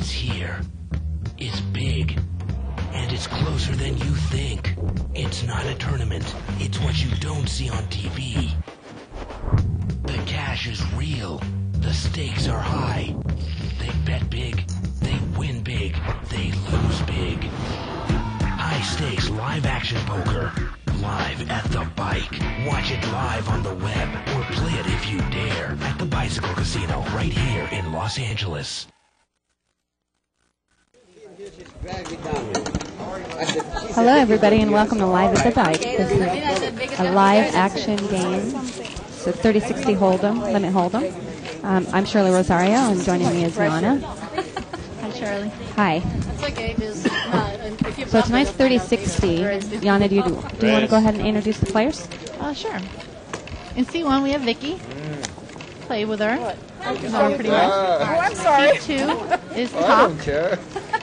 It's here. It's big. And it's closer than you think. It's not a tournament. It's what you don't see on TV. The cash is real. The stakes are high. They bet big. They win big. They lose big. High stakes live action poker. Live at the bike. Watch it live on the web. Or play it if you dare. At the Bicycle Casino right here in Los Angeles. Hello, everybody, and welcome to Live at the Bike. This is a live action game. It's a 30-60 hold'em, limit hold'em. I'm Shirley Rosario, and joining me is Yana. Hi, Shirley. Hi. That's okay. So tonight's 30-60. Yana, do you want to go ahead and introduce the players? Sure. In C1, we have Vicky. Play with her. Know pretty much. I'm sorry. C2 is Top.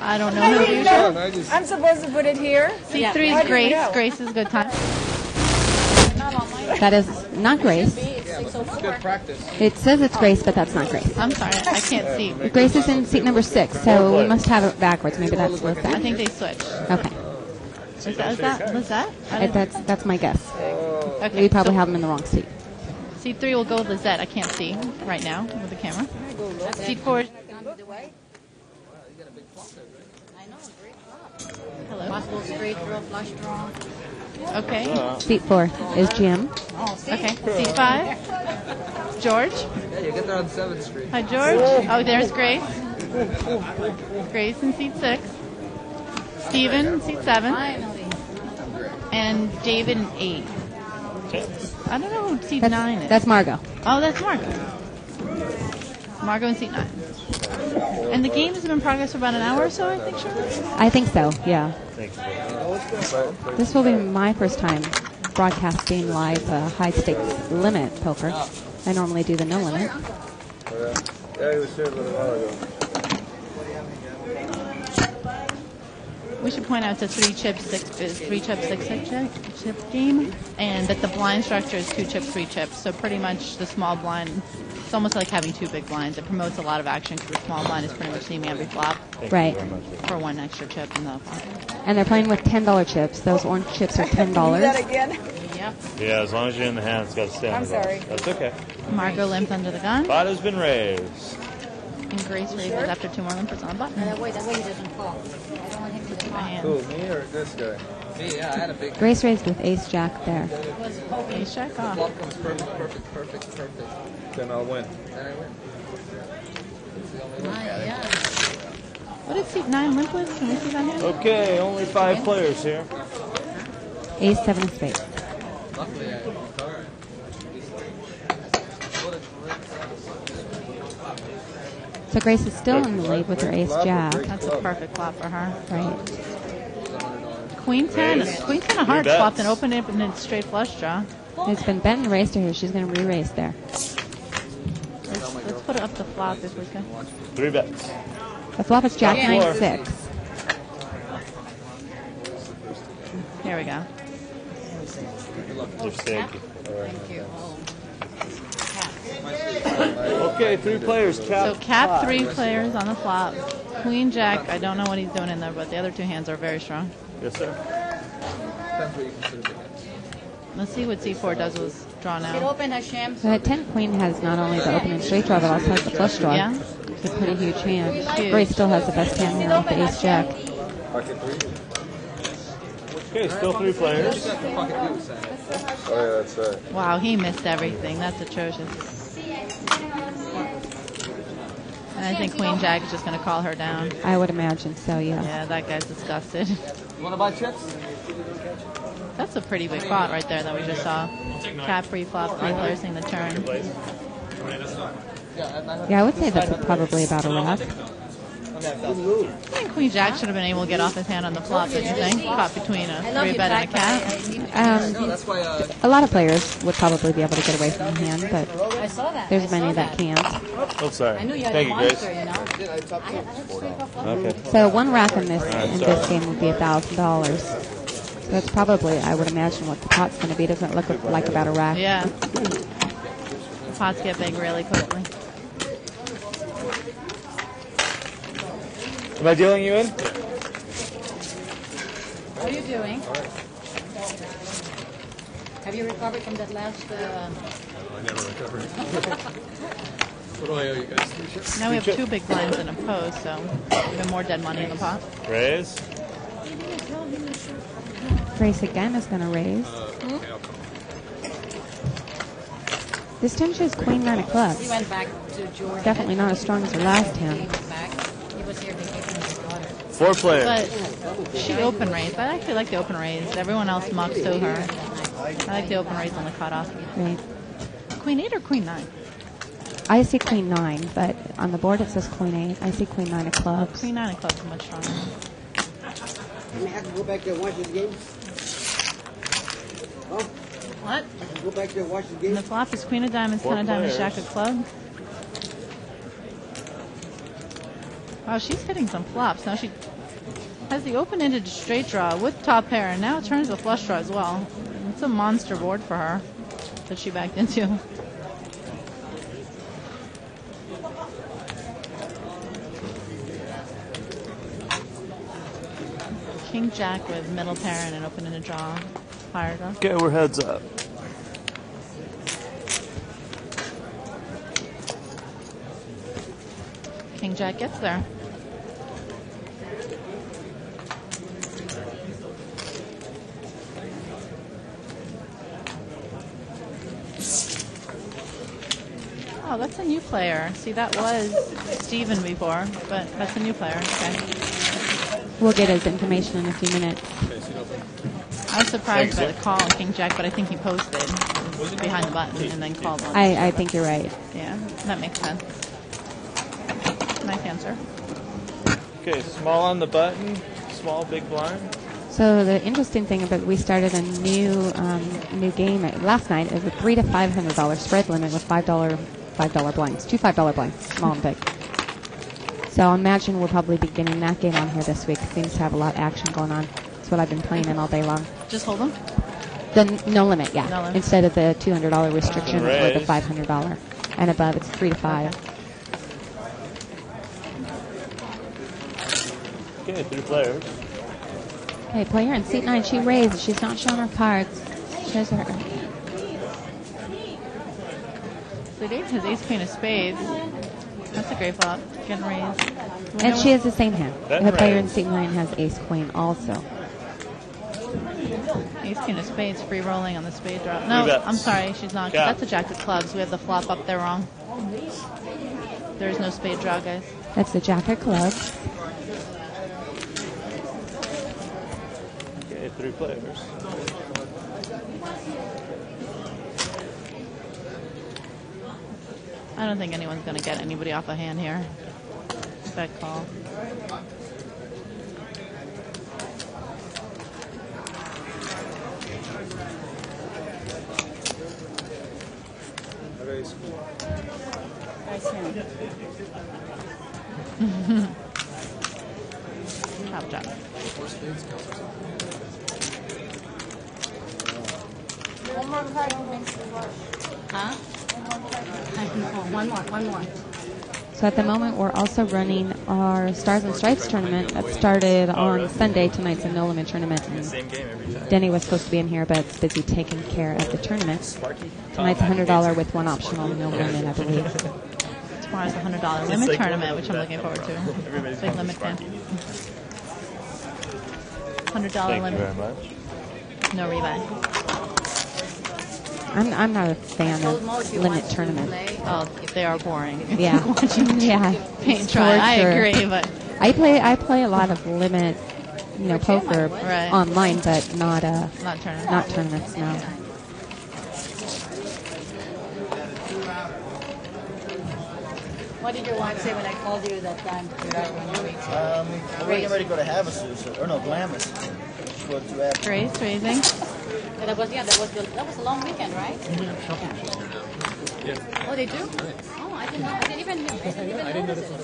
I don't know who you are. I'm supposed to put it here. C3 is Grace. Grace is Good Time. That is not Grace. Good practice. It says it's Grace, but that's not Grace. I'm sorry, I can't see. Grace is in seat number 6, so we must have it backwards. Maybe that's Lizette. I think they switched. Okay. Is that Lizette? That's my guess. Okay. We probably have them in the wrong seat. C3 will go with Lizette. I can't see right now with the camera. C4. Hello. Possible straight draw, flush draw. Okay. Seat 4 is Jim. Okay. C5. George. Yeah, you get there on 7th Street. Hi, George. Oh, there's Grace. Grace in seat 6. Steven in seat 7. And David in 8. I don't know who seat 9 is. That's Margot. Oh, that's Margot. Margot in seat 9. And the game has been in progress for about an hour or so, I think, Shirley? I think so, yeah. This will be my first time broadcasting live high-stakes limit poker. I normally do the no limit. Yeah, he was here a little while ago. We should point out it's a 3-chip, 6 chip game, and that the blind structure is 2 chips, 3 chips. So pretty much the small blind, it's almost like having 2 big blinds. It promotes a lot of action because the small blind is pretty much seeing every flop. Right. For 1 extra chip in the pot. And they're playing with $10 chips. Those orange chips are $10. Do that again? Yep. Yeah, as long as you're in the hand, it's got to stay on I'm the ball. sorry. That's okay. Margot limps under the gun, Pot has been raised. and Grace raises after 2 more limpers on the button. That way he doesn't fall. I don't want him to My fall. hand. Who, me or this guy? Me, yeah, I had a big Grace raised with ace-jack there. Ace check off. flop comes perfect. Then I'll win. Then I win. It's the only one. What did seat 9 limp with? Can we see that hand? Okay, only 5 players here. Ace-7 of spades. Luckily, I So Grace is still in the lead with her ace-jack. That's a perfect flop for her. Right. Queen 10. Raise. Queen 10 a hard 3 bets. flop, then open it and then straight flush draw. It's been bent and raised to her. She's going to re-raise there. Let's put it up the flop if we can. 3 bets. The flop is jack 9-6. Here we go. Just thank you. Okay, 3 players. So cap 3 players on the flop. Queen Jack, I don't know what he's doing in there, but the other 2 hands are very strong. Yes, sir. depends what you consider big hands. Let's see what C4 does with draw It now. open, Hashem. The 10 queen has not only the open and straight draw, but also has the flush draw. Yeah. It's a pretty huge hand. Huge. Grace still has the best hand here with the ace-jack. Pocket 3? Okay, still 3 players. Pocket 2 saying. Oh, yeah, that's right. Wow, he missed everything. That's atrocious. And I think Queen Jack is just going to call her down. I would imagine so, yeah. Yeah, that guy's disgusted. You want to buy chips? That's a pretty big pot right there that we just saw. Cap free flop, 3 players in the turn. Yeah, I would say that's probably about a rack. I think Queen Jack should have been able to get off his hand on the flop, don't you think? Caught between a 3-bet and a cap. A lot of players would probably be able to get away from the hand, but I saw that. there's many that can't. Oh, sorry. I knew you had Thank a you, Grace. monster, you know. Okay. So one rack in this game would be $1,000. So that's probably, I would imagine, what the pot's going to be. Doesn't look like about a rack. Yeah. Pots get big really quickly. Am I dealing you in? How are you doing? Have you recovered from that last... I never recovered. What do I owe you guys? 3 chips? Now we have 2 big blinds in a post, so even more dead money in the pot. Raise. Race again is going to raise. Okay, I'll come. This time she has queen 9 of He clubs. went back to Jordan. Definitely not as strong as her last He hand. came back. He was here vacationing with his daughter. 4 players. But she open raised. I actually like the open raise. Everyone else mucks to her. I like the open raise on the cutoff. Right. Queen 8 or queen 9? I see queen 9, but on the board it says queen 8. I see queen 9 of clubs. Queen 9 of clubs is much stronger. I have to go back there and watch this game. Oh, What? I can go back there and watch this And game. the flop is queen of diamonds, 4 10 of diamonds, players. jack of clubs. Wow, she's hitting some flops. Now she has the open-ended straight draw with top pair, and now turns the flush draw as well. It's a monster board for her that she backed into. King Jack with middle pair and an open-ended draw. Fired up. Okay, we're heads up. King Jack gets there. Oh, that's a new player. See, that was Steven before, but that's a new player. Okay. We'll get his information in a few minutes. I was surprised by the call on King Jack, but I think he posted behind the button and then called on. I think you're right. Yeah, that makes sense. Nice answer. Okay, small on the button, small big blind. So the interesting thing about we started a new game last night is a $300 to $500 spread limit with $5 blinds, 2 $5 blinds, small and big. So I imagine we'll probably be getting that game on here this week. It seems to have a lot of action going on. That's what I've been playing in all day long. Just hold them. The no limit, yeah. No limit. Instead of the $200 restriction or the Raise. $500, and above it's 3 to 5. Okay, 3 players. Okay, player in seat 9, she raised. She's not showing her cards. Shows her. So Dave has ace queen of spades. That's a great flop. Getting raised. And she has the same hand. That The player in raise. seat 9 has ace queen also. Ace queen of spades, free rolling on the spade drop. Three No, bets. I'm sorry, she's not. 'Cause Yeah. that's a jack of clubs. We have the flop up there wrong. There is no spade draw, guys. That's the jack of clubs. Okay, 3 players. I don't think anyone's going to get anybody off a hand here. Bet call. Top job. One more card makes the flush. Huh? One more. So at the moment, we're also running our Stars and Stripes tournament that started on Sunday. Tonight's a no limit tournament. And Game every time. Denny was supposed to be in here, but it's busy taking care of the tournament. Tonight's $100 with one optional no limit, I believe. Tomorrow's the $100 limit tournament, which I'm looking forward to. Big limit fan. $100 Thank you limit. very much. No rebuy. I'm not a fan of limit tournaments. Oh, they are boring. Yeah, yeah. Paint try. I Torture. agree, but I play a lot of limit, poker Right. online, but not not tournament. not tournaments. No. What did your wife say when I called you that time? We're getting ready to go to Havasu, or no, Glamis. Go to after. Raise, raising. That was a long weekend, right? Yeah. Oh, they do? Oh, I didn't know. I didn't even notice it.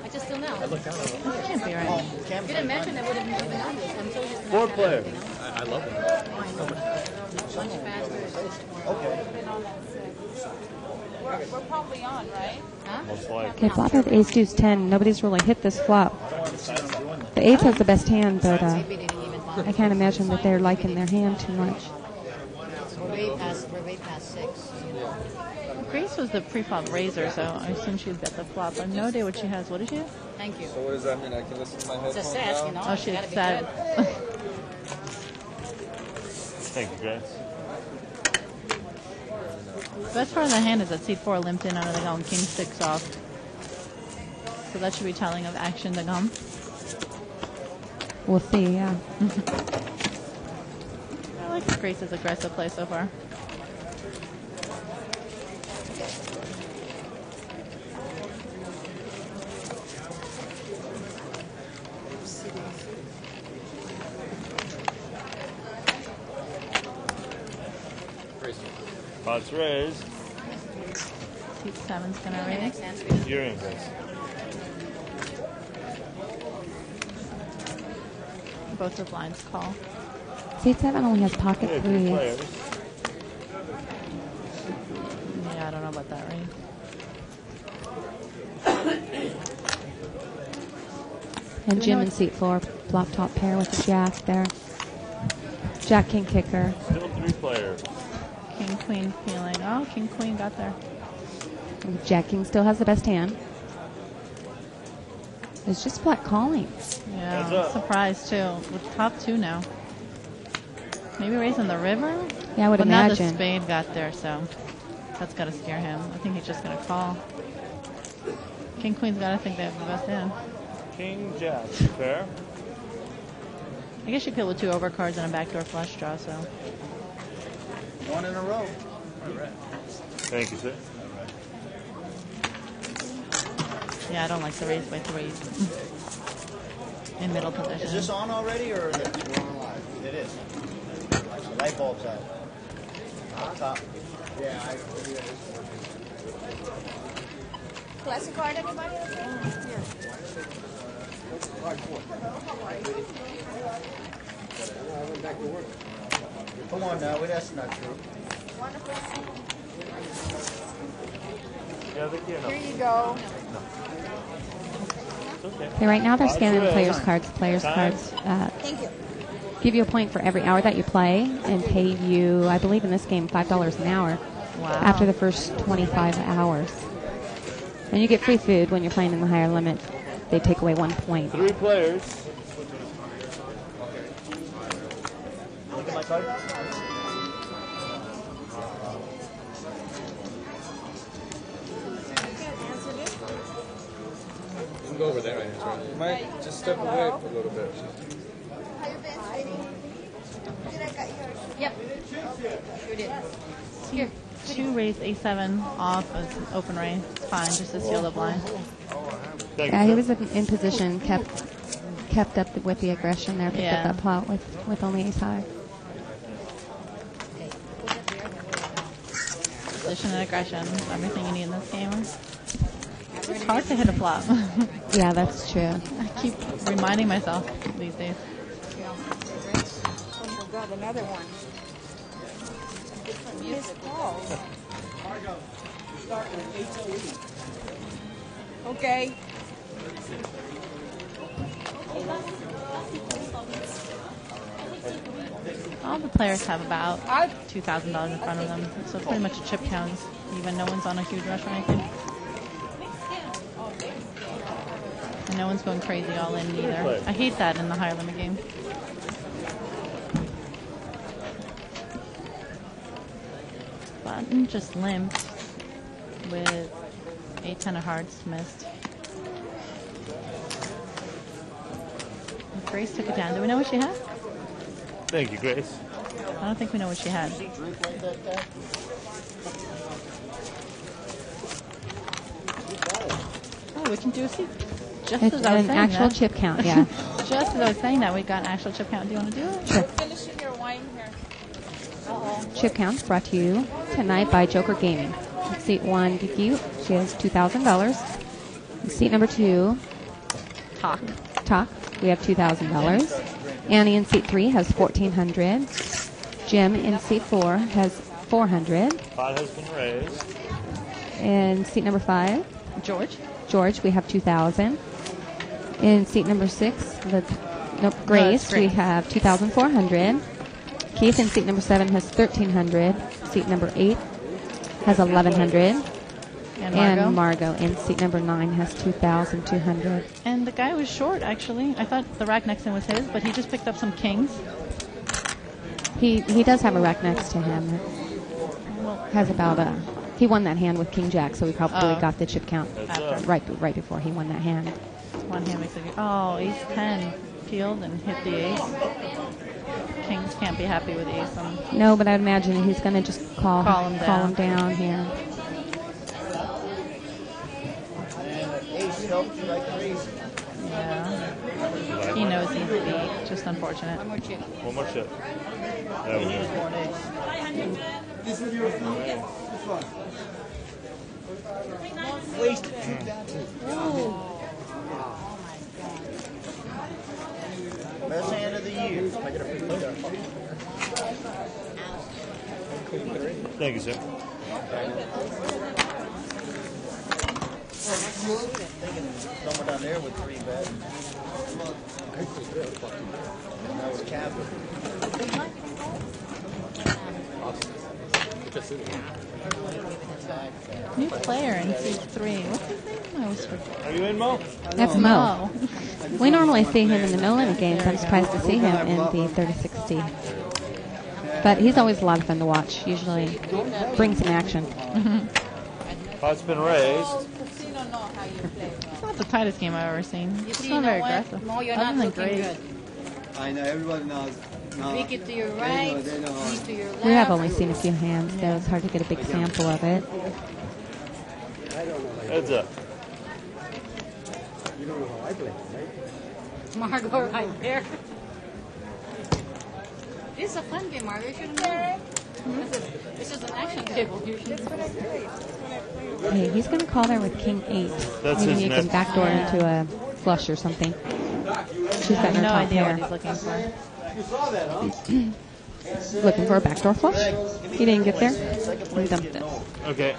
I just still know. That can't be right. If you didn't mention it, I wouldn't even noticed. I'm so used to 4 not players. having it, I love it. Much faster. Okay. We're probably on, right? Most likely. Okay, flop has ace deuce 10. Nobody's really hit this flop. The eights has the best hand, but I can't imagine that they're liking their hand too much. We're way past 6. Grace was the pre-flop raiser, so I assume she'd bet the flop. I have no idea what she has. What is she have? Thank you. So what does that mean? I can listen to my headphones Just ask, you know. Oh, she gotta had be said. good. Thank you, Grace. The best part of the hand is that seat 4 limped in under the gun, king 6 off. So that should be telling of action to come. We'll see, yeah. I like Grace's aggressive play so far. Pot's raised. Seat 7's gonna raise. You're in, Grace. Both the blinds call. Seat 7 only has pocket Yeah, 3s. players. Yeah, I don't know about that range. And Jim in seat 4, flop top pair with a jack there. Jack king kicker. Still 3 players. King queen feeling. Oh, king queen got there. Jack king still has the best hand. It's just flat calling. Yeah, Heads up. I'm surprised too. With top 2 now. Maybe raising the river? Yeah, I would But now the imagine. spade got there, so that's got to scare him. I think he's just going to call. King queen's got to think they have the best hand. King, Jack. Fair. I guess you could with 2 overcards and a backdoor flush draw, so. One in a row. Thank you, sir. Yeah, I don't like the raise by 3 in middle position. Is this on already or is it? We're on live. It is. The light bulb's out. Top. Yeah, I believe it is. Classic card, anybody? Come on now, that's not true. Yeah, the key or no? Here you go. It's okay. Okay, right now they're scanning the players' cards. Players' cards Thank you. give you a point for every hour that you play and pay you, I believe in this game, $5 an hour Wow. after the first 25 hours. And you get free food when you're playing in the higher limit. They take away 1 point. 3 players. Look at my card. You can go over there. You might just step away a little bit. How you been, sweetie? Did I got yours? Yep. Sure did. Here. 2 raise A7 off as open raise. It's fine, just to seal the blind. Thank Yeah, you, he sir. was in position, kept up with the aggression there, picked Yeah. up that plot with only ace high. Position and aggression, everything you need in this game. It's hard to hit a flop. Yeah, that's true. I keep reminding myself these days. Oh, God, another one. Missed calls. Okay. All the players have about $2,000 in front of them, so it's pretty much a chip count. Even no one's on a huge rush or anything. And no one's going crazy all in either. I hate that in the higher limit game. Button just limped with 8-10 of hearts missed. Grace took it down. Do we know what she had? Thank you, Grace. I don't think we know what she had. Oh, we can do a seat. Just It's as I was an saying actual that. chip count, yeah. Just as I was saying that, we got an actual chip count. Do you want to do it? Sure. Finishing your wine here. Chip counts brought to you tonight by Joker Gaming. Seat 1, Diki, she has $2,000. Seat number 2, Talk. we have $2,000. Annie in seat 3 has $1,400. Jim in seat 4 has $400. Pot has been raised. In seat number 5, George. We have 2,000. In seat number 6, Grace, we have 2,400. Keith in seat number 7 has 1,300. Seat number 8 has 1,100. And Margot in seat number 9 has 2,200. And the guy was short, actually. I thought the rack next to him was his, but he just picked up some kings. He does have a rack next to him. Has about he won that hand with King Jack, so he probably got the chip count right before he won that hand. One hand makes it. Oh, ace 10 peeled and hit the ace. Kings can't be happy with ace. No, but I'd imagine he's going to just call him down here. Ace helped you like crazy. Yeah. He knows he's beat. Just unfortunate. One more chip. One more chip. There we go. Wasted. Best hand of the year. Thank you, sir. Someone down there with 3 bets. That was Captain. New player in seat 3. What's his name? I always forget. Are you in, Mo? That's Mo. We normally see him in the no-limit games. I'm surprised to see him in the 3060. But he's always a lot of fun to watch. Usually brings some action. Pot's been raised. It's not the tightest game I've ever seen. It's not very aggressive. No, you're Other not than looking Grace. good. I know, everybody knows. No. Big it to your right, They know. knee to your left. We have only seen a few hands, though. It's hard to get a big sample of it. Heads up. You don't know how I play, right? Margot right there. This is a fun game, Margot. You should know. This is an action table. You should know. Hey, he's going to call there with King 8. That's Maybe his you can next. backdoor into a flush or something. She's got her No top idea pair. what he's looking for. Looking for a backdoor flush. He didn't get there. He dumped it. Okay.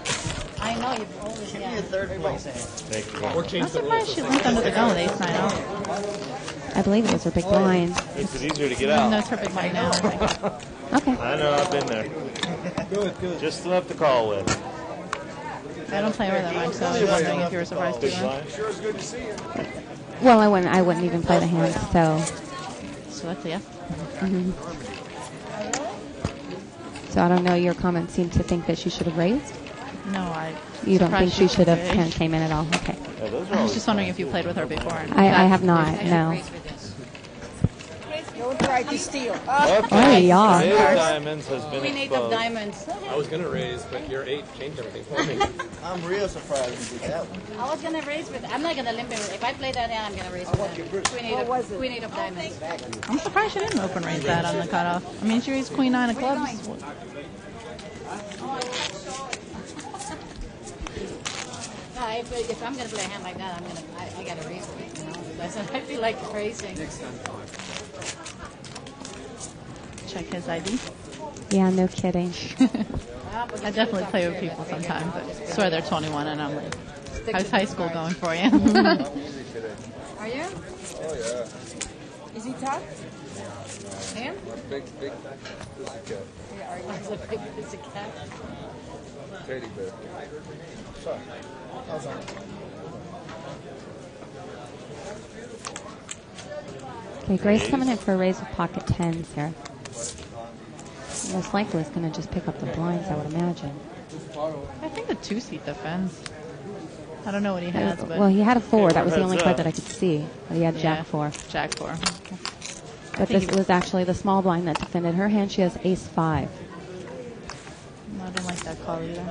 I know you've always Give me a third place hand. Thank you. I'm surprised she went under the gun with ace 9 off. I believe it was her big blind. Makes it easier to get No, out. it's her big blind now. Okay. I know, I've been there. Just enough to call with. I don't play with that much, so I was wondering if you were surprised Big too. blind. Well, I wouldn't even play the hand, so. So that's a yes. So I don't know. Your comments seem to think that she should have raised. No, I. You don't think she should have raised. came in at all? Okay. Yeah, those are I all was just wondering if you played with her before. I have not. No. Don't try to steal. Oh, Okay. yeah. Eight of diamonds has been Queen 8 of exposed. diamonds. I was gonna raise, but your 8 changed everything for me. I'm real surprised you did that one. I was gonna raise with. I'm not gonna limp it. If I play that hand, I'm gonna raise with that. Queen 8 of diamonds. I'm surprised she didn't open raise that on the cutoff. I mean, she raised Queen 9 of clubs. If I'm gonna play a hand like that, I gotta raise with it. You know, that's what I feel like raising. Check his ID. Yeah, no kidding. I definitely play with people sometimes, but I swear they're 21 and I'm like, how's high school going for you? Are you? Oh yeah. Is he tough? Him? Big pussycat. Yeah, are you a big pussycat? Teddy bear. Okay, Grace coming in for a raise with pocket 10s here. Most likely is going to just pick up the blinds, I would imagine. I think the 2-seat defends. I don't know what he has, but Well, he had a 4. That was the Heads only up. card that I could see. But he had yeah, Jack 4. Jack 4. But this was actually the small blind that defended her hand. She has ace 5. No, I don't like that call either.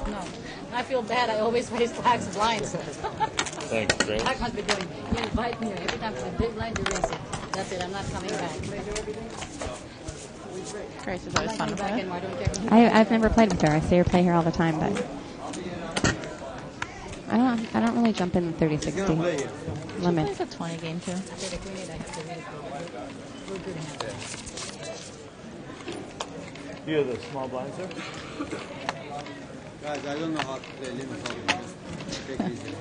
No, I feel bad. I always raise Black's blinds. Thanks, Grace. Black must be doing. You invite me every time it's a big blind, you raise it. That's it. I'm not coming back. Grace is always fun to Back play. anymore. I don't care. I've never played with her. I see her play here all the time, but I don't really jump in the 30-60 limit. It's a 20 game too. You have the small blinds there? Guys, I don't know how to play limit. Just take it easy.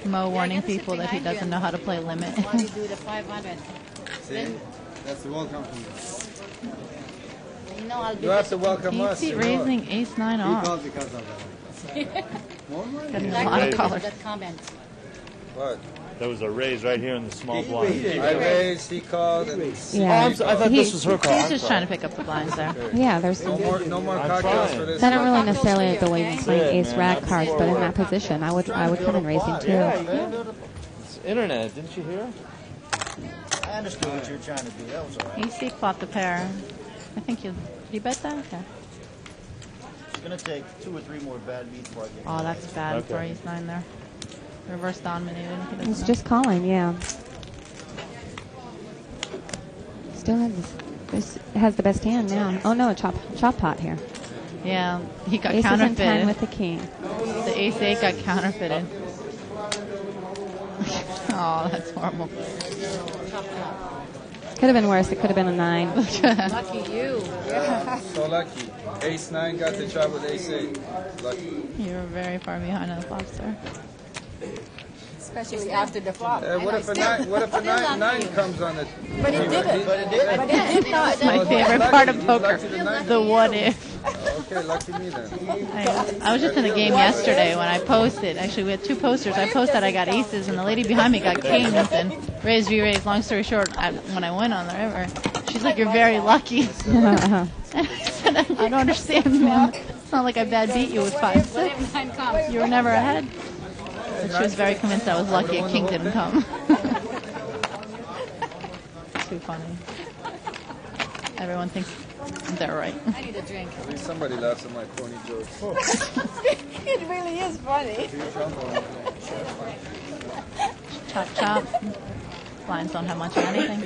Mo warning people that he doesn't know how to play limit. Why do you do the 500? See? That's the welcome to me. You know, I'll be You have to welcome us. He's you know. raising ace 9 off. Because of that. More money? Getting a lot of colors. that comment. What? There was a raise right here in the small blind. I raised, he called, and Yeah. I thought this was her call. He's just trying to pick up the blinds there. Yeah, there's. no more I'm cocktails trying. for this. I don't really necessarily believe in playing That's it, ace man. rag That's cards, but in that forward. position, I would come in raising too. It's internet, didn't you hear? I understood what you were trying to do. That was all right. EC flopped the pair. I think you bet that? Okay. It's going to take 2 or 3 more bad beats before I get Oh, that's bad Okay. for ace 9 there. Reverse dominated. He doesn't He's know. just calling, yeah. Still has the best hand now. Oh no, a chop pot here. Yeah, he got Ace is in 10 counterfeited. with the king. The ace 8 got counterfeited. Oh, that's horrible. Could have been worse. It could have been a 9. Lucky you. So lucky. Ace 9 got the job with ace 8. Lucky. You were very far behind on the flops there. Especially after the flop. What if a 9 comes on it? But it didn't. But it did. But it did not. My favorite part of poker, the what if. Okay, lucky me then. I was just in a game yesterday when I posted. Actually, we had 2 posters. I posted I got aces, and the lady behind me got kings, and raised, re-raised. Long story short, when I went on the river, she's like, "You're very lucky." I said, "I don't understand, ma'am. It's not like I bad beat you with 5-6. You were never ahead." But she was very convinced I was lucky a king didn't come. Too funny. Everyone thinks they're right. I need a drink. At least somebody laughs at my corny jokes. It really is funny. Chop, chop. Blinds don't have much of anything.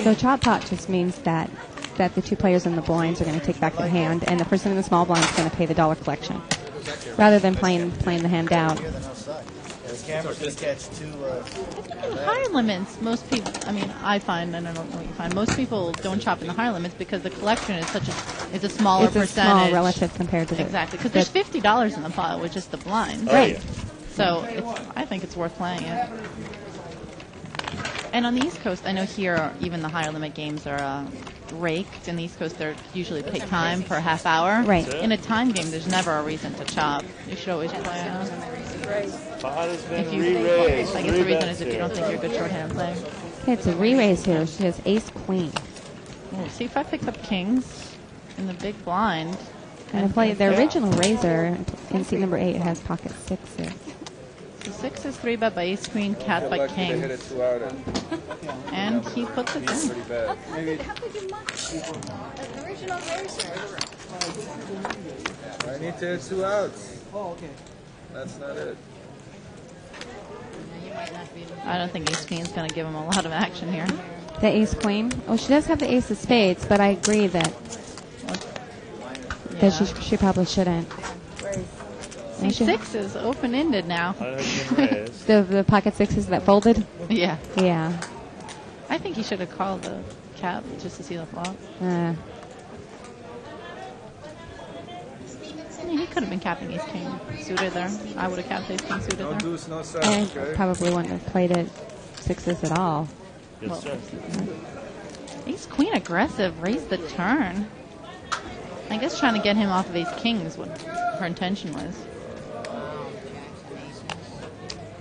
So chop pot just means that the 2 players in the blinds are going to take back their hand, and the person in the small blind is going to pay the dollar collection, rather than playing the hand down. The cameras can catch 2. In higher limits, most people, I find, and I don't know what you find, most people don't chop in the higher limits because the collection is is a smaller It's a percentage. small relative compared to the Exactly, because there's $50 in the pot, which is the blind. Right. So I think it's worth playing it. And on the East Coast, I know here even the higher limit games are raked. In the East Coast, they're usually pay time per half hour. Right. In a time game, there's never a reason to chop. You should always play it. Pot has been If you, re-raised. I guess the reason is if you don't think you're a good shorthand player. Okay, it's a re-raise here. She has ace queen. Ooh, see if I picked up kings in the big blind. And the original raiser in seat number 8 has pocket 6s. So 6 is 3-bet by ace queen, cat by Lucky to hit king. it 2 out. And he puts it in. Pretty bad. The original racer. I need to hit 2 outs. Oh, okay. That's not it. You might not be. I don't think ace queen is going to give him a lot of action here. The ace queen. Oh, she does have the ace of spades, but I agree that she probably shouldn't. See, 6 is open-ended now. I have been raised. The pocket 6s that folded. Yeah. Yeah. I think he should have called the cap just to see the flop. He could have been capping ace king suited there. I would have capped ace king suited No there. deuce, no set. I Okay. probably wouldn't have played it 6s at all. Yes, sir. Ace queen aggressive, raise the turn. I guess trying to get him off of ace king is what her intention was.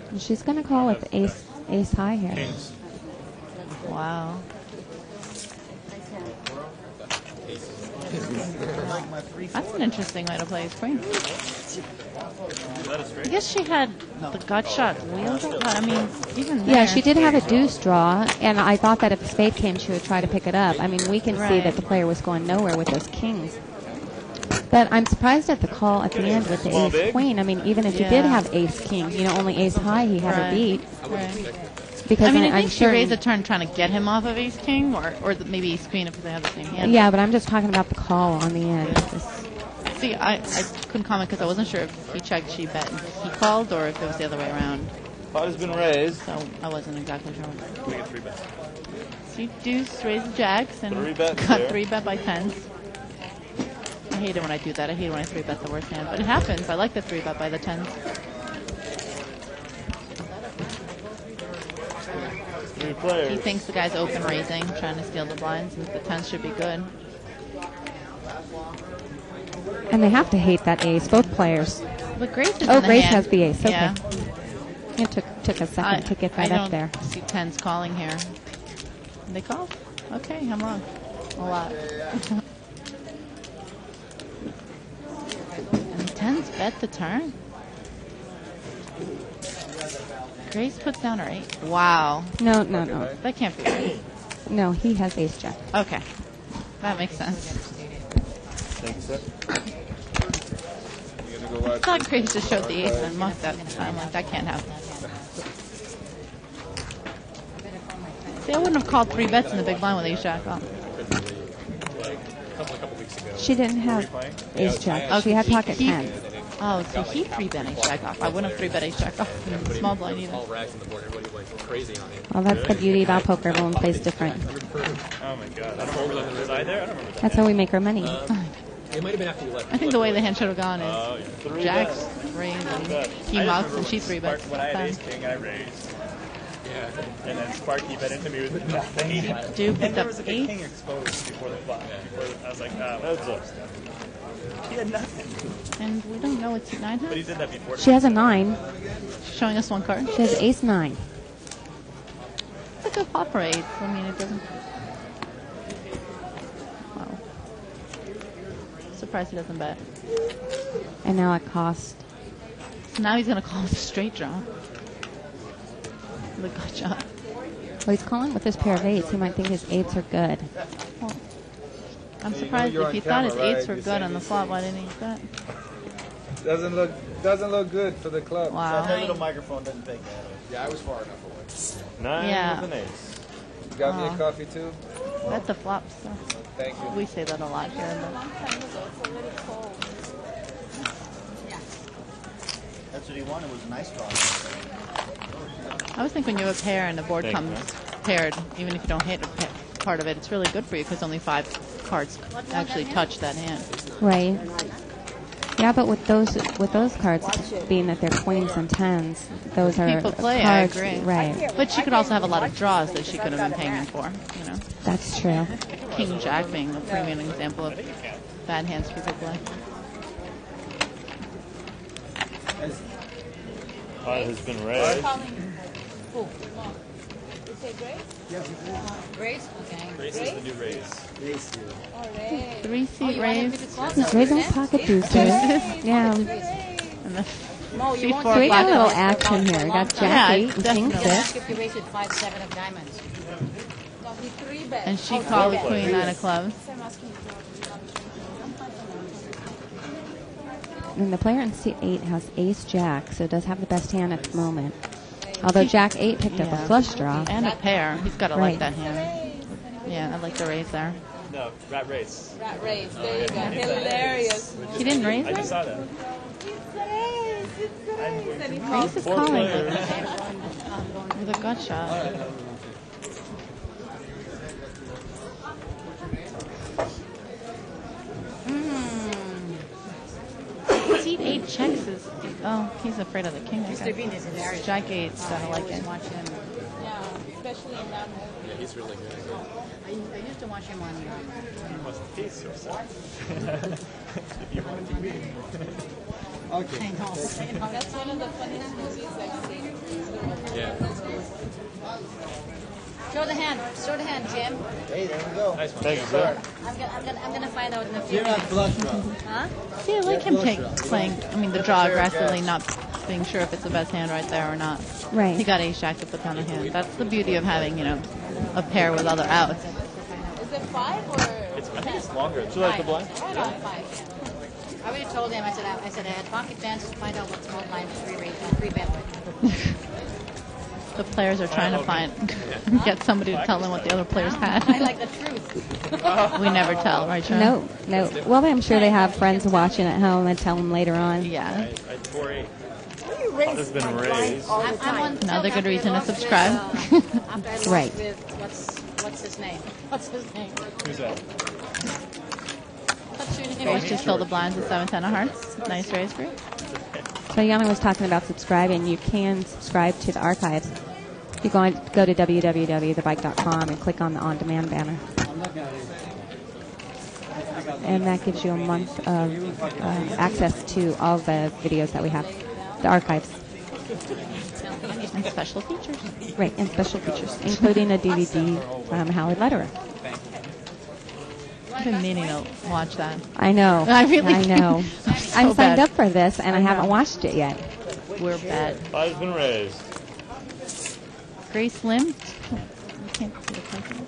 And she's going to call with ace high here. Kings. Wow. That's an interesting way to play ace queen. I guess she had the gut shot wheels. I mean, even there. Yeah, she did have a deuce draw, and I thought that if the spade came, she would try to pick it up. I mean, we can see Right. that the player was going nowhere with those kings. But I'm surprised at the call at the end with the Small ace big? queen. I mean, even if he Yeah. did have ace king, only ace high, he had Right. a beat. Right. Because I mean, I I'm think she sure. raised a turn trying to get him off of ace king, or maybe ace queen if they have the same hand. Yeah, but I'm just talking about the call on the end. See, I couldn't comment because I wasn't sure if he checked, she bet, and he called, or if it was the other way around. Pot has been raised. So I wasn't exactly sure. We get 3 bets. She deuce raised jacks and 3 bets got there. 3 bet by tens. I hate it when I do that. I hate it when I 3 bet the worst hand, but it happens. I like the 3 bet by the tens. 3 players. He thinks the guy's open raising, trying to steal the blinds, and the tens should be good. And they have to hate that ace, both players. But Grace is Oh, in the Grace hand. has the ace. Okay. Yeah. It took a second to get that I up there. don't see tens calling here. They call? Okay, I'm wrong. A lot. And tens bet the turn. Grace puts down her 8. Wow. No. That can't be right. No, he has ace jack. Okay. That makes sense. Thanks, sir. You gonna go I watch thought Grace just showed the ace and mucked that. I'm like, that can't happen. See, I wouldn't have called 3 bets in the big blind with ace jack off. a couple weeks ago. She didn't have ace jack. Okay, She had he- pocket he- 10. Oh, so he 3 bet ace jack off. I wouldn't have 3 bet ace jack off in the small blind either. All rags on the board. Everybody went crazy on it. Well, that's the beauty about poker. Everyone plays different. Oh my god. I don't remember that. Was I there? I don't remember that. That's how we make our money. It might have been after you left. I think the way the hand should have gone is Oh, 3 jacks bets. raise and Bet. he mucks and she 3 bets. When I had ace king, I raised. Yeah. And then Sparky bet into me with nothing. Dude And picked there up was like a 8. king exposed before the flop. I was like, Heads up. he had nothing. And we don't know what suit 9 But he has. did that before. She has a 9. Showing us one card. She has ace 9. It's a good flop for 8. I mean, it doesn't. Wow. Surprised he doesn't bet. And now it cost. So now he's going to call with a straight draw. The gut shot. Well, he's calling with this pair of 8s. He might think his 8s are good. Well, I'm You know surprised you're if on he thought his camera, 8s right? were You good said on the you- flop. Why didn't he bet? Doesn't look good for the club. Wow. That little microphone doesn't pick that. Yeah, I was far enough away. 9 Yeah. with an ace. You got me Aw. a coffee too? That's a flop stuff. Thank you. We say that a lot here. That's what he wanted, was a nice draw. I always think when you have a pair and the board Thank you, comes paired, even if you don't hit a part of it, it's really good for you because only 5 cards actually touch that hand. Right. Yeah, but with those cards, being that they're queens and tens, those are People play, I cards. agree. Right. But she could also have a lot of draws that she could have been paying him for. You know, That's true. King Jack being a premium example of bad hands people play. Pot has been raised. Grace? Okay. Race is the new raise. 3-seat raise. He's raising pocket deuces. Yeah. And the No, you seat won't. 4 So we got a little black. action here. We got Yeah, Jack 8 and King definitely. 6. If you raise with 5-7 of diamonds. And she called with Queen 9 of clubs. And the player in seat 8 has ace jack, so it does have the best hand at the moment. Although Jack 8 picked up a Yeah. flush draw. And a pair. He's got to Right. like that hand. Yeah, I like the raise there. No, rat race. Rat race. There you go. Hilarious. He didn't raise I just it? saw that. Grace is calling with a gut shot. Seat 8 checks is. Oh, he's afraid of the king. I Mr. guess. Bean is hilarious. Jack 8's gotta I like always it. watch him. Yeah, especially in that mode. Yeah, he's really good. I used to watch him on. You must taste yourself. If you want it to be. Okay. I know. That's one of the funniest movies I've seen. Yeah. Show the hand. Show the hand, Jim. Hey, there we go. Nice one. Thank you, sir. I'm gonna find out in a few You're not minutes. flush draw. Huh? See, I like him playing. I mean, the draw aggressively, not being sure if it's the best hand right there or not. He Right. got ace jack to put down a hand. That's the beauty of having, a pair with other outs. Is it 5 or? I think it's longer. Would you like the blind? I already told him. I said I had pocket tens to find out what small blind 3 bet with. The players are trying to get somebody to tell them what the other players had. I like the truth. We never tell, right, Shirley? No. Well, I'm sure they have friends watching at home and tell them later on. Yeah. I 4-8. Has been raised. Another good reason to subscribe. After I lost Right. with, what's his name? What's his name? Who's that? What's your name? Let's just fill the blinds with 7-10 of hearts. Nice raise for you. So Yana was talking about subscribing. You can subscribe to the archives. You go to www.thebike.com and click on the on-demand banner. And that gives you a month of access to all the videos that we have, the archives. And special features. Right, and special features, including a DVD from Howard Lederer. I've been meaning to watch that. I know. I really know. so I'm signed bad. up for this, and I haven't watched it yet. We're bad. 5's been raised. Grace Lim. I can't see the person.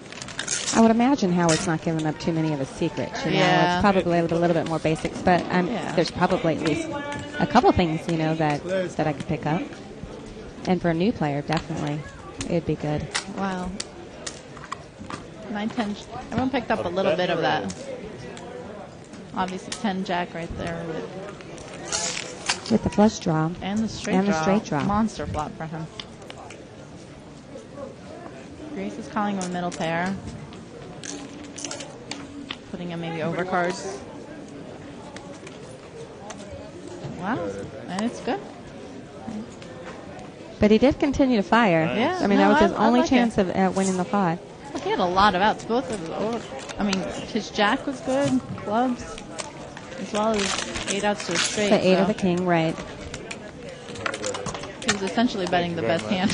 I would imagine Howard's not giving up too many of his secrets. You know, Yeah. it's probably a little bit more basics, but there's probably at least a couple things, you know, that I could pick up. And for a new player, definitely, it'd be good. Wow. 9-10. Everyone picked up a little bit of that. Obviously, 10 Jack right there With the flush draw. and the straight And the draw. straight draw. Monster flop for him. Grace is calling him a middle pair. Putting him maybe over cards. Wow. And it's good. But he did continue to fire. Yeah, I mean, no, that was his I only like chance of winning the pot. Well, he had a lot of outs. Both of them. I mean, his jack was good, clubs, as well as 8 outs to a straight. The 8 so of the king, right. he was essentially betting the best hand.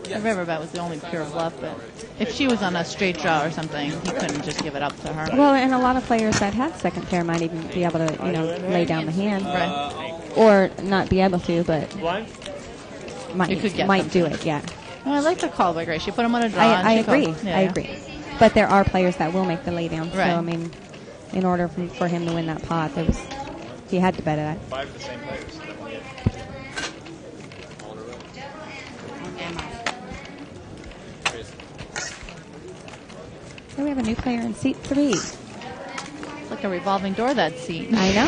The river bet was the only pure bluff, but if she was on a straight draw or something, he couldn't just give it up to her. Well, and a lot of players that have second pair might even be able to, you know, lay down the hand. Right. Or not be able to, but Blind? might You could get might them do to. it, yeah. Well, I like the call by Grace. She put him on a draw. and I she agree. called. Yeah, I yeah. agree. But there are players that will make the lay down. Right. So, I mean, in order for him to win that pot, he had to bet it. 5 of the same players. Here we have a new player in seat 3. It's like a revolving door, that seat. I know.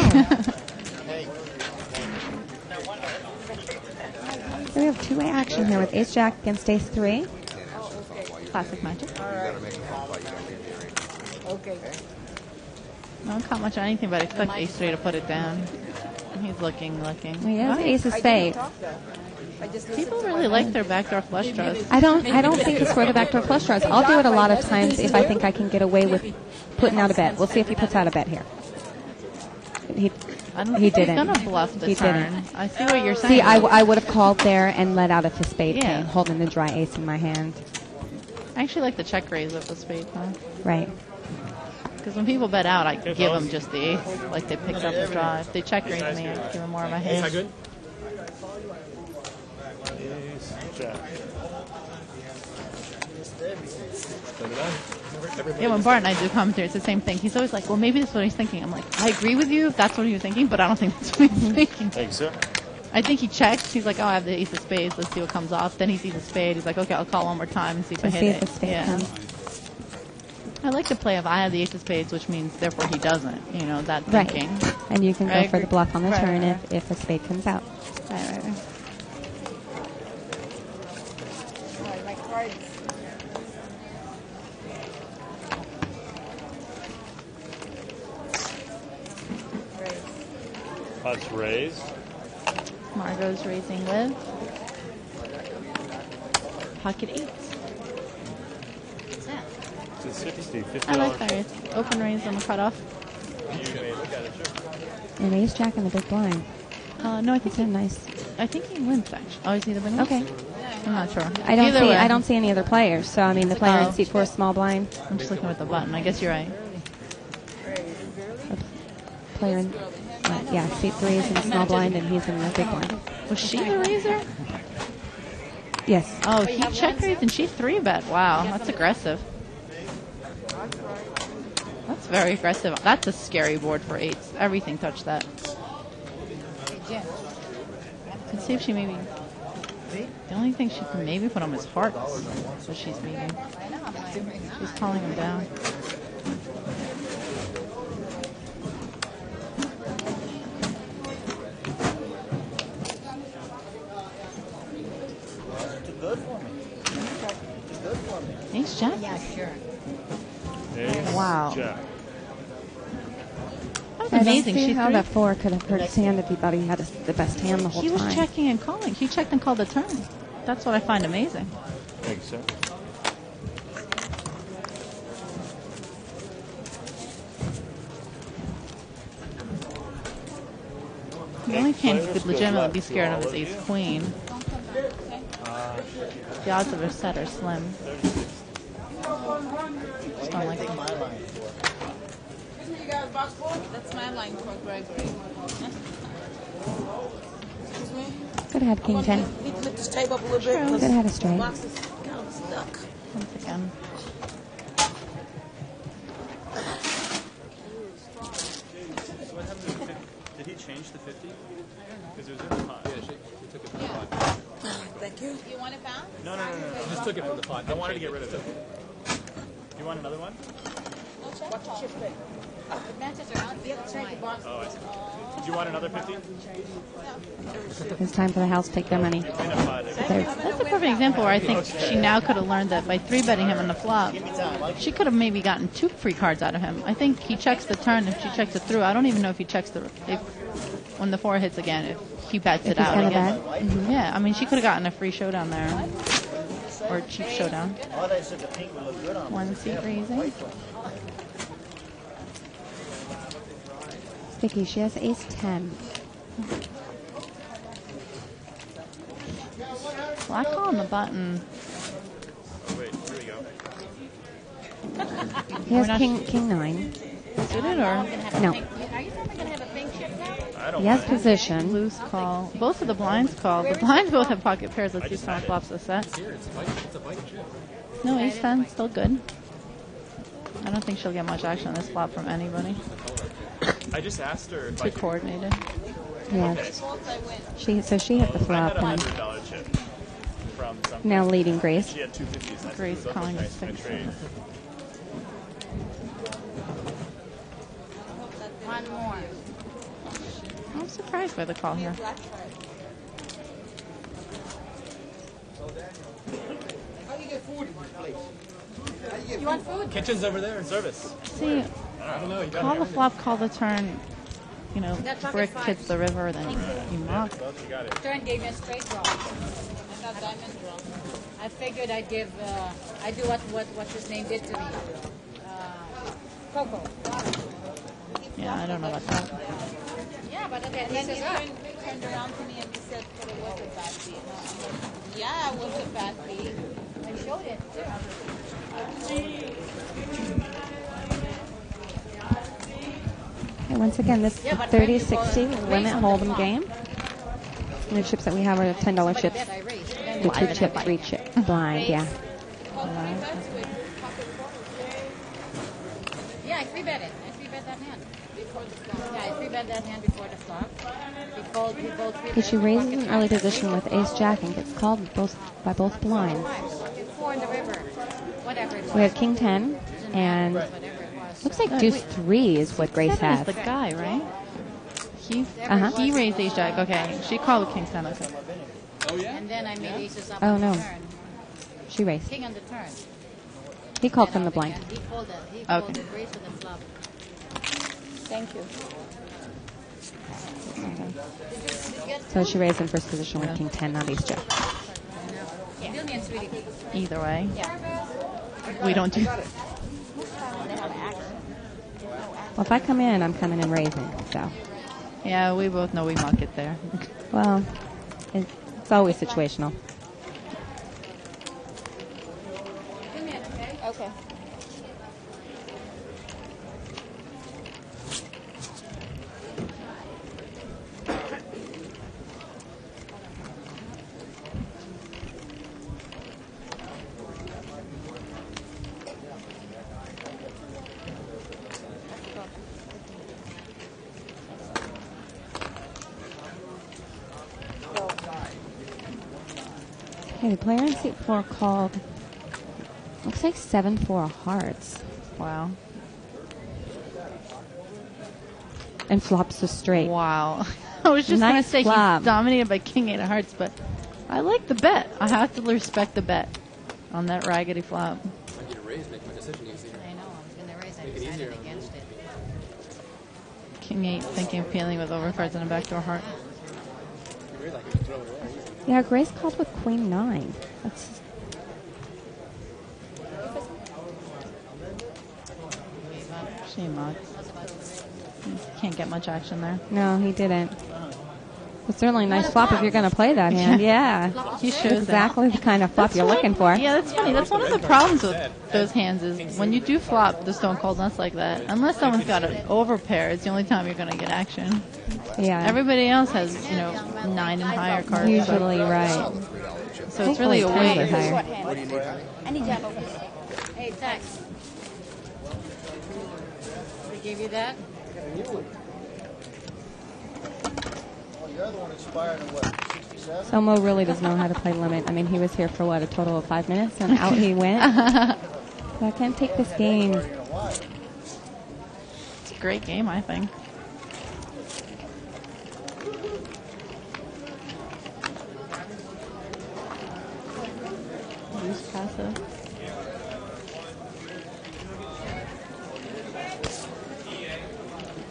So we have two-way action here with Ace Jack against Ace 3. Classic magic. Okay. I don't count much on anything, but I expect Ace 3 to put it down. He's looking. He has Right. Ace of Spades. People really like their backdoor flush draws. I don't think it's for the backdoor flush draws. I'll do it a lot of times if I think I can get away with putting out a bet. We'll see if he puts out a bet here. I don't He think he's didn't. gonna bluff the He turn. didn't. I see what you're saying. See, I would have called there and let out a spade Yeah. king, holding the dry ace in my hand. I actually like the check raise with the spade, huh? Right. Because when people bet out, I give them just the ace, like they picked up the draw. If they check raise me, I give them more of my hand. Good. Ace, Jack. Yeah, when Bart and I do commentary, it's the same thing. He's always like, well, maybe that's what he's thinking. I'm like, I agree with you if that's what he was thinking, but I don't think that's what he's thinking. Thanks, sir. I think he checks. He's like, oh, I have the ace of spades. Let's see what comes off. Then he sees a spade. He's like, okay, I'll call one more time and see if I To hit see it. if the spade comes. I like to play if I have the ace of spades, which means therefore he doesn't. You know, that Right. thinking. And you can I go for agree. the bluff on the Right, turn right. if a spade comes out. Right. My cards. Pot's raised. Margot's raising with pocket eights. What's that? It's a 60, $50. I like that raise. Open raise on the cutoff. And Ace Jack in the big blind. No, I think It's a nice. I think he wins actually. Oh, is he the winner? Okay. I'm not sure. I Way. don't see any other players. So I mean, the player in seat 4 is small blind. I'm just looking at the button. I guess you're right. Player in seat 3 is in the small blind, and he's in the big blind. Was she the raiser? Yes. Oh, he check raised and she 3-bet. Wow, that's aggressive. That's very aggressive. That's a scary board for eights. Everything touched that. Let's see if she maybe. The only thing she can maybe put on is hearts. So she's maybe. She's calling him down. Too good for me. Too good for me. Ace Jack? Yeah, sure. Ace, Wow. Jack. That was I don't amazing. see She how threw. that 4 could have hurt his hand if he thought he had the best hand the whole He was time. checking and calling. He checked and called the turn. That's what I find amazing. Makes sense. The only hand he could legitimately be scared of is ace queen. The odds of a set are slim. Just don't like them. That's my line for Gregory. Could have had king 10. Need to lift this tape up a little bit. True. Could have had a straight. Box is kind of stuck. Once again. So what happened to the 50? Did he change the 50? Because it was in the pot. Yeah, she took it from the pot. Thank you. You want it back? No. Just took it from the pot. I wanted to get rid of it. You want another one? Watch the chip thing. The matches are out. The other side. Oh, I see. Did you want another 50? It's time for the house to take their money. In a pot. That's a perfect example where I think she now could have learned that by 3-betting him on the flop, she could have maybe gotten 2 free cards out of him. I think he checks the turn if she checks it through. I don't even know if he checks when the 4 hits again, if he bets If it he's out gonna again. bet. Mhm. Yeah, I mean, she could have gotten a free showdown there. Or a cheap showdown. Oh, they said the pink would look good on 1 seat raising. Sticky, she has ace 10. Black on the button. Oh, wait, here we go. He has king 9. Suited or? No. Are you certainly going to have a pink chip now? I don't He has mind. position. Loose call. Both of the blinds call. The blinds both have pocket pairs. Let's see if someone flops the set. It's a bite chip. No, ace 10, still good. I don't think she'll get much action on this flop from anybody. I just asked her if I Too could. coordinated. Yes. So she hit the I flop had a and $100 chip from something. now leading Grace. She had 250s. And I Grace said, "Those calling look us nice in a six. trade." One more. I'm surprised by the call here. You want food? Kitchen's over there. Service. See, I don't know. You got call the flop, call the turn. You know, That pocket brick five. hits the river, then you mock. Well, you got it. Turn gave me a straight draw. I got diamond draw. I figured I'd give, I do what his name did to me. Coco. Yeah, I don't know about that. Yeah, but okay, And then he he says, turned around to me and he said, but it was a bad beat. And I'm like, yeah, it was a bad beat. I showed it Okay, once again, this Yeah, but 30-60 when you limit raise on the hold'em flop. game. And the chips that we have are $10 chips. bet I raised. Then The why 2-chip, 3-chip blind, yeah. Yeah, I 3-bet it. I 3-bet that hand. Before the flop. Yeah, I 3-bet that hand before the flop. We both 3-bet. Okay, she raises an early position with ace-jack and gets called by both blinds. 4 in the river. Whatever it was. We have king 10, and Whatever it was. looks like deuce 3 is what Grace Seven is has. the guy, right? He Uh-huh. he raised ace jack. Okay, she called with king 10. Okay. And then I made aces up Oh, on no. the turn. She raised. King on the turn. He called from the blind. He folded. He Okay. folded. Raised to the flop. Thank you. So she raised in first position with king 10, not ace-jack. Billion's really big. Either way, Yeah. we don't do. They have action. Well, if I come in, I'm coming in raising, so. Yeah, we both know we muck it there. Well, it's always situational. Give me a okay? Okay. Okay, the player in seat 4 called, looks like 7-4 hearts. Wow. And flops the straight. Wow. I was just going to Nice say flop. he's dominated by King 8 of hearts, but I like the bet. I have to respect the bet on that raggedy flop. I get a raise, make my decision easier. I know, I was going to raise. I Make it decided easier. against it. King 8 thinking of peeling with overcards and a backdoor heart. You really like it, throw it away. Yeah, Grace called with Queen 9. That's Shame on. Can't get much action there. no, he didn't. It's certainly a nice flop if you're going to play that hand. Yeah, He shows exactly the kind of flop you're looking for. Yeah, that's funny. That's one of the problems with those hands is when you do flop the stone cold nuts like that, unless someone's got an overpair, it's the only time you're going to get action. Yeah, Everybody else has, 9 and higher cards. usually right. So it's really a Hopefully waste. higher. What do you need, honey? I need to have a Hey, Tex. We gave you that? Well, your other one expired in what, 67? So Mo really does know how to play limit. I mean, he was here for what, a total of 5 minutes, and out he went. So I can't take this game. It's a great game, I think. Use passive.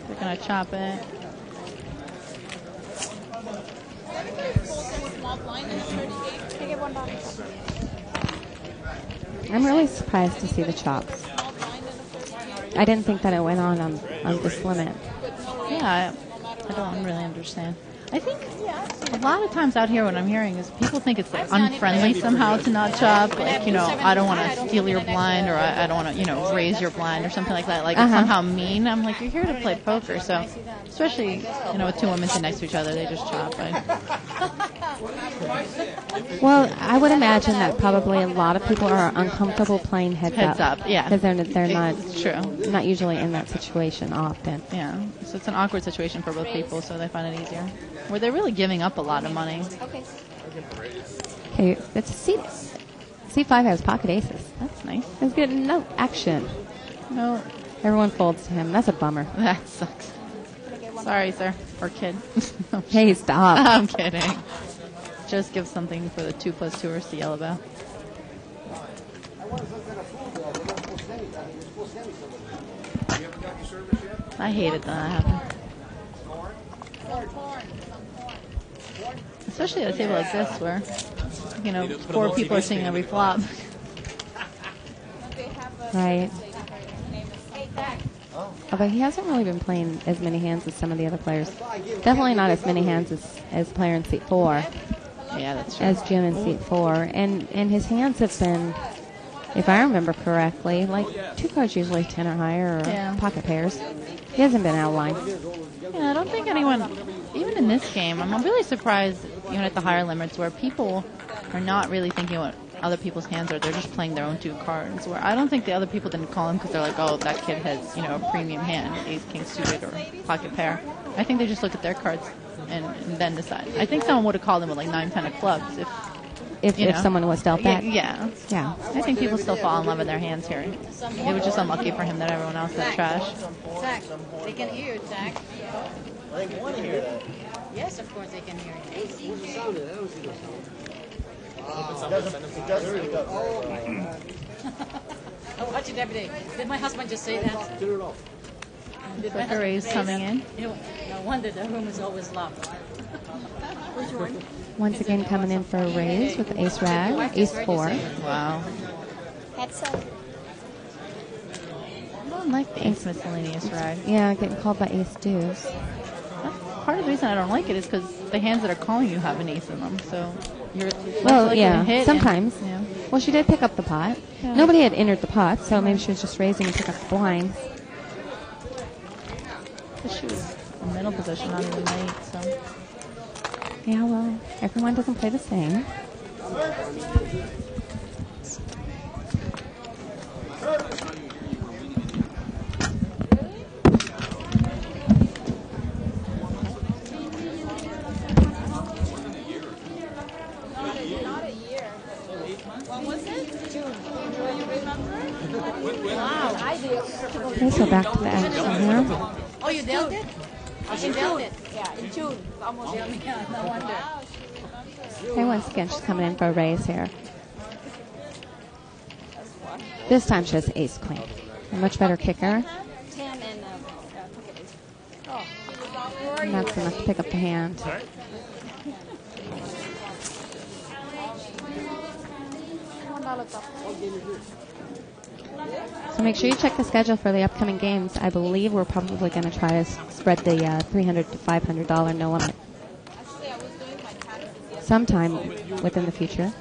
They're gonna chop it. Small blind in a 38. Can I get $1? I'm really surprised to see the chops. Small blind in a 38. I didn't think that it went on this limit. Yeah, I don't really understand. I think a lot of times out here what I'm hearing is people think it's like unfriendly somehow to not chop. Like, I don't want to steal your blind, or I don't want to, raise your blind or something like that. Like, it's somehow mean. I'm like, you're here to play poker. So, especially, with two women sitting next to each other, they just chop. Well, I would imagine that probably a lot of people are uncomfortable playing heads up, yeah. because they're not It's true. not usually in that situation often. Yeah. So it's an awkward situation for both people, so they find it easier. Where they're really giving up a lot of money. Okay. Okay, it's C5 has pocket aces. That's nice. He's getting no action. No, Everyone folds to him. That's a bummer. that sucks. Sorry, sir. Or kid. Hey, stop. I'm kidding. Just give something for the 2+2 or the yellow bell. I hated that happened. Especially at a table like this where, 4 people are seeing every flop. Right. Although he hasn't really been playing as many hands as some of the other players. Definitely not as many hands as player in seat 4. Yeah, that's true. As Jim in seat 4. And his hands have been, if I remember correctly, like 2 cards usually 10 or higher, or Yeah. pocket pairs. He hasn't been out of line. Yeah, I don't think anyone, even in this game, I'm really surprised, even at the higher limits, where people are not really thinking what other people's hands are. They're just playing their own 2 cards. Where I don't think the other people didn't call him because they're like, oh, that kid has, a premium hand, ace, king suited, or pocket pair. I think they just look at their cards and then decide. I think someone would have called him with like 9, 10 of clubs If someone was dealt that. Yeah. I think people still fall in love with their hands here. It was just unlucky for him that everyone else had trash. Zach, they can hear you, Zach. They want to hear that. Yes, of course they can hear you. It doesn't pick up. I watch it every day. Did my husband just say that? Did my Flicker husband raise say coming that? in. No wonder the room is always locked. Once again coming in for a raise with ace rag, ace 4. Wow. That's I don't like the ace miscellaneous rag. Yeah, getting called by ace deuce. Part of the reason I don't like it is because the hands that are calling you have an ace in them. So you're less Well, likely yeah, to hit. sometimes. Yeah. Well, she did pick up the pot. Yeah. Nobody had entered the pot, so maybe she was just raising to pick up the blinds. But she was in middle position, not even late. So Yeah, well, everyone doesn't play the same. Not a year. Okay, so back to the action here. Oh, you dealt it? You dealt it. Yeah, in June. It's almost done. Yeah, no wonder. Okay, once again, she's coming in for a raise here. This time she has ace queen. A much better kicker. 10 and pocket ace. Oh. And that's enough to pick up the hand. So make sure you check the schedule for the upcoming games. I believe we're probably going to try to spread the $300 to $500 no limit sometime within the future.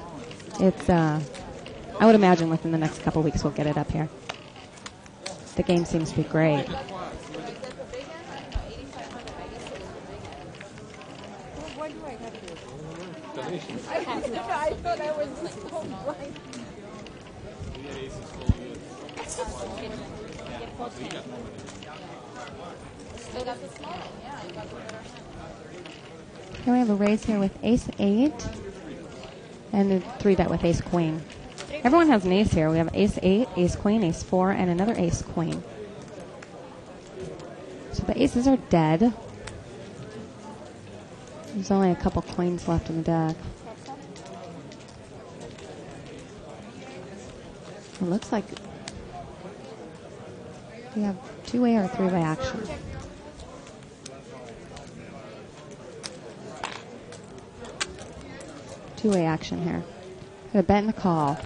It's I would imagine within the next couple weeks we'll get it up here. The game seems to be great. I thought I was so blind. Here we have a raise here with ace 8 and a 3-bet with ace queen. Everyone has an ace here. We have ace 8, ace queen, ace 4, and another ace queen. So the aces are dead. There's only a couple queens left in the deck. It looks like we have 2-way or 3-way action. Two-way action here. Got a bet and a call.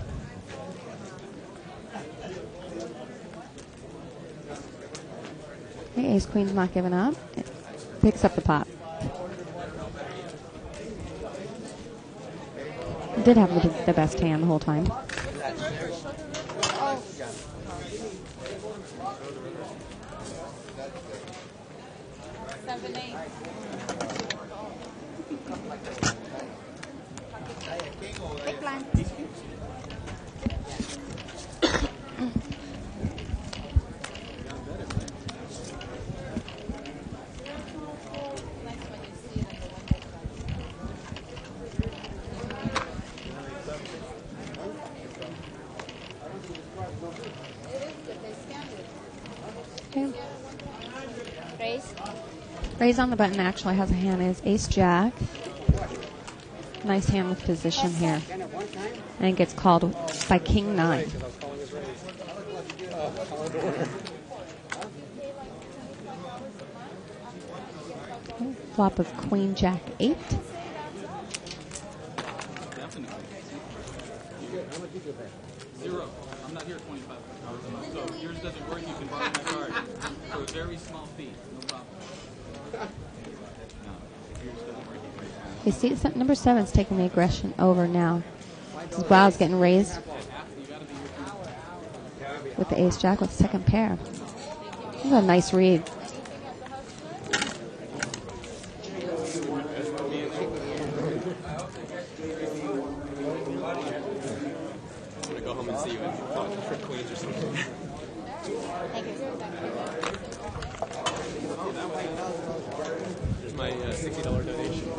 Okay, ace queen's not giving up. It picks up the pot. It did have the best hand the whole time. Raise on the button actually has a hand is ace jack. Nice hand with position here. And it gets called by king 9. Flop of queen jack 8. Zero. I'm not here 25 hours a month. So if yours doesn't work, you can borrow my card for a very small fee. No problem. You see, number 7 is taking the aggression over now. Wow's getting raised with the ace jack with second pair. This is a nice read. I'm going to go home and see you and talk for Queens or something. There's my $60 donation.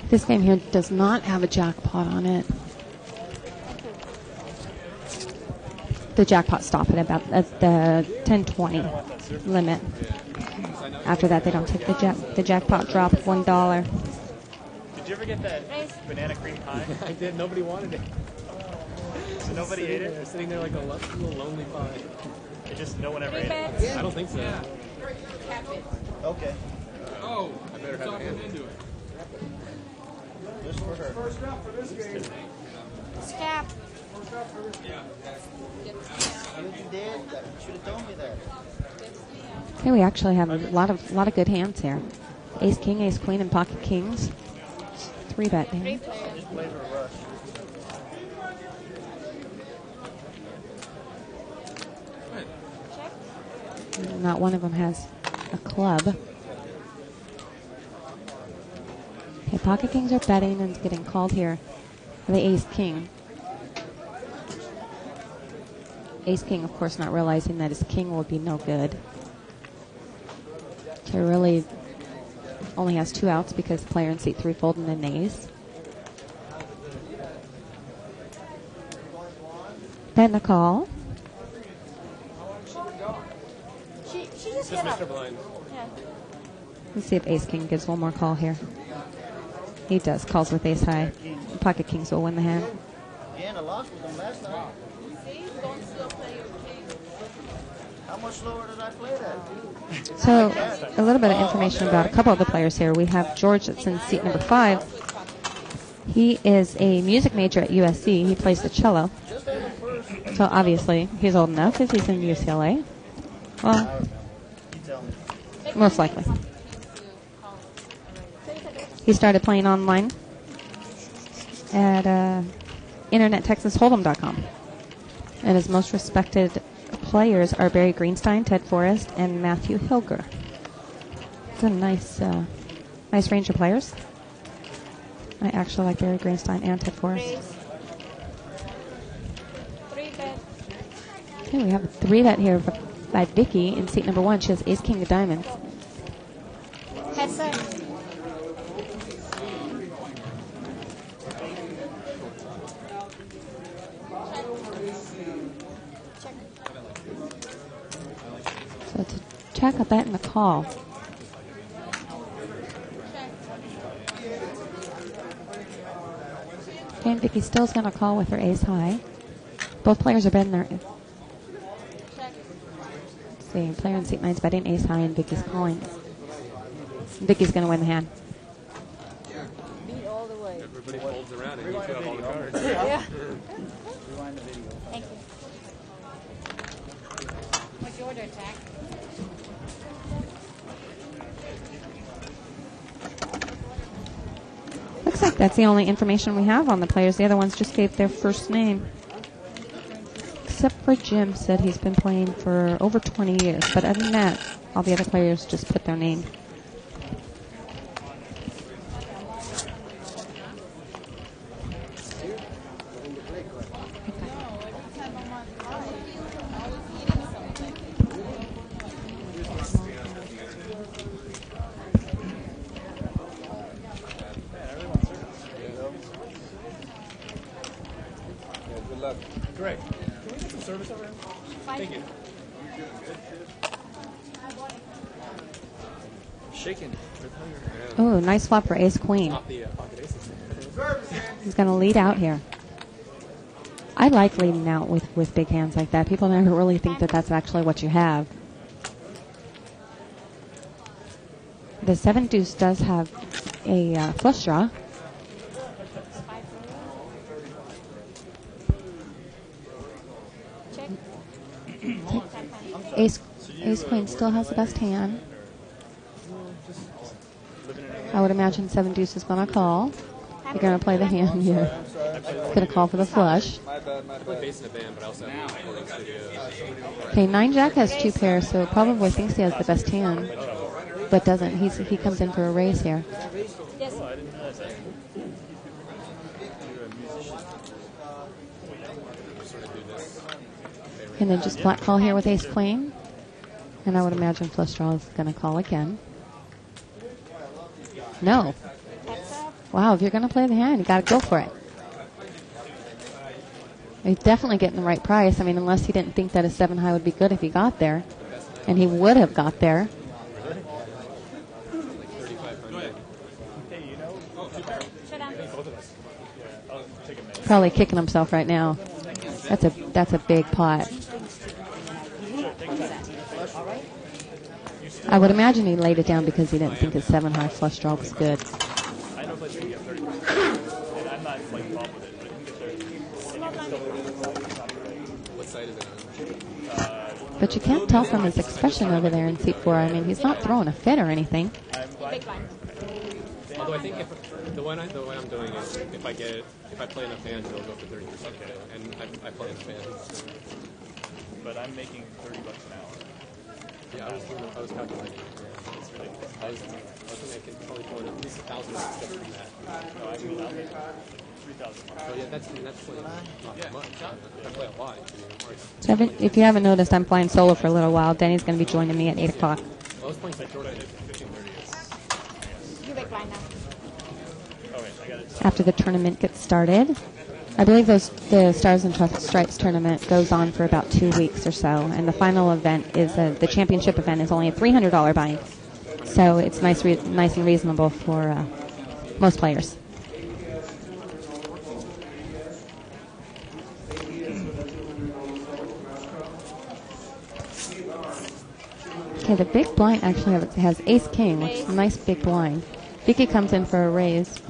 This game here does not have a jackpot on it. The jackpot stop at the 1020 limit. After that, they don't take the jackpot drop of $1. Did you ever get that banana cream pie? I did. Nobody wanted it. So nobody ate it? They're sitting there like a little lonely pie. It just no one ever ate it. I don't think so. Yeah. Okay. Oh, I better have a hand into it. Just for her. First round for this game. Scap. You did. You should have told me that. Okay, we actually have a lot of good hands here. Ace king, ace queen, and pocket kings. 3-bet hand. Just play for a rush. Not one of them has a club. Okay, pocket kings are betting and getting called here for the ace king. Ace King, of course, not realizing that his king will be no good. Shirley only has 2 outs because the player in seat 3 folded an ace. Then the call. She just got up. Blind. Yeah. Let's see if Ace King gives one more call here. He does. Calls with ace high. Pocket kings will win the hand. Again, I lost with them last night. See, don't still play your king. How much slower did I play that? So, a little bit of information about a couple of the players here. We have George that's in seat number 5. He is a music major at USC. He plays the cello. So, obviously, he's old enough if he's in UCLA. Well, most likely. He started playing online at internettexashold'em.com. And his most respected players are Barry Greenstein, Ted Forrest, and Matthew Hilger. It's a nice range of players. I actually like Barry Greenstein and Ted Forrest. Okay, we have a 3-bet here by Vicky in seat number 1. She has ace king of diamonds. Heads up. So to check a bet and a call. Okay, and Vicky still's going to call with her ace high. Both players are betting their... Let's see, player in seat 9's betting ace high and Vicky's calling. Vicky's going to win the hand. Beat all the way. Everybody folds around and you have all the cards. Yeah. Rewind the video. Thank you. What's your order, attack? Looks like that's the only information we have on the players. The other ones just gave their first name. Except for Jim said he's been playing for over 20 years. But other than that, all the other players just put their name. Correct. Can we get some service over here? Thank you. Shaking. Oh, nice flop for ace queen. Off the pocket aces. He's going to lead out here. I like leading out with big hands like that. People never really think that that's actually what you have. The 7 deuce does have a flush draw. Ace queen still has the best hand. I would imagine 7 deuce is going to call. You're going to play the hand here. It's going to call for the flush. I play bass in a band, but I also have a recording studio. Okay, 9 jack has 2 pairs, so probably thinks he has the best hand, but doesn't. He comes in for a raise here. Yes. And then just flat call here with ace queen. And I would imagine flush draw is going to call again. No. Wow, if you're going to play the hand, you got to go for it. He's definitely getting the right price. I mean, unless he didn't think that a 7 high would be good if he got there. And he would have got there. Probably kicking himself right now. That's a big pot. I would imagine he laid it down because he didn't think his 7 high flush draw was good. I know places you get 30%, and I'm not like involved with it, but you can get 30. And you can still What side is it on? But you can't tell from his expression over there in seat 4. I mean, he's not throwing a fit or anything. Although I think if the way I'm doing is if I play enough hands, it'll go for 30%. Okay. And I play enough hands. But I'm making $30 an hour. Yeah, I was calculating. Yeah, it's ridiculous. I was thinking I could probably pull in at least 1,000 just from that. No, I mean, I'll make 3,000. So yeah, that's like not much. I play a lot. So if you haven't noticed, I'm flying solo for a little while. Denny's going to be joining me at 8 o'clock. I was playing St. Jordan. You make mine now. Oh, wait, I got it. After the tournament gets started. I believe the Stars and Stripes tournament goes on for about 2 weeks or so, and the final event is the championship event is only a $300 buy, so it's nice and reasonable for most players. Okay, the big blind actually has Ace King, which is a nice big blind. Vicky comes in for a raise.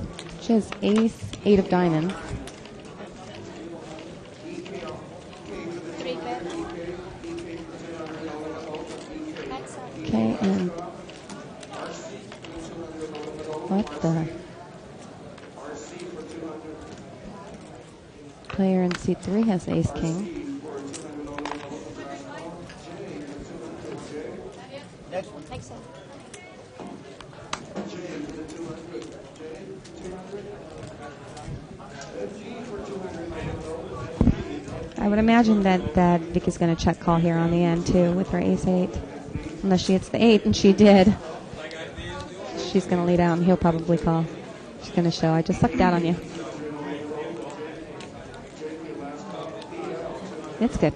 She has Ace 8 of diamonds. Okay, and what the? Player in seat 3 has Ace King. Next one. Next one. I would imagine that Vicky's going to check call here on the end too with her Ace 8. Unless she hits the 8, and she did. She's going to lead out, and he'll probably call. She's going to show, I just sucked out on you. It's good.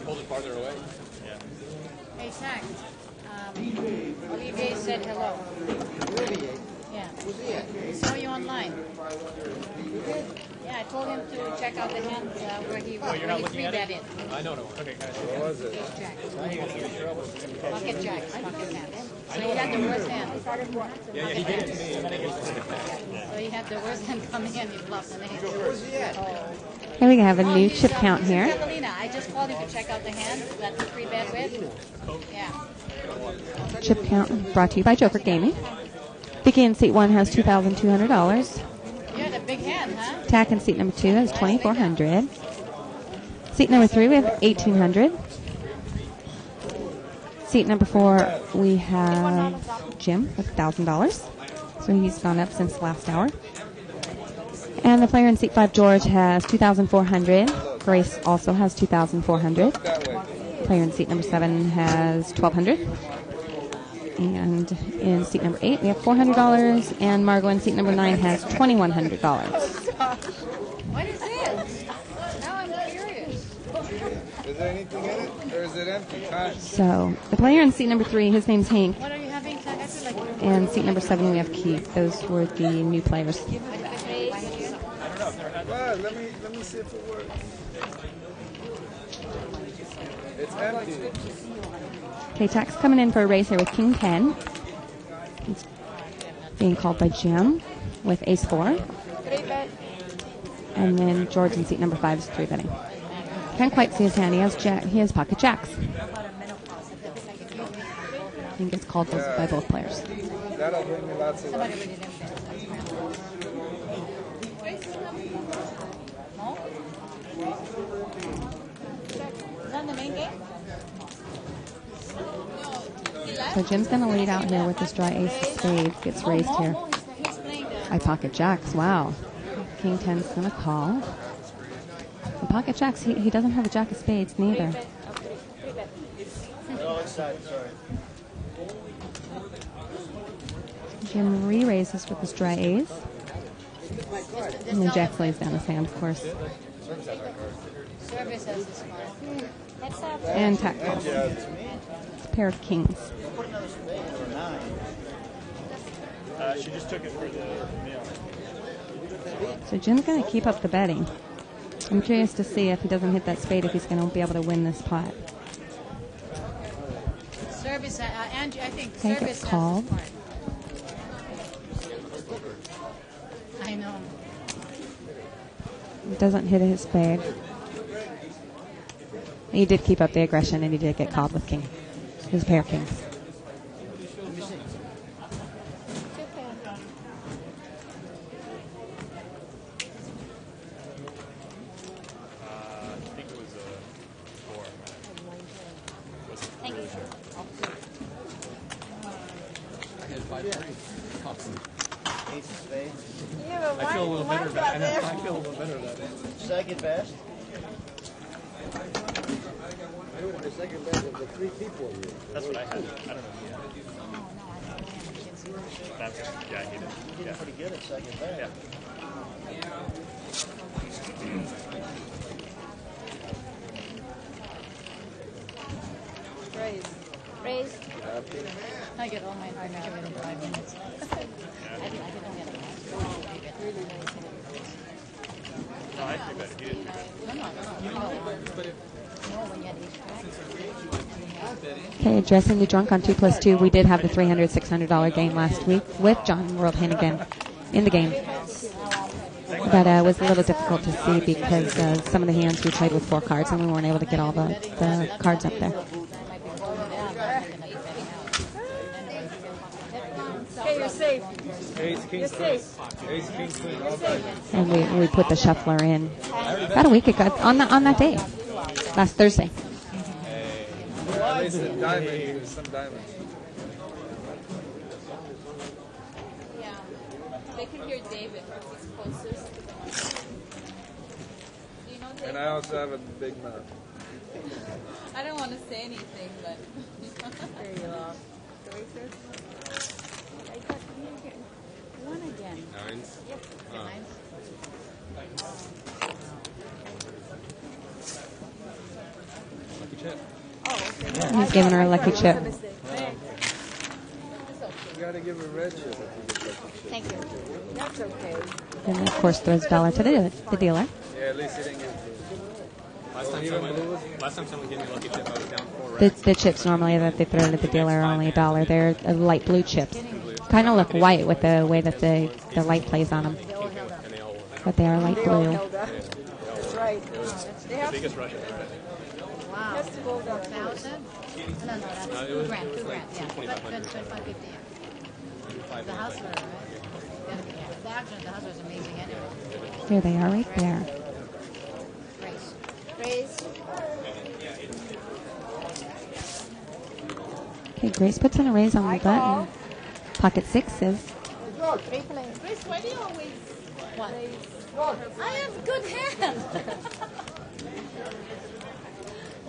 Hold it farther away. Hey, Zach. Olivier said hello. Olivier. Yeah. Who's he at? He saw you online. Yeah, I told him to check out the hand where he Oh, you're not looking at it? bet it. I know. Okay, guys. What was it? Ace Jack. Pocket jacks, pocket jacks. So he had the worst hand. Yeah, he gave it to me. So he had the worst hand coming in, he bluffed an ace. Where's he at? Here we have a new he's, chip count he's in here. Catalina. I just called him to check out the hand that he free bet with. Yeah. Chip count brought to you by Joker Gaming. Vicky in seat 1 has $2,200. You had a big hand, huh? Tack in seat number 2 has $2,400. Seat number 3 we have $1,800. Seat number 4 we have Jim with $1,000. So he's gone up since last hour. And the player in seat 5, George, has $2,400. Grace also has $2,400. Player in seat number 7 has $1,200. And in seat number 8, we have $400. And Margot in seat number 9 has $2,100. What is this? Now I'm curious. Is there anything in it, or is it empty? So the player in seat number 3, his name's Hank. What are you having? I feel like And seat number 7, we have Keith. Those were the new players. Well, let me see if it works. It's empty. Okay, Tack's coming in for a race here with King 10. He's being called by Jim with Ace 4. And then George in seat number 5 is 3-betting. Can't quite see his hand. He has pocket jacks. And gets called by both players. That'll bring me lots of luck. Is that the main game? So Jim's going to lead out here with this dry ace of spades. Gets raised here. I pocket jacks. Wow. King 10's going to call. The pocket jacks, he doesn't have a jack of spades neither. Oh, sorry. Jim re-raises with his dry ace. And then Jack lays down his hand, of course. Service has this one. And Tack calls. It's a pair of kings. She just took it for the meal. So Jim's going to keep up the betting. I'm curious to see if he doesn't hit that spade, if he's going to be able to win this pot. Service, Angie, I think Okay, service gets has called. this part. I know. He doesn't hit his spade. He did keep up the aggression, and he did get called with king. His pair of kings. I think it was a 4. had 5-3. Awesome. Ace of spades. Yeah, but I feel a little better why about it. there? I feel a little better about it. Second best. I don't want the second best of the 3 people here. That's what I had. I don't know. That's, yeah, he did. He did pretty good at second best. Yeah. Raise. I get all mine. I make it in 5 minutes. I don't get a No, I think that he did. Okay, addressing the drunk on 2+2. We did have the $300, $600 game last week with John World Hannigan in the game. But it was a little difficult to see because some of the hands we played with 4 cards and we weren't able to get all the cards up there. Okay, you're safe. Ace, king, queen. Ace, king, queen. All right. And we put the shuffler in about a week ago on that day, last Thursday. At least a diamond. Some diamonds. Yeah. They can hear David. He's closest. Do you know David? And I also have a big mouth. I don't want to say anything, but. There you are. One again. Nines. Lucky chip. He's giving her a lucky chip. You gotta give her a red chip if you get lucky chip. Thank you. That's okay. And of course throws $1 to the dealer. Yeah, at least he didn't get Last time someone gave me a lucky chip, I was down 4 The chips normally that they throw to the dealer are only $1. They're light blue chips. Kind of look white with the way that the light plays on them. But they are light blue. That's right. They have biggest rush I've ever had. Wow. has to hold up. 1,000? No, that's it $2 was grand. $2 like grand. Yeah, that's 2550. The hustler, right? The action of the hustler is amazing anyway. There they are right there. Raise. Okay, Grace puts in a raise on the button. Pocket 6s. Grace, why do you always... What? I have good hands.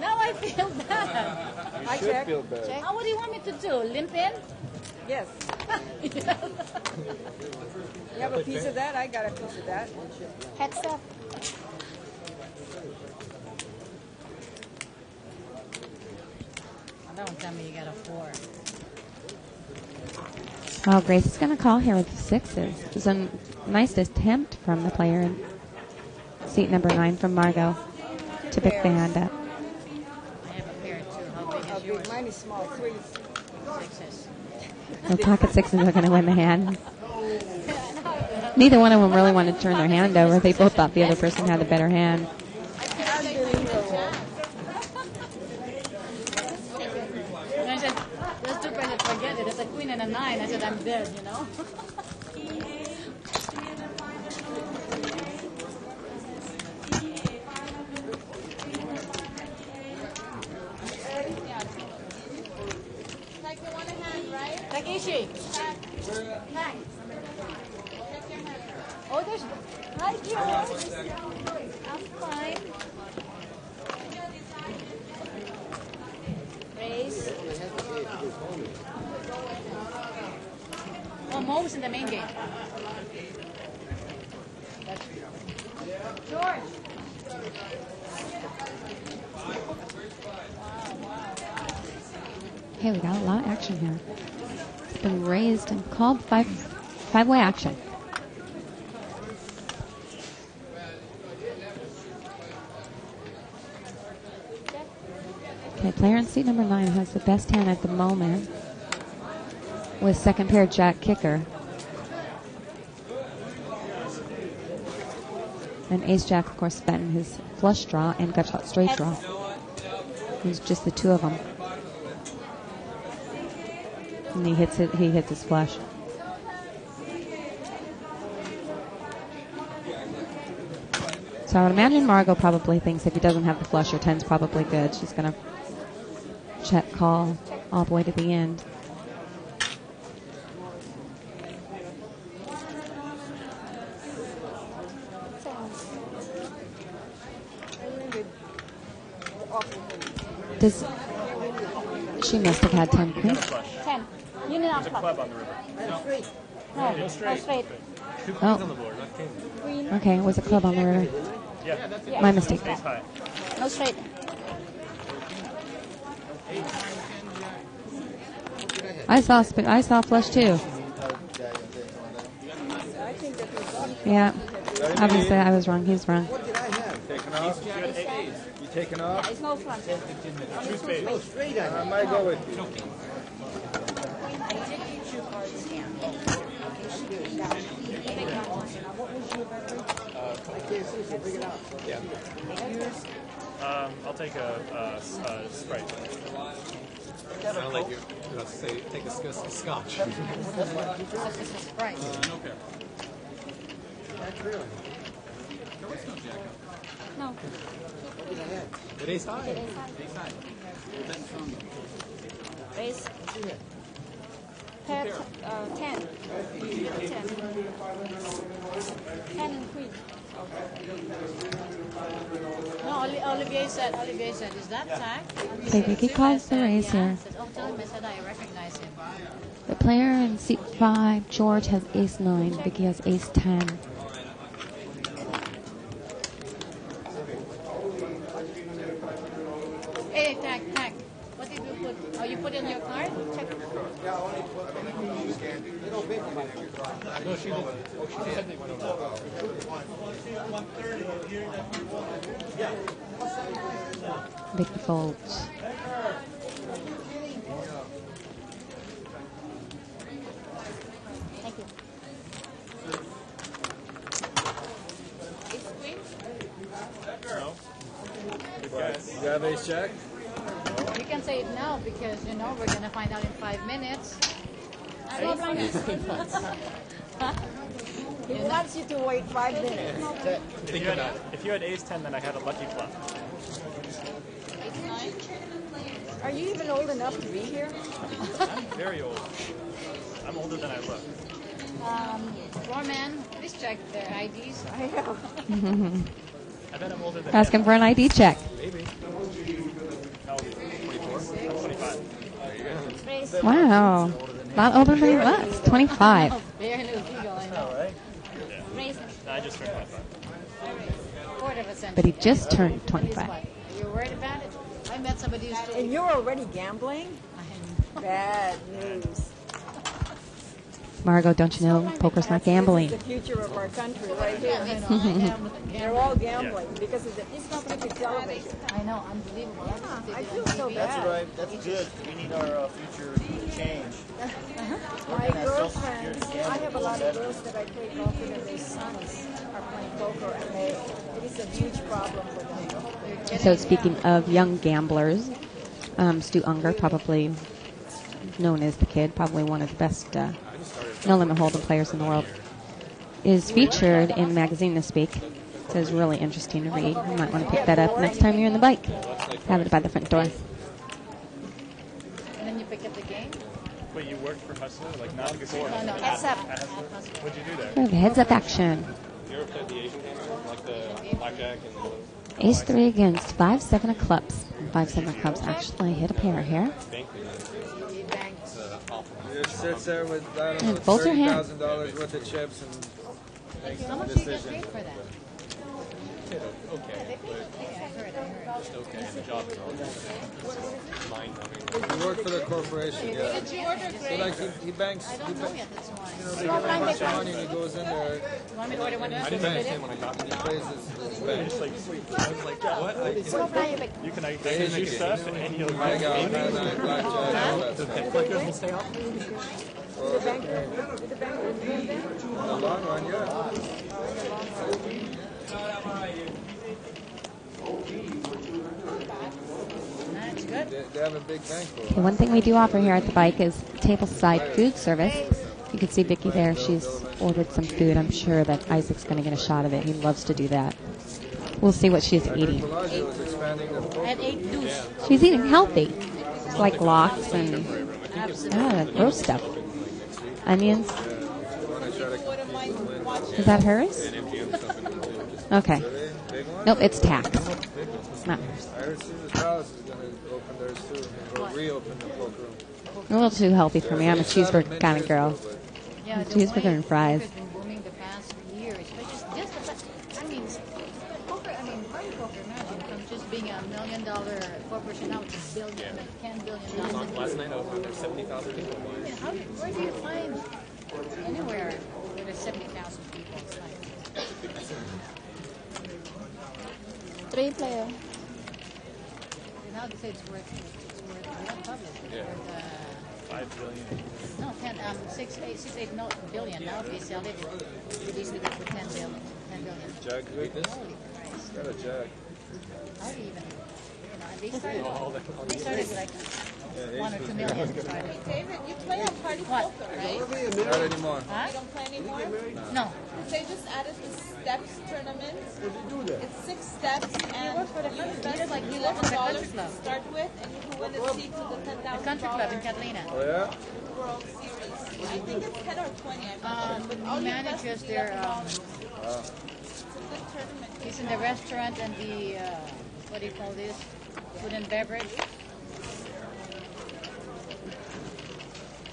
Now I feel bad. You should feel bad. Now what do you want me to do? Limp in? Yes. You have a piece of that? I got a piece of that. Heads up. Don't tell me you got a 4. Oh, Grace is going to call here with 6s. It's a nice attempt from the player in seat number 9 from Margot to pick the hand up. I have a pair too. How big How is big? yours? Mine is small. 3s. 6s. The pocket 6s are going to win the hand. Neither one of them really wanted to turn their hand over. They both thought the other person had the better hand. I said, there's 2 players, forget it. It's a queen and a 9. I said, I'm dead, you know? Like you want a hand, right? Takeshi. Thanks. Oh, there's... Hi, George. I'm fine. Raise. Oh, Mo was in the main game. George. Hey, we got a lot of action here. It's been raised and called five-way action. Okay, player in seat number 9 has the best hand at the moment with second pair jack kicker. And ace jack, of course, betting his flush draw and gut shot straight draw. It's just the 2 of them. And he hits his flush. So I would imagine Margot probably thinks if he doesn't have the flush, her 10's probably good. She's going to check call all the way to the end. Does she must have had 10 queen? 10. You need not There's a club on the river. No, no, straight. Two queens Oh. on the board, not king. Okay, it was a club on the river. Yeah. My mistake. Ace high. No straight. I saw flush too. Yeah, obviously I was wrong. He's wrong. Taking off? You taking off? It's no front. Two spades. I might go with you. I'll take a Sprite. Sound like you're about to say, take a scotch. Right. Okay. No. It is high. Raise. Pair 10. 10 and queen. No, Olivier said, is that tag? Okay, Vicky calls the raise here. Oh, tell him I said I recognize him. The player in seat 5, George, has ace 9. Vicky has ace 10. Hey, tag. What did you put? Oh, you put in your card? Check. No, she didn't. She said they went over. Vicky folds. Thank you. No. Good guess. You have ace jack? You can say it now because you know we're gonna find out in 5 minutes. He wants you to wait 5 minutes. If you had ace 10, then I had a lucky flop. Are you even old enough to be here? I'm very old. I'm older than I look. Foreman, please check their IDs. I know. I bet I'm older than Ask him for an ID check. Maybe. How old are you? 24? I'm 25. Wow. A lot older than he was. 25. Very new legal, I know. Right? Raise No, I just turned 25. quarter of a century. But he just turned 25. Are you worried about it? I met somebody who's still... And you're already gambling? Bad news. Margot, don't you know poker's not gambling? This is the future of our country right here. I know, I am. They're all gambling because of the stupid television. I know, unbelievable. Yeah, I feel so That's bad. right. That's good. We need our future to change. My girlfriends, I have a lot of girls that I play golf with and their sons are playing poker and it is a huge problem for them. So speaking of young gamblers, Stu Unger, probably known as the Kid, probably one of the best No Limit Hold'em players in the world, is featured in the magazine this week. So it's really interesting to read. You might want to pick that up next time you're in the bike. Have it by the front door. And then you pick up the game? Wait, you worked for Hustler? Like, not before? No, heads up. What'd you do there? For the heads up action. You ever played the Asian game? Like the blackjack and Ace 3 against 5-7 of clubs. 5-7 of clubs actually hit a pair here. It sits there with, I don't know, And folds her hand. $30,000 worth of chips and makes How a much do you get decision. paid for that? okay, but just okay. The job is all mind-numbing. He worked for the corporation, yeah. So like he banks, I don't know yet, that's why. you know, they give him a bunch of money and he goes in there, You want me to order one? I didn't understand when I got he there. plays his bank. Just like, I was like, what? Slow fly, but You can exchange your stuff, and he'll I got give nine, blackjack, all that The stuff. pit clickers will stay off? In the long run, yeah. that's good. They have a big bankroll. Okay, one thing we do offer here at the bike is tableside food service. You can see Vicky there. She's ordered some food. I'm sure that Isaac's going to get a shot of it. He loves to do that. We'll see what she's eating. Bellagio was expanding the poker. At 8 deuce. She's eating healthy. It's like lox and roast stuff. Onions. Want to try gotta compete to win. Is that hers? And MGM stuff in it too. Okay. Really? Big one? Nope, it's tax. Big one. Not hers. I heard Caesar's Palace is going to open theirs too, or reopen the poker room. A little too healthy for me. I'm a cheeseburger kind of girl. Yeah, the Cheeseburger way and fries. poker's been booming the past years. But just I mean, poker. I mean, party poker. Imagine from just being $1 million corporation now it's $1 billion, $10 billion. Last night I was on there, 70,000 people. I mean, where do you find anywhere where there's 70,000 people? It's like, 3 player. now they say it's worth not public. It's Yeah. worth, 5 billion. no, 6, 8 billion. Now if they sell it, it easily goes for 10 billion. 10 billion. Jack, you read this? Holy Christ. Got a jack. How do you even, they started with like 1 or 2 million. Started. David, you play on party What? poker, right? Not anymore. Huh? You don't play anymore? No. They just added the steps tournament. It's 6 steps and work for the country. invest Just like you $11 work for the country to club. start with, and you can win a seat to the The country club in $10,000 Catalina. Oh, yeah? World Series. I think it's 10 or 20. I'm not sure. But all you invest Manages is their, $11. It's a good tournament. he's in the restaurant and the, what do you call this? Food and beverage.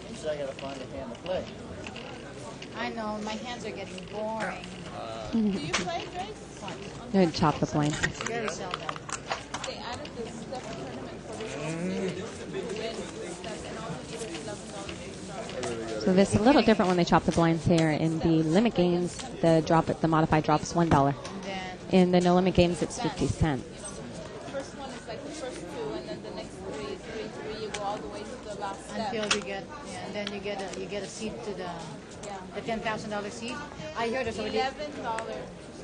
You said I gotta find a hand to play. I know, my hands are getting boring. Do you play, Grace? They're going to chop the blame. Very seldom. They added the step tournament for this World Series. You win steps and all you get is $11 to start. So this is a little different when they chop the blinds here. In the limit games, the modified drop is $1. Then In the no limit games, it's 50 cents. The first one is like the first 2, and then the next 3, you go all the way to the last step. until you get, and then you get a seat to the $10,000 seat. I heard there's already $11.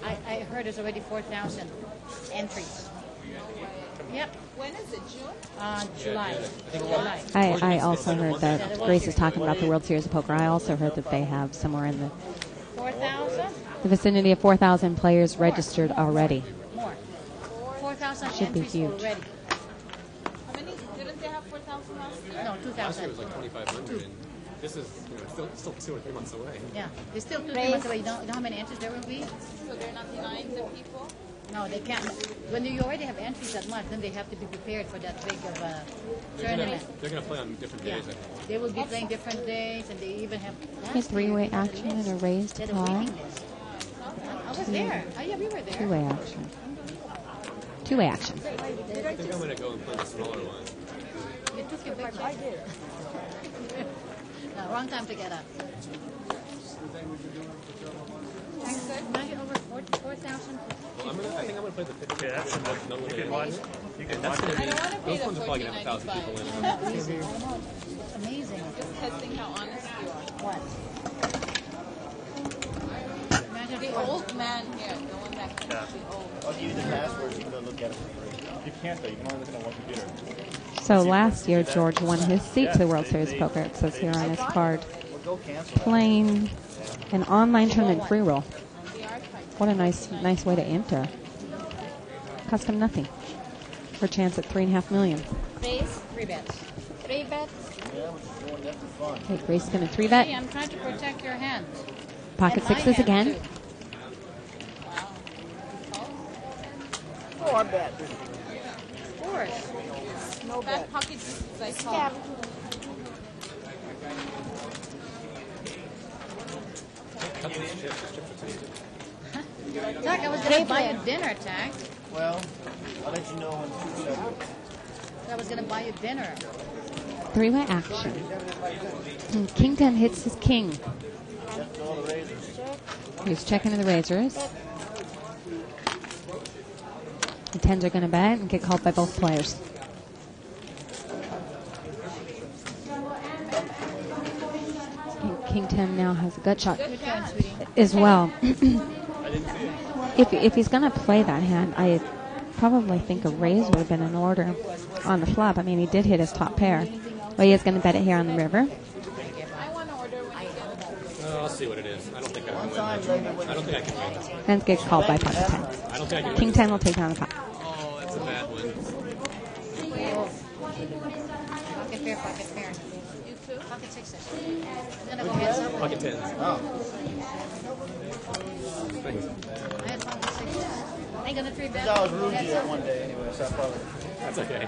I heard there's already 4,000 entries. Yep. When is it? June? July. July. I also heard that Grace is talking about the World Series of Poker. I also heard that they have somewhere in 4,000? the vicinity of 4,000 players registered already. More. 4,000 Should be entries huge. already. How many? Didn't they have 4,000 last year? No, Last year 2,000. it was like 2,500, and this is still 2 or 3 months away. Yeah. There's still 2 months away. You know how many entries there will be? So they're not denying the people? No, they can't. When you already have entries that much, then they have to be prepared for that big of a tournament. They're going to play on different Yeah. days, I think. They will be playing different days, and they even have A three-way action and a raised They had a tie. waiting list. I was there. Oh, yeah, we were there. Two-way action. Two-way action. I think I'm going to go and play the smaller one. You took your picture. I did. No, wrong time to get up. Imagine over 4,000. Well, I think I'm going to play the 50. Yeah, that's enough. No You limit. can watch. You can watch That's going to it. be, I don't want to pay those the ones are probably going to have 1,000 people in I them. know, easy. I know. It's amazing. Just testing how honest you are. What? Imagine The old man here, the one that can be old. I'll give you the password. You can go look at it for free. You can't though. You can only look at it on one computer. So last year, George won his seat to the World Series of Poker. It says here on his card. Well, go cancel that. Playing an online tournament free roll. What a nice way to enter. Cost him nothing. For a chance at $3.5 million. Base, 3 bets. 3 bets. Yeah, we're just going there for fun. Okay, Grace going to 3 Hey, bet. I'm trying to protect your hand. Pocket And my sixes hand, again. too. 4 bet. Of course. No Back bet. pocket is like Scam. Cut these chips. These chips are tasty. Doc, I was going to buy you dinner, Tack. Well, I'll let you know when it's set. I was going to buy you dinner. Three-way action. And King 10 hits his king. Check all the razors. He's checking the razors. The 10s are going to bet and get called by both players. King 10 now has a gut shot Good turn, sweetie. as well. If he's going to play that hand, I probably think a raise would have been in order on the flop. I mean, he did hit his top pair. But he is going to bet it here on the river. I want to order when you get I'll see what it is. I don't think I can win that. I don't think I can win this one. And gets called by pocket 10. I don't think I can King win 10 will take down the pot. Oh, that's a bad one. Pocket pair, pocket pair. you too. Pocket sixes. I'm going to go heads up. Pocket 10s. Oh. Perfect. I had fun with 6 chips. Ain't gonna three bet. I was rude to you that one day anyway, so I probably. That's okay.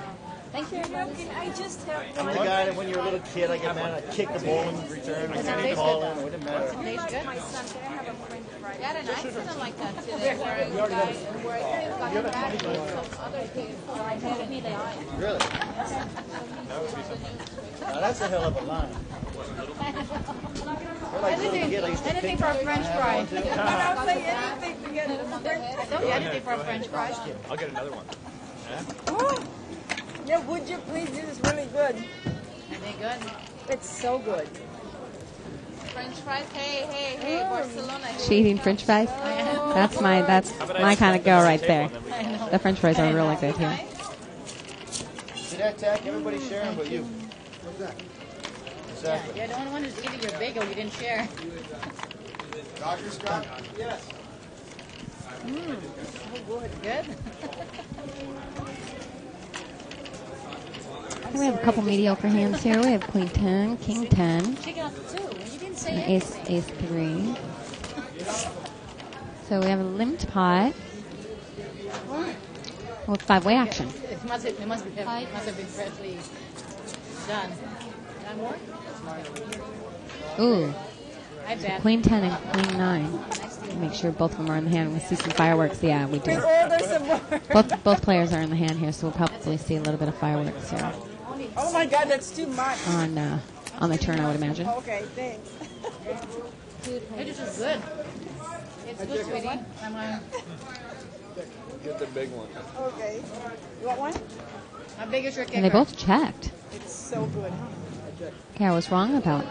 Thank you. Can I just have I'm the guy that when you're a little kid, I get mad, I kick the ball in return, I can't call him, it wouldn't matter. Tastes good. my son, can I have a french fry? Dad and I kind of like that too. Where I got back with some other kids. So I told me they are. Really? Now that's a hell of a line. Anything for a french fry. I'll say anything to get a french I told you anything for a french fry. I'll get another one. fry. Yeah, would you please? This is really good. Are they good? It's so good. French fries. Hey, Barcelona. She eating French fries? That's my kind of girl right there. The French fries are really good here. See that, Tack? Everybody's sharing but you. What's that? Exactly. You're the only one who's eating your bagel. You didn't share. Dr. Scott? Yes. Good. We have a couple mediocre hands here. We have Queen 10, King 10, Chicken out the 2. You didn't say and anything. Ace 3. So we have a limped pot with 5-way action. It must have been freshly done. Done more? Ooh. I bet. Queen 10 and Queen 9. Make sure both of them are in the hand. We see some fireworks. Yeah, we do. Oh, there's some more. Both players are in the hand here, so we'll probably see a little bit of fireworks here Oh my God, that's too much. on the turn, I would imagine. Okay, thanks. It is just good. It's good, sweetie. Get the big one. Okay. You want one? How big is your kicker? And they both checked. It's so good. Okay, I was wrong about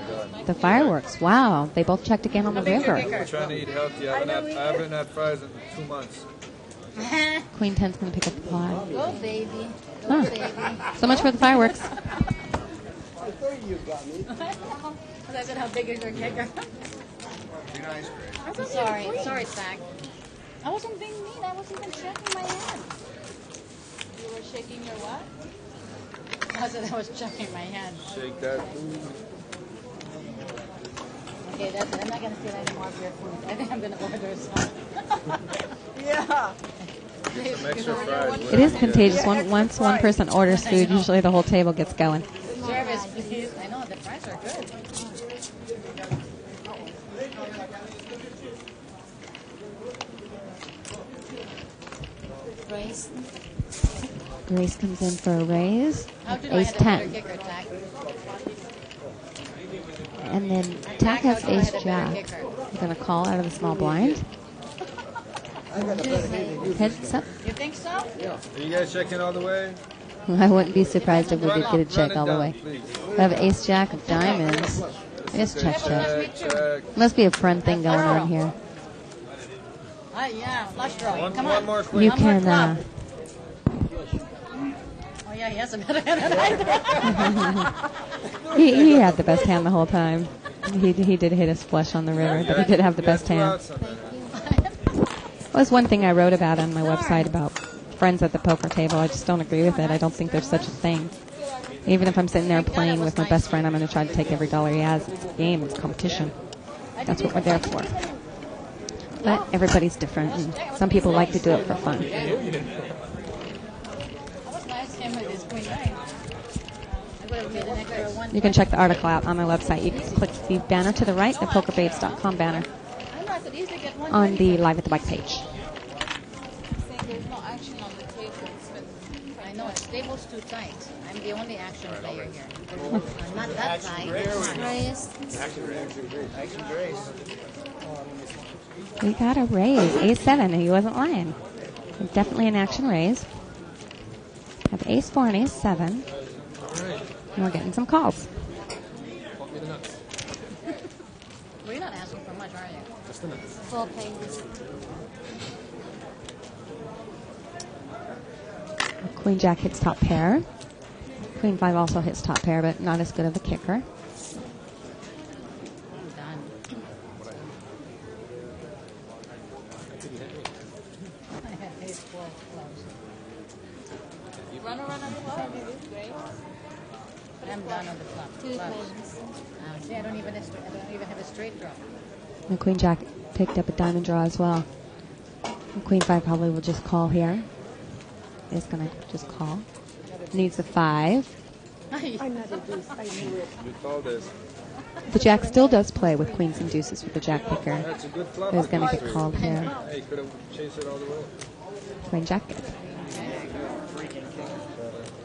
the fireworks. Wow, they both checked again on the river. I'm trying to eat healthy. I haven't had fries in 2 months. Queen 10's going to pick up the pot. Go, baby. Huh. So much for the fireworks. I said, how big is your kicker? I'm sorry, Stack. I wasn't being mean. I wasn't even shaking my hand. You were shaking your what? I said I was checking my hand. Shake that. Okay, that's it. I'm not going to steal any more of your food. I think I'm going to order some. Yeah. Some extra fries. It is contagious. Once one person orders food, usually the whole table gets going. Service, please. I know, the fries are good. Grace. Grace comes in for a raise. How do I Ace have a better 10. kicker, Tack? And then Tack has Ace Jack. We're going to call out of the small blind. Heads up. You think so? Are you guys checking all the way? I wouldn't be surprised if we did get a check all the way. We have Ace Jack of diamonds. It's check, check. Must be a friend thing going on here. Yeah, flush draw. Come One on. more You quick. can. Oh, yeah, he has a better hand than I do. He had the best hand the whole time. He did hit us flush on the river, but he did have the best hand. That was one thing I wrote about on my website about friends at the poker table. I just don't agree with it. I don't think there's such a thing. Even if I'm sitting there playing with my best friend, I'm going to try to take every dollar he has. It's a game. It's competition. That's what we're there for. But everybody's different, and some people like to do it for fun. You can check the article out on my website. You can click the banner to the right, the pokerbabes.com banner, on the Live at the Bike page. There's no action on the table. I know, the table's too tight. I'm the only action player here. I'm not that tight. Action Grace. We got a raise, A7. He wasn't lying. Definitely an action raise. Have Ace 4 and Ace 7. And we're getting some calls. Well, you're not asking for much, are you? Just the nuts. Full pages. Queen Jack hits top pair. Queen 5 also hits top pair, but not as good of a kicker. I'm done on the flop. See, I don't even have a straight draw. And Queen Jack picked up a diamond draw as well. And Queen 5 probably will just call here. Is going to just call. Needs a 5. Another deuce. I knew it. You call this. The Jack still does play with queens and deuces with the Jack picker. That's a good flop. But it's going to get called here. Hey, could have chased it all the way. Queen Jack.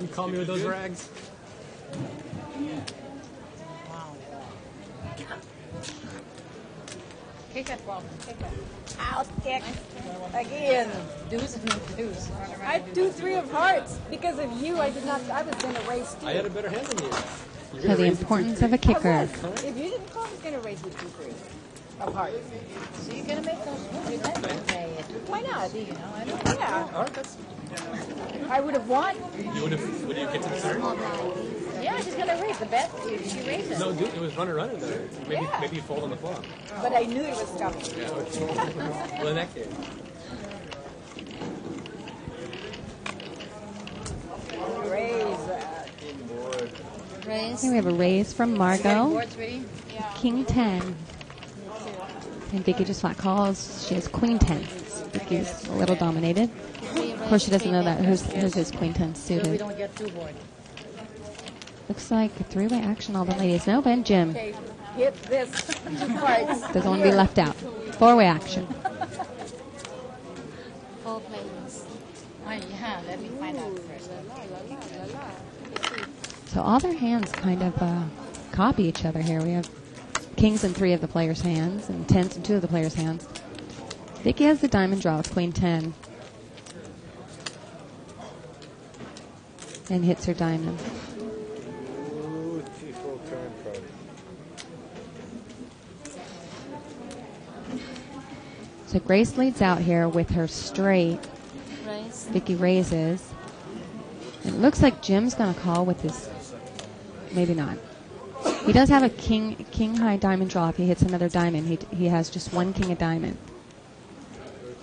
You call me with those rags? Kick it, Bob. Kick it. Out kick. Again. Deuce and deuce. I do 3 of hearts. Because of you, I did not. I was going to raise 2. I had a better hand than you. So the importance of a kicker. If you didn't call, I was going to raise with 2-3 of hearts. So you're going to make those moves. You're not going to play it. Why not? You know, I don't Yeah. All right, that's... I would have won. You would have... Would you get to the third? Yeah, she's going to raise the bet. She raises. No, dude, it was runner there. Maybe, Yeah. maybe you fold on the flop. But I knew it was tough. Yeah, okay. Well, in that case. Raise. Raise. Here we have a raise from Margot. Board's ready? King 10. And Vicky just flat calls. She has Queen 10. Vicky's a little dominated. Of course, she doesn't know that hers is Queen 10 So we suited. don't get two board. Looks like a 3-way action, all the ladies. No, Ben Jim Okay, hit this. 2 cards. doesn't want to be left out. 4-way action. 4 players. Oh, yeah, let me find out first. So all their hands kind of copy each other here. We have kings in 3 of the players' hands and 10s in 2 of the players' hands. Vicky has the diamond draw with Queen 10. And hits her diamond. Ooh, full turn card. So Grace leads out here with her straight. Raise. Vicky raises. And it looks like Jim's going to call with his... Maybe not. He does have a king high diamond draw. If he hits another diamond, he has just 1 king of diamond.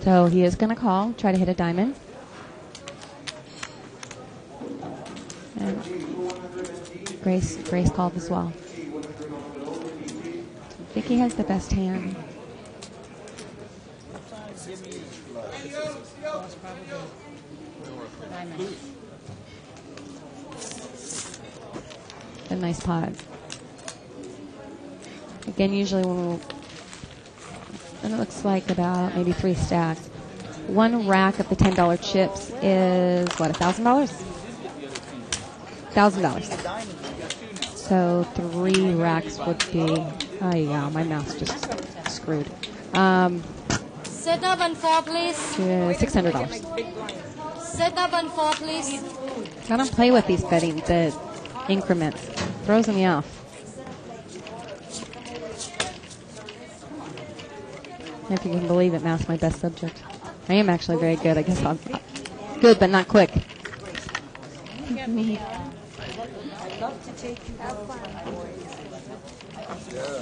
So he is going to call, try to hit a diamond. And Grace called as well. So Vicky has the best hand. A nice pot. Again, usually and it looks like about maybe 3 stacks. 1 rack of the $10 chips is what, $1,000? $1,000. So 3 racks would be. Oh yeah, my mouse just screwed. Set up on 4, please. $600. Set up on 4, please. I don't play with these betting the increments. Throws me off. If you can believe it, math's my best subject. I am actually very good. I guess I'm good, but not quick. Me. I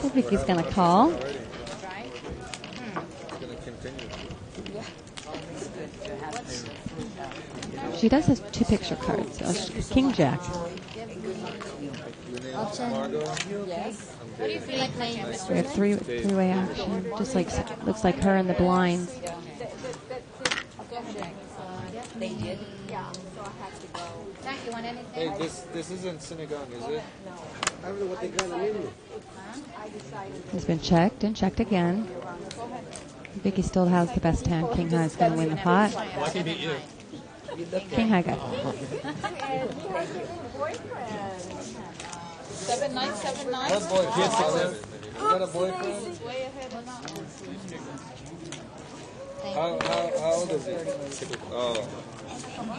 think Vicky's going to call. She does have 2 picture cards. King Jack. Yes. What do you feel like playing? We have 3-way action. Just like looks like her in the blinds. They did. Yeah, so I have to go. Jack, you want anything? Hey, this isn't Sinigang, is it? I don't know what they got on you. Has been checked and checked again. Vicky still has the best hand. King High is going to win the pot. Well, I can beat you. King High got. 7979. What boyfriend? You got a boyfriend? Way ahead on that one. How old is he? Oh,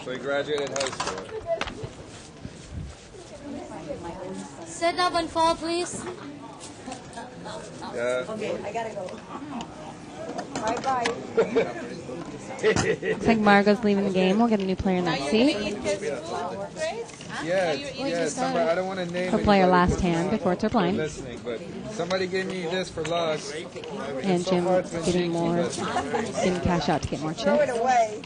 so he graduated high school. Set up on 4, please. Yeah. Okay, I gotta go. Bye-bye. Looks like Margot's leaving the game. We'll get a new player in that seat. Yes. Somebody, I don't want to name He'll play her anybody last hand before it's her blind. listening, but somebody gave me this for luck. And So Jim far it's been getting shaky, more, but- didn't cash out to get more Throw it chips. away.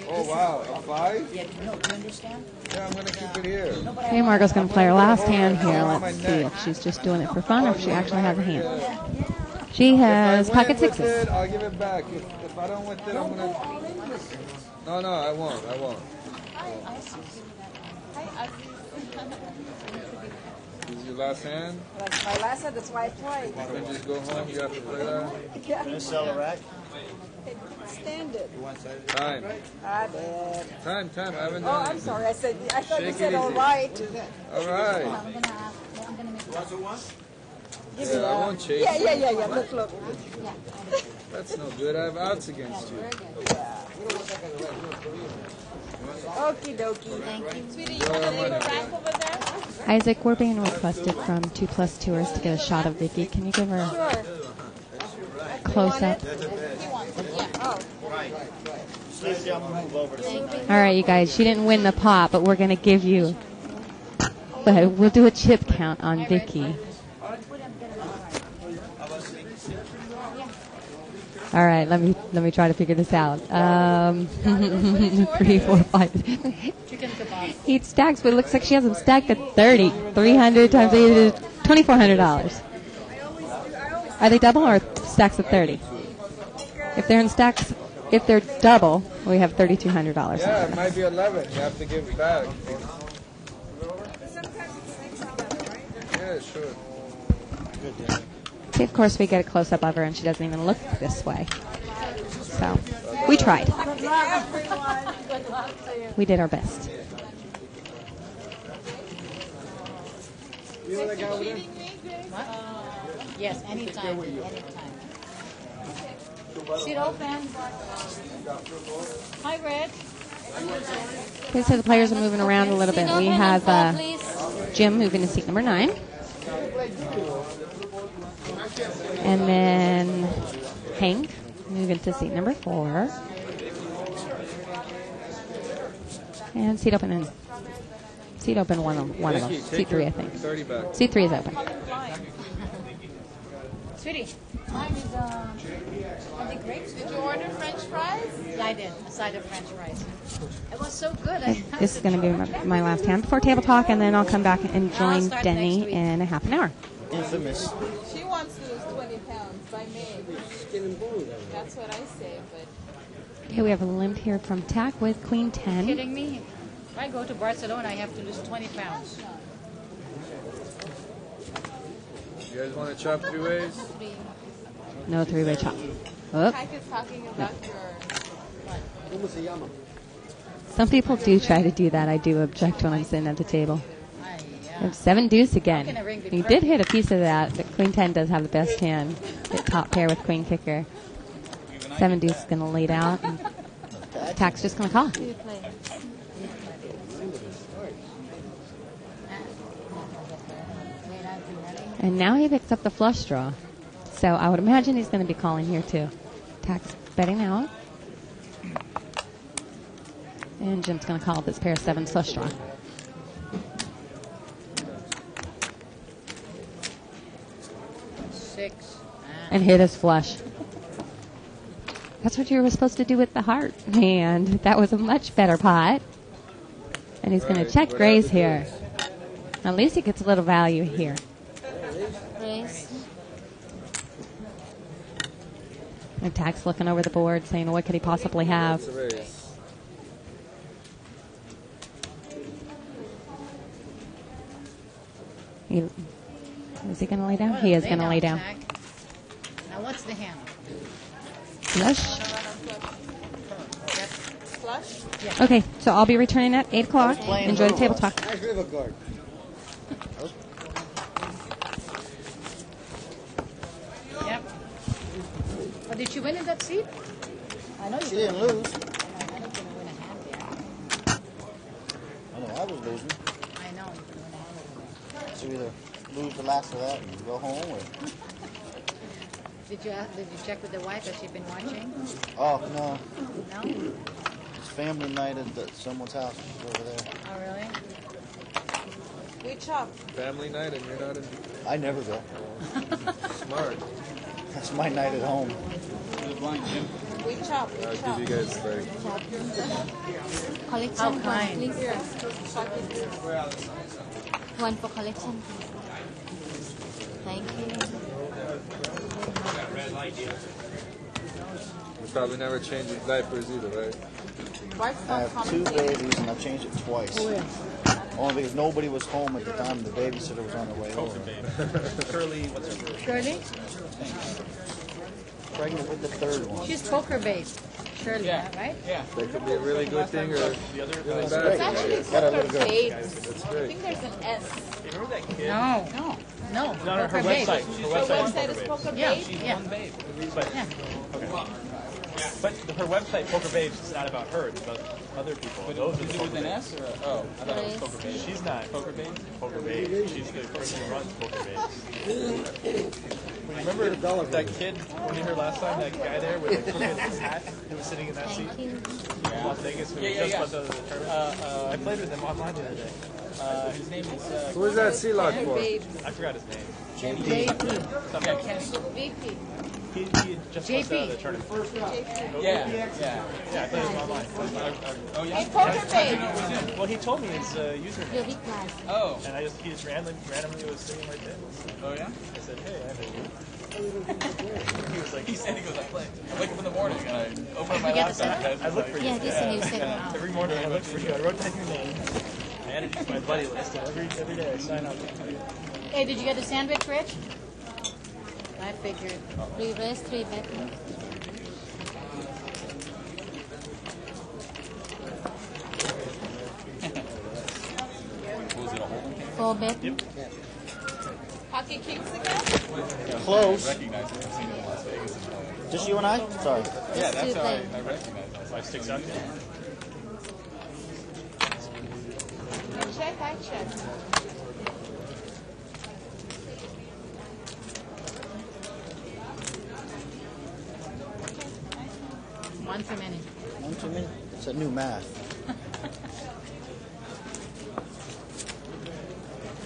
Oh wow, a 5? Yeah, no, do you understand? Yeah, I'm gonna keep it here. Okay, Margot's going to play her last hand here. Let's see if she's just doing it for fun or if she actually has a hand. She has If I win pocket with sixes. it, I'll give it back. If I don't with it, I'm gonna. No, I won't. This is your last hand. That's my last one. That's why I played. You can just go home. You have to play that. Yeah. Gonna sell a rack? Stand it. Time. I did. Time. I haven't Oh, done I'm it. sorry. I thought you Shake said it all easy. right. All right. I'm gonna make Yeah, I won't chase. Yeah. Look. That's no good. I have outs against you. Okie dokie. Thank you. Sweetie, you want to leave a rack over there? Isaac, we're being requested from 2+ Tours to get a shot of Vicky. Can you give her Sure. a close-up? He wants it, yeah. Oh. Slowly, I'm gonna move over to All right, you guys, she didn't win the pot, but we're going to give you, but we'll do a chip count on Vicky. All right, let me try to figure this out. 3, 4, 5. Chicken kebab. 8 stacks, but it looks like she has them stacked at 30. 300 times 8 is $2,400. Are they double or stacks of 30? If they're in stacks, if they're double, we have $3,200. Yeah, it might be 11. You have to give it back. Yeah, sure. See, of course, we get a close-up of her, and she doesn't even look this way. So, we tried. Good luck, everyone. Good luck to you. We did our best. Yes, anytime. Seat open. Hi, Red. Okay, so the players are moving around a little bit. We have Jim moving to seat number 9. And then Hank moving to seat number 4. And seat open one of them. Vicky, Seat take 3, I your think. 30 back. Seat 3 is open. Sweetie. Mine is, are they grapes? Did you order French fries? Yeah, I did. A side of French fries. It was so good. This is going to be my last hand before table talk, and then I'll come back and join start Denny next week. in a half an hour. Infamous. She wants to lose 20 pounds by May. That's what I say, but Okay, we have a limp here from Tack with Queen 10. kidding me? If I go to Barcelona, I have to lose 20 pounds. You guys want to chop 3 ways? No 3-way chop. Oh. Hank is talking about your Some people do try to do that. I do object when I'm sitting at the table. We have 7 deuce again. He did hit a piece of that, but Queen 10 does have the best hand. Hit top pair with Queen Kicker. 7 deuce is going to lead out. And Tack's just going to call. And now he picks up the flush draw. So I would imagine he's going to be calling here too. Tack's betting out. And Jim's going to call this pair of 7 flush draw. And hit his flush. That's what you were supposed to do with the heart. And that was a much better pot. And he's going to check raise here. At least he gets a little value here. And Tack's looking over the board saying, what could he possibly have? Is he going to lay down? He is going to lay down. Now what's the hand? Flush. flush. Yeah. Okay, so I'll be returning at 8 o'clock. Enjoy the table talk. Nice river guard. Yep. But did she win in that seat? I know She didn't lose. I didn't win a hand there. I know I was losing. I know you can win a hand. So either lose the last of that and go home or Did you check with the wife? Has she been watching? Oh, no. No? It's family night at someone's house over there. Oh, really? We chop. Family night and you're not in. I never go. Smart. That's my night at home. We chop. I'll give you guys like. Collection How one, kind. please. One for collection. Thank you. You probably never change your diapers either, right? Wife's I not have 2 coming. babies and I've changed it twice. Only because nobody was home at the time the babysitter was on her way over. Shirley, what's her name? Shirley? Pregnant with the 3rd one. She's poker based. Shirley, Yeah. right? Yeah. That could be a really good thing or The other really It's bad actually thing. Got a little poker girl. babes. That's I great. think there's an S. Remember that kid? No. No. No, her Poker Babe. website. Her Her website website is is Poker poker Babes. Yeah. babe. She's Yeah. one babe. But, Yeah. okay. But her website, Poker Babes, is not about her. It's about other people. But those are the Poker Babes. or Oh, I thought it was Poker Babes. She's not Poker Babes? Poker Babes. She's the person who runs Poker Babes. Remember that kid when you heard last time? That guy there with the crooked hat who was sitting in that seat? Thank you. In Las Vegas, who was just about to go to the tournament. I played with him online the other day. His name is Who is that sea lock for? Babe. I forgot his name. JP. VP. He just left out of the tournament. yeah. Yeah, I played with him online. Oh yeah. Hey, poker babe. Well, he told me his username. Your big class. Oh. And he just randomly was sitting right there. Oh yeah. I said, hey, I have a He was like, he said he goes, I play. I wake up in the morning and I open up my You get the laptop. I look for you. Yeah, this is a new segment. Every morning I look for you. I wrote down your name. I added you to my buddy list, and every day I sign up. Hey, did you get a sandwich, Rich? I figured. 3 race, 3 bet. Was it a holding? 4 bet. Hockey Kings again? Close. Recognize it. I've seen it in Las Vegas. Just you and I? Sorry. Yeah, that's how I Tuesday. recognize it. 5, 6 out there. You check, I check. One too many. 1 too many. It's a new math.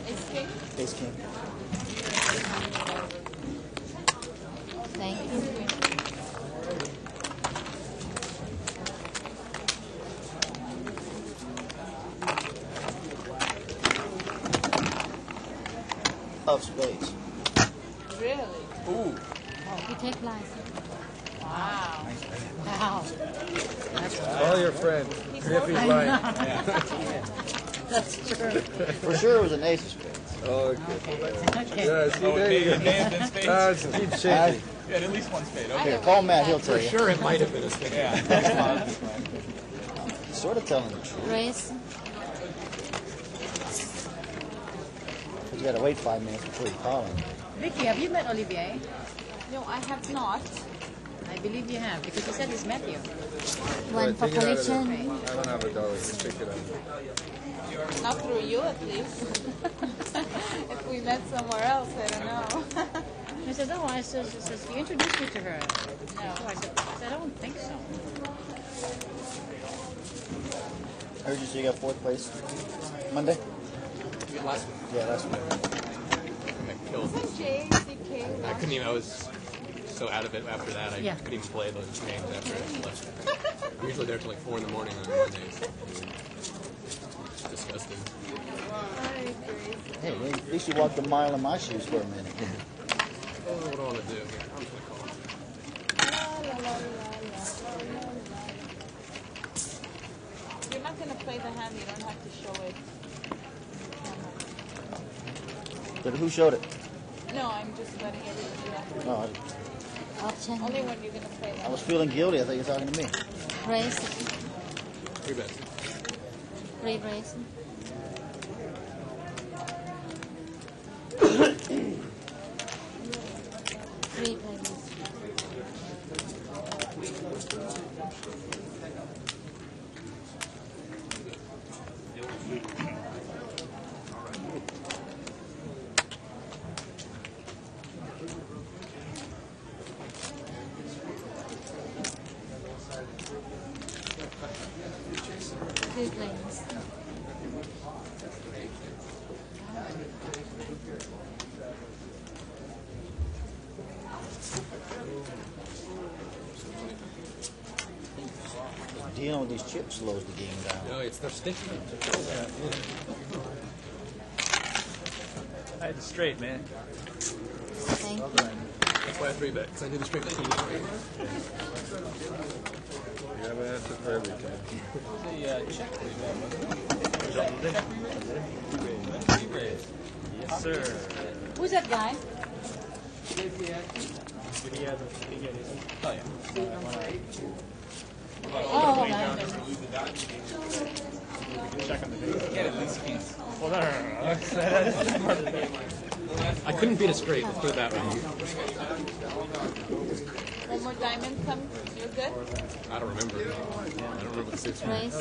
Ace King? Ace King. Thank you. Of spades. Really? Ooh. You take life. Wow. Wow. Call your friend. See if he's lying. That's true. For sure it was an ace of spades. Oh, okay. Okay. Yeah, see, Oh, there you it may have been go. spades. It's keep shaking. You had at least one spade. Okay. Here, call Matt, he'll tell you. Sure, it might have been a spade. Yeah. Sort of telling the truth. Race. But you gotta wait 5 minutes before you call him. Vicky, have you met Olivier? No, I have not. I believe you have, because you said he's met you. One for Take it out of there. collection. I don't have a dollar. Just take it out. Not through you, at least. If we met somewhere else, I don't know. I said, oh, I said, you introduced me to her. No. So I said, I don't think so. I heard you say you got 4th place Monday? Last week. Yeah, last week. I killed. Isn't JCK? I couldn't even, I was so out of it after that, I Yeah. couldn't even play those games after I left. I'm usually there till like 4 in the morning on Mondays. It's disgusting. Hey, at least you walked a mile in my shoes for a minute. Oh, what do I want to do? Here, I'm just going to call. You're not going to play the hand, you don't have to show it. But who showed it? No, I'm just letting everybody know. No, Option. Only when you're going to play I that. was feeling guilty. I thought you were talking to me. Race. 3 bets. 3 race. Three players. 3 planes. Dealing with these chips slows the game down. No, it's they're sticky. I had it straight, man. Thank you. That's why I 3-bet, because I knew the straight was going to be straight. You have an answer for everything. Check 3-bet, Yes, sir. Who's that guy? Oh, yeah. Oh, okay. Check on the video. Get at least cancel. Well, no. That's part of the game. I couldn't beat a straight, let's put it that way. One more diamond come. You're good? I don't remember. I don't remember the 6 Raise.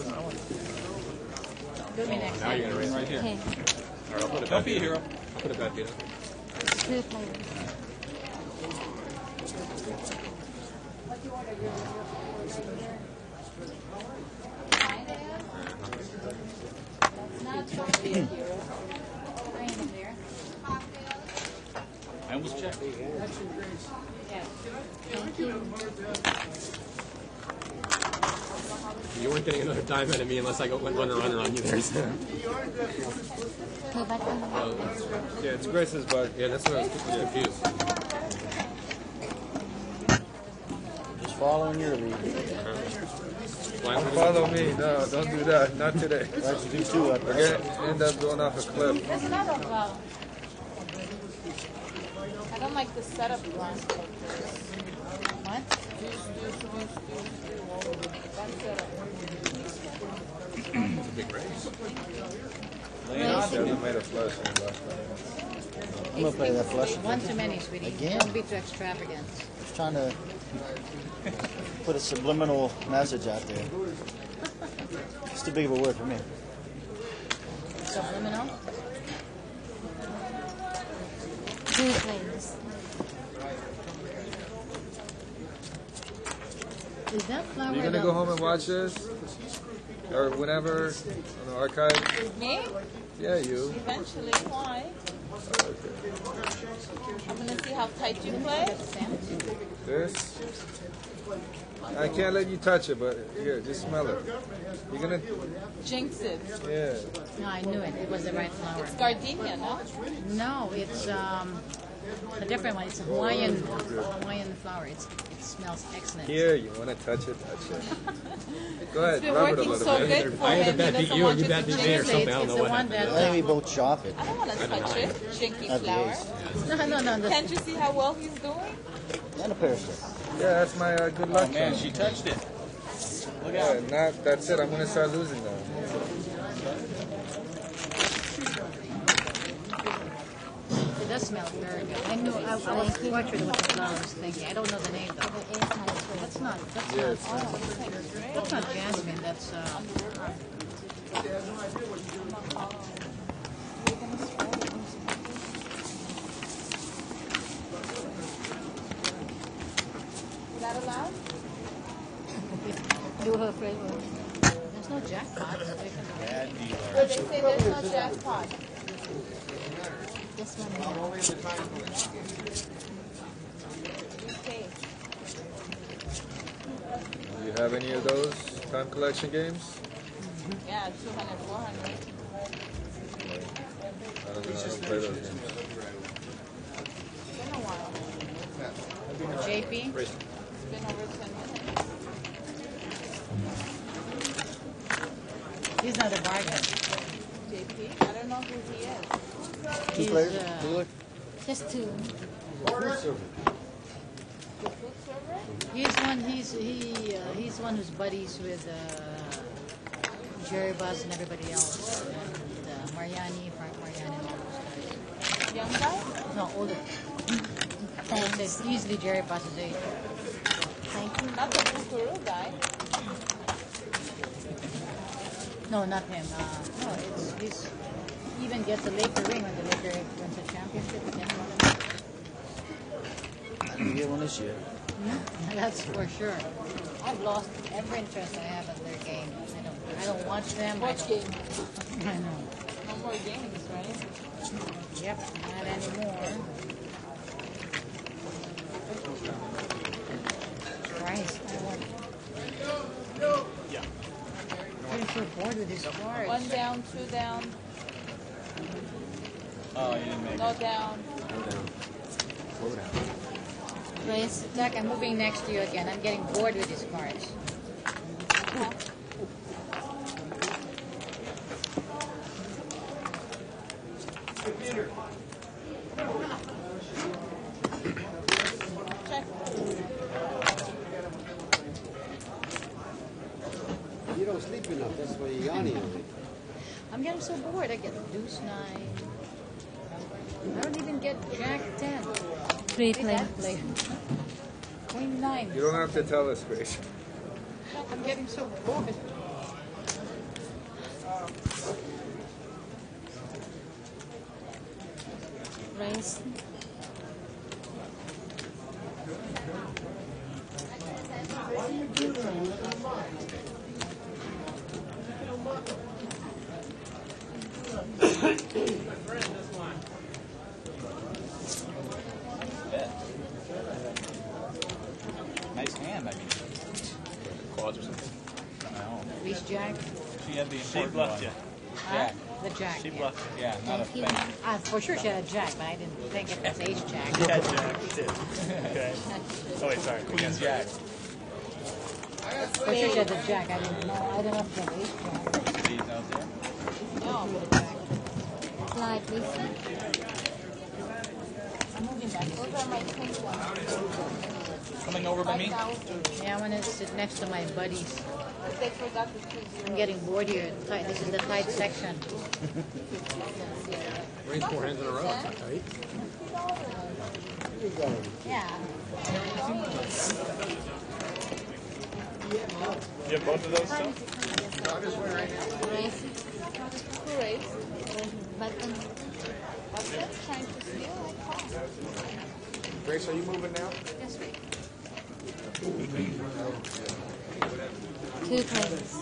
Do me next Now you're time. going to raise right here. Okay. All right, I'll put it Don't back be a in. hero. I'll put it back in. 2 planes. Not supposed to be a hero. Rain in there. I almost checked. Yeah. Thank you. You weren't getting another diamond at me unless I went runner on you there. Go back on. Yeah, it's Grace's bug. Yeah, that's what I was confused. Just following your lead. Follow me. No, don't do that. Not today. Right, you do too. We're going to end up going off a cliff. There's another one. I don't like the setup one. What? It's a big race. Shirley made a flush in the last time. I'm going to play that flush. One too many, sweetie. Again? Don't be too extravagant. Just trying to put a subliminal message out there. It's too big of a word for me. Subliminal. 2 planes. Is that flower? Are you going to go home and watch this? Or whenever on the archive? Me? Yeah, you. Eventually. Why? Okay. I'm gonna see how tight you play. This? I can't let you touch it, but here, just smell it. You're going to... Jinx it. Yeah. No, I knew it. It was the right flower. It's gardenia, no? No, it's a different one. It's a Hawaiian flower. It smells excellent. Here, you want to touch it, touch it. Go ahead, It's been rub it a working little so bit. good for I either him. bad He beat doesn't you or want you you bad to beat me jinx or it. something. I don't It's know the what one happened. I that. think we both chop it. I don't want to touch it. Jinky That's the flower. ace. No. Can't you see how well he's doing? And a parasol. Yeah, that's my good luck. Oh, man, charm. she touched it. Look Yeah, out. now that's it. I'm going to start losing now. It does smell very good. I knew. I was watching with the flowers thinking. I don't know the name though. That's not jasmine. That's Is that allowed? do her flavor. There's no jackpot. So you can Bad dealer. But they say there's no jackpot. This one. Okay. Do you have any of those time collection games? Yeah, 200, 400. I don't know. I don't play those games. It's been a while. JP. It's been over 10 minutes. He's not a bargain. JP? I don't know who he is. Two players? Dealer? Just 2. The food server? He's one who's buddies with Jerry Buzz and everybody else, and Mariani, Frank Mariani, and all those guys. Young guy? No, older. It's easily Jerry Buzz's age. Thank you. Not the Bukuru guy. No, not him. No, he's even gets a Laker ring when the Laker wins the championship. And then I didn't get one this year. That's for sure. I've lost every interest I have in their game. I don't watch them. Watch game. I know. No more games, right? Yep, not anymore. Christ, I'm so bored with this card. 1 down, 2 down. Oh, you didn't make No it. down. Slow down. Please, Jack, I'm moving next to you again. I'm getting bored with these cards. You don't sleep enough, that's why you're yawning. I'm getting so bored. I get deuce 9. I don't even get Jack 10. 3 plays. Queen 9. You don't have to tell us, Grace. I'm getting so bored. Raise. Nice hand, I mean. Quads or something. No. Ace Jack. She had the She important bluffed one. you. Jack. The Jack. She yeah. bluffed you. Yeah, not a Thank you. thing. For sure she had a Jack, but I didn't think it was Ace Jack. Yeah, Jack. You did. Okay. Oh, wait, sorry. Queen Jack. For sure she had the Jack. I didn't know. I didn't know if it was Ace Jack. See, no, there. No, but the Jack. Slide, please. I'm moving back. Those are my pink ones. Coming over by me? 5,000. Yeah, I want to sit next to my buddies. But they forgot to choose I'm zero. getting bored here. This is the tight section. Raise 4 hands in a row. It's not tight. Yeah. You have both of those still? Raise. Who raised? Button. What's that? Trying to steal? I can't. Grace, are you moving now? Yes, wait. 2 plays.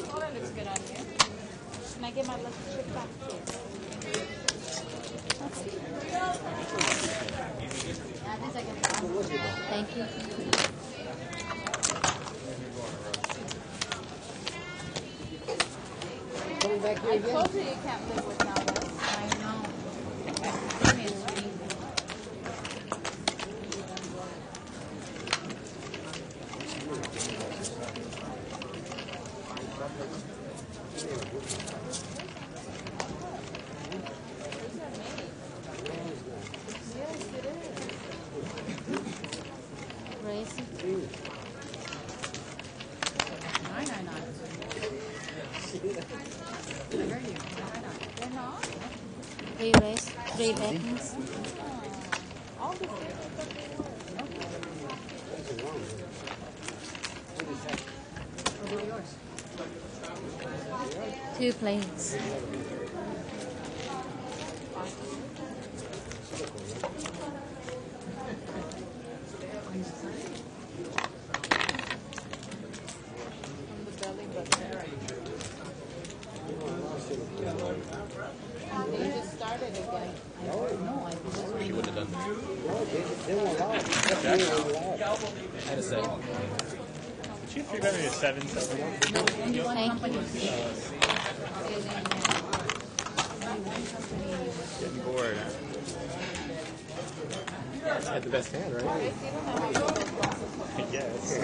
Oh, that looks good on you. Can I get my lucky chip back? Thank you. Coming back here I again? told you you can't live with numbers. I know. Raise. Nine. I heard you. They're not? 3 raise. 3 buttons. All the people that they were. What are yours? 2 plays. From the belly button. They just started again. She wouldn't have done that. No, they won't allow it. They won't allow it. I had a set. Did she figure out a 7-7? Thank you. Getting bored. I had the best hand, right? I guess.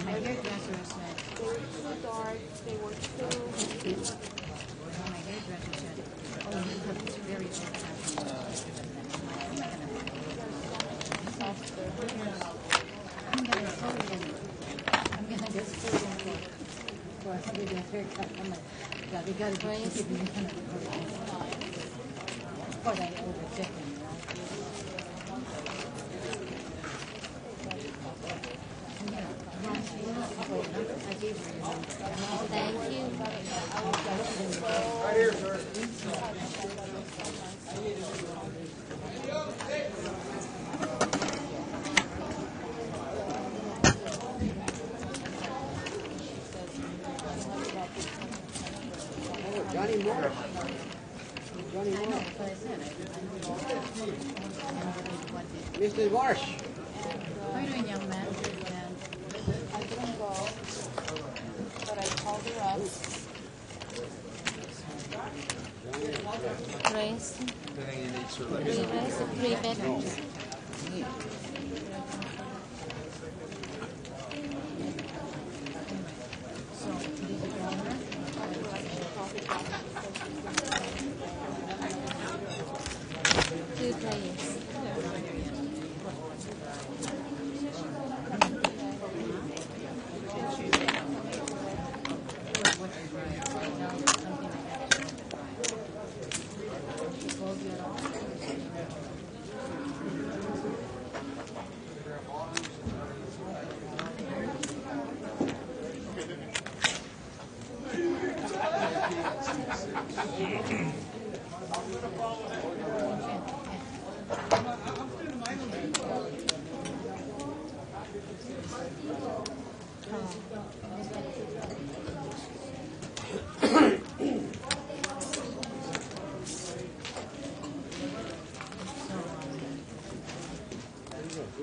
My hairdresser said. They were too dark. They were too... My hairdresser said, "Oh, you have this very I'm gonna get surgeon for a $100 haircut. I'm like, God, we gotta give me $100. Of course, I overtip him, right? Thank you. Right here, sir. Johnny Moore. Johnny Moore. Mrs. Marsh. How are you doing, young man? I couldn't go, but I called her up. Rice. Anything you need, sir, let me Three know. rice, 3 bedrooms. Two players.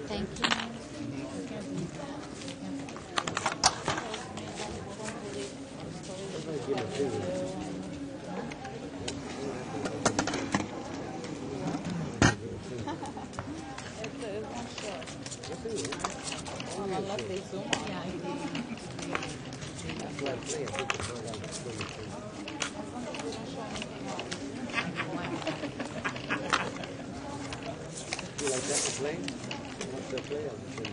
Thank you. Unless they zoom on. You like that to play? What's the play on the play?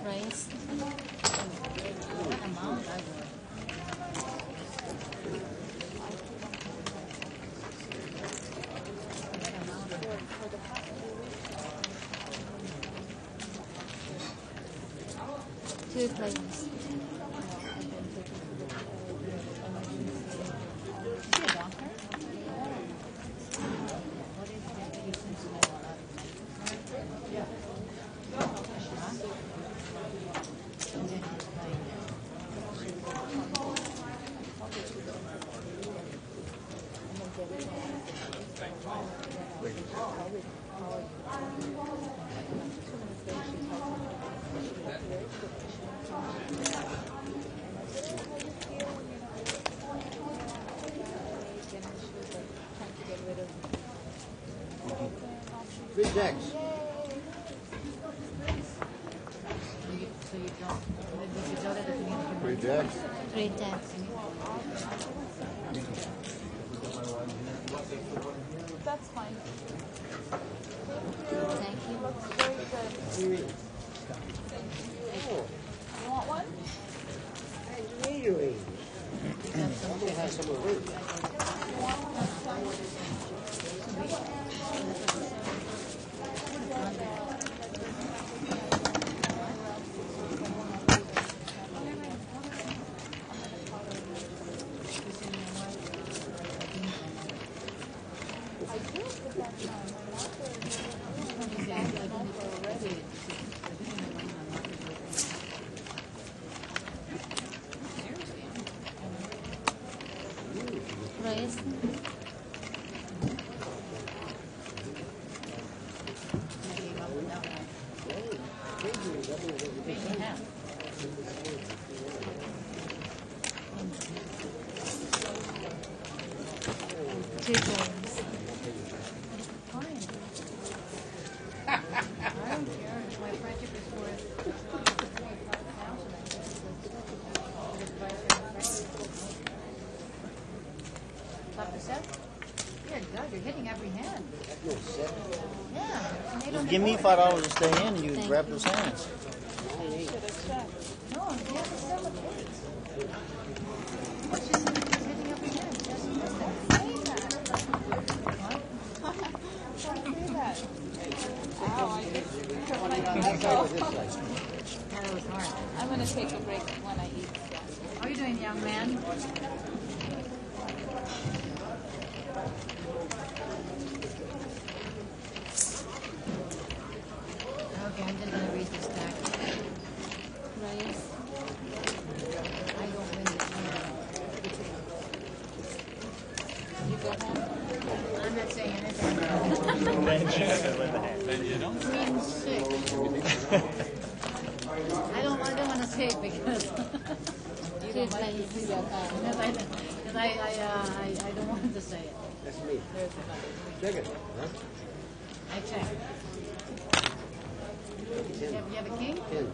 Rice. What amount I would. Two players. Three jacks. So you don't. Three jacks. 3 taps. That's fine. Thank you. Looks very good. Oh, You want one? really? I'm gonna have some of these. Rice. Two players. You're hitting every hand. No, set. Yeah. Just give me $5 to stay in and you grab those hands. No, you have to sell the pigs. Well, she said he's hitting every hand. Just listen. Say that. What? Don't say that. Ow, I That was hard. I'm going to take a break when I eat. How are you doing, young man? Okay, I'm just going to read this stack. Rice. I don't win this one. You go home. I'm not saying anything. Then you don't. Queen 6. I don't want to say it because Two plays. because I don't want to say it. That's me. Check it. Huh? I check. You have a king? 10.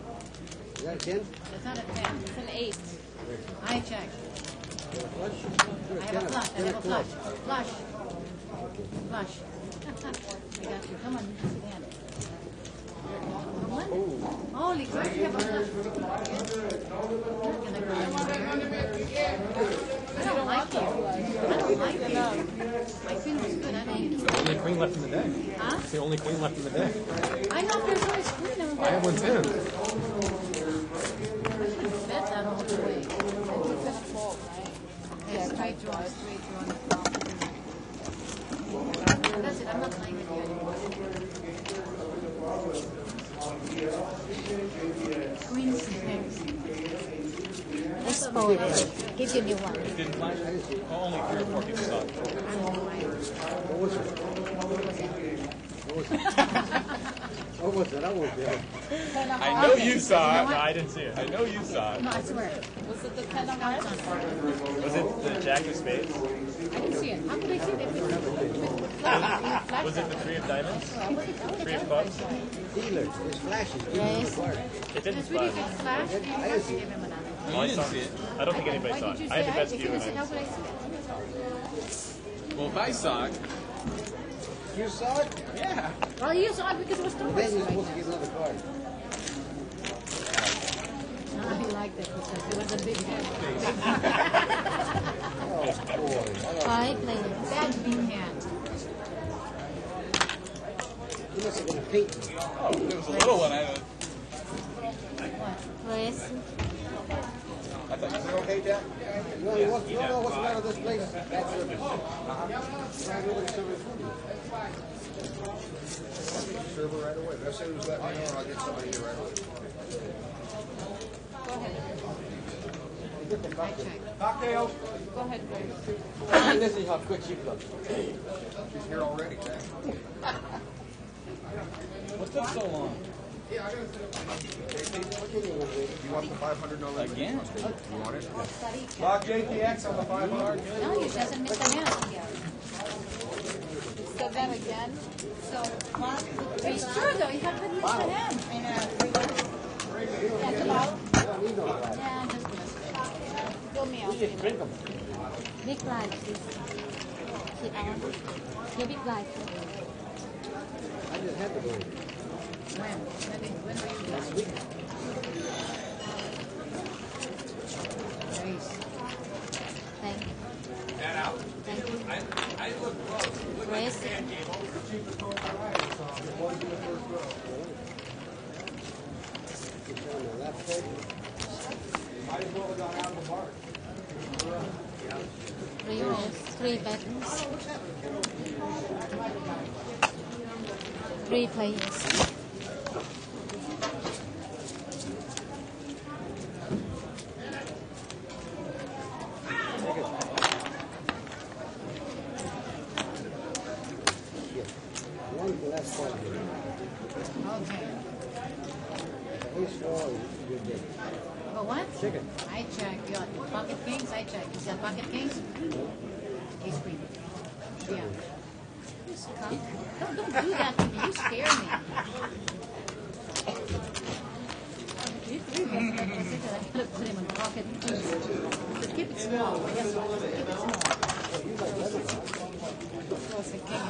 Is that a 10? That's not a 10. It's an 8. I check. Flush? I have a flush. I have a flush. Flush. Flush. I got you. Come on, stand. Holy crap, you have a flush. I don't like you. I don't like you. My queen was good. I don't like you. Only queen left in the deck. Huh? It's the only queen left in the deck. I know there's always queen. I have one too. Bet that all the way. It's going to fold, right? Yeah, straight draw, straight draw. That's it. I'm not playing with you anymore. Queen 6. Let's fold it. Give you a new one. It didn't flash? Oh, only 3 or 4 people saw it. What was it? What was it? I won't be able. I know you saw it. No, I didn't see it. I know you saw it. No, I swear. Was it the 10 of hearts? Was it the Jack of Spades? I didn't see it. How could I see it? Was it the Three of Diamonds? Three of Clubs? Dealers. There's flashes. Yes. It didn't That's really flash. big flash. You have to give him another. Oh, I saw it. I don't think anybody Why saw did you it. say I had the I best did? view I and said, how I... could I see it? Well, if I saw it, You saw it? yeah. Well, you saw it because it was too much. Then you're supposed to get another card. No, I like that because it was a big hand. Oh, boy. 5 plays. Bad big hand. You must have been a paint. Oh, it was a little one. I Rice. thought you said okay, Jack. You don't know what's the matter with this place? Bad service. Nobody service food. Server right away. As soon as let me know, I'll get somebody here right away. Cocktails. Go ahead, Greg. Let's see how quick she comes. She's here already, Jack. What took so long? You want the $500 Again? You want it? Lock JTX on the 500. No, you just missed a hand. So then again, so 1, 2, 3. It's true though, you haven't missed a hand. That's about. Yeah, I'm just gonna stay. Fill me out. Drink them. Big blind, please. Sit on. Your big blind. I just had to go. When? When were you last week? Nice. Thank you. That out. Thank you. I look close. Look Raise. fan game over. Three rolls. 3 buttons. 3 plays. One last card here. Okay. Ace 4 is good day. But what? Chicken. I check. You got pocket kings? I check. You got pocket kings? Ace queen. Yeah. You skunk. Don't do that to me. You scare me. I gotta put him in pocket kings. So keep it small. Yes, keep it small. So it's a king.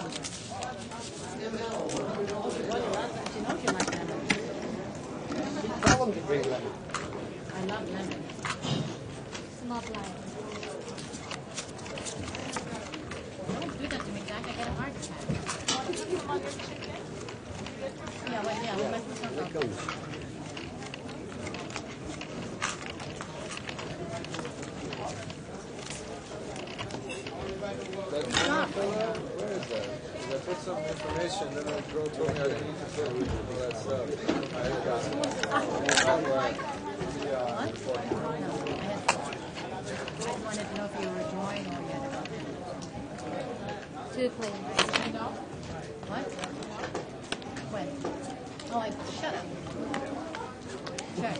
She knows you like lemon. Tell them to drink lemon. I love lemon. Small blind. Don't do that to me, Jack. I get a heart attack. Where is that? I put some information, then the girl told me I didn't need to put all that stuff. I forgot. I wanted to know if you were drawing or yet. Two plays. What? When? Oh, I shut up. Check.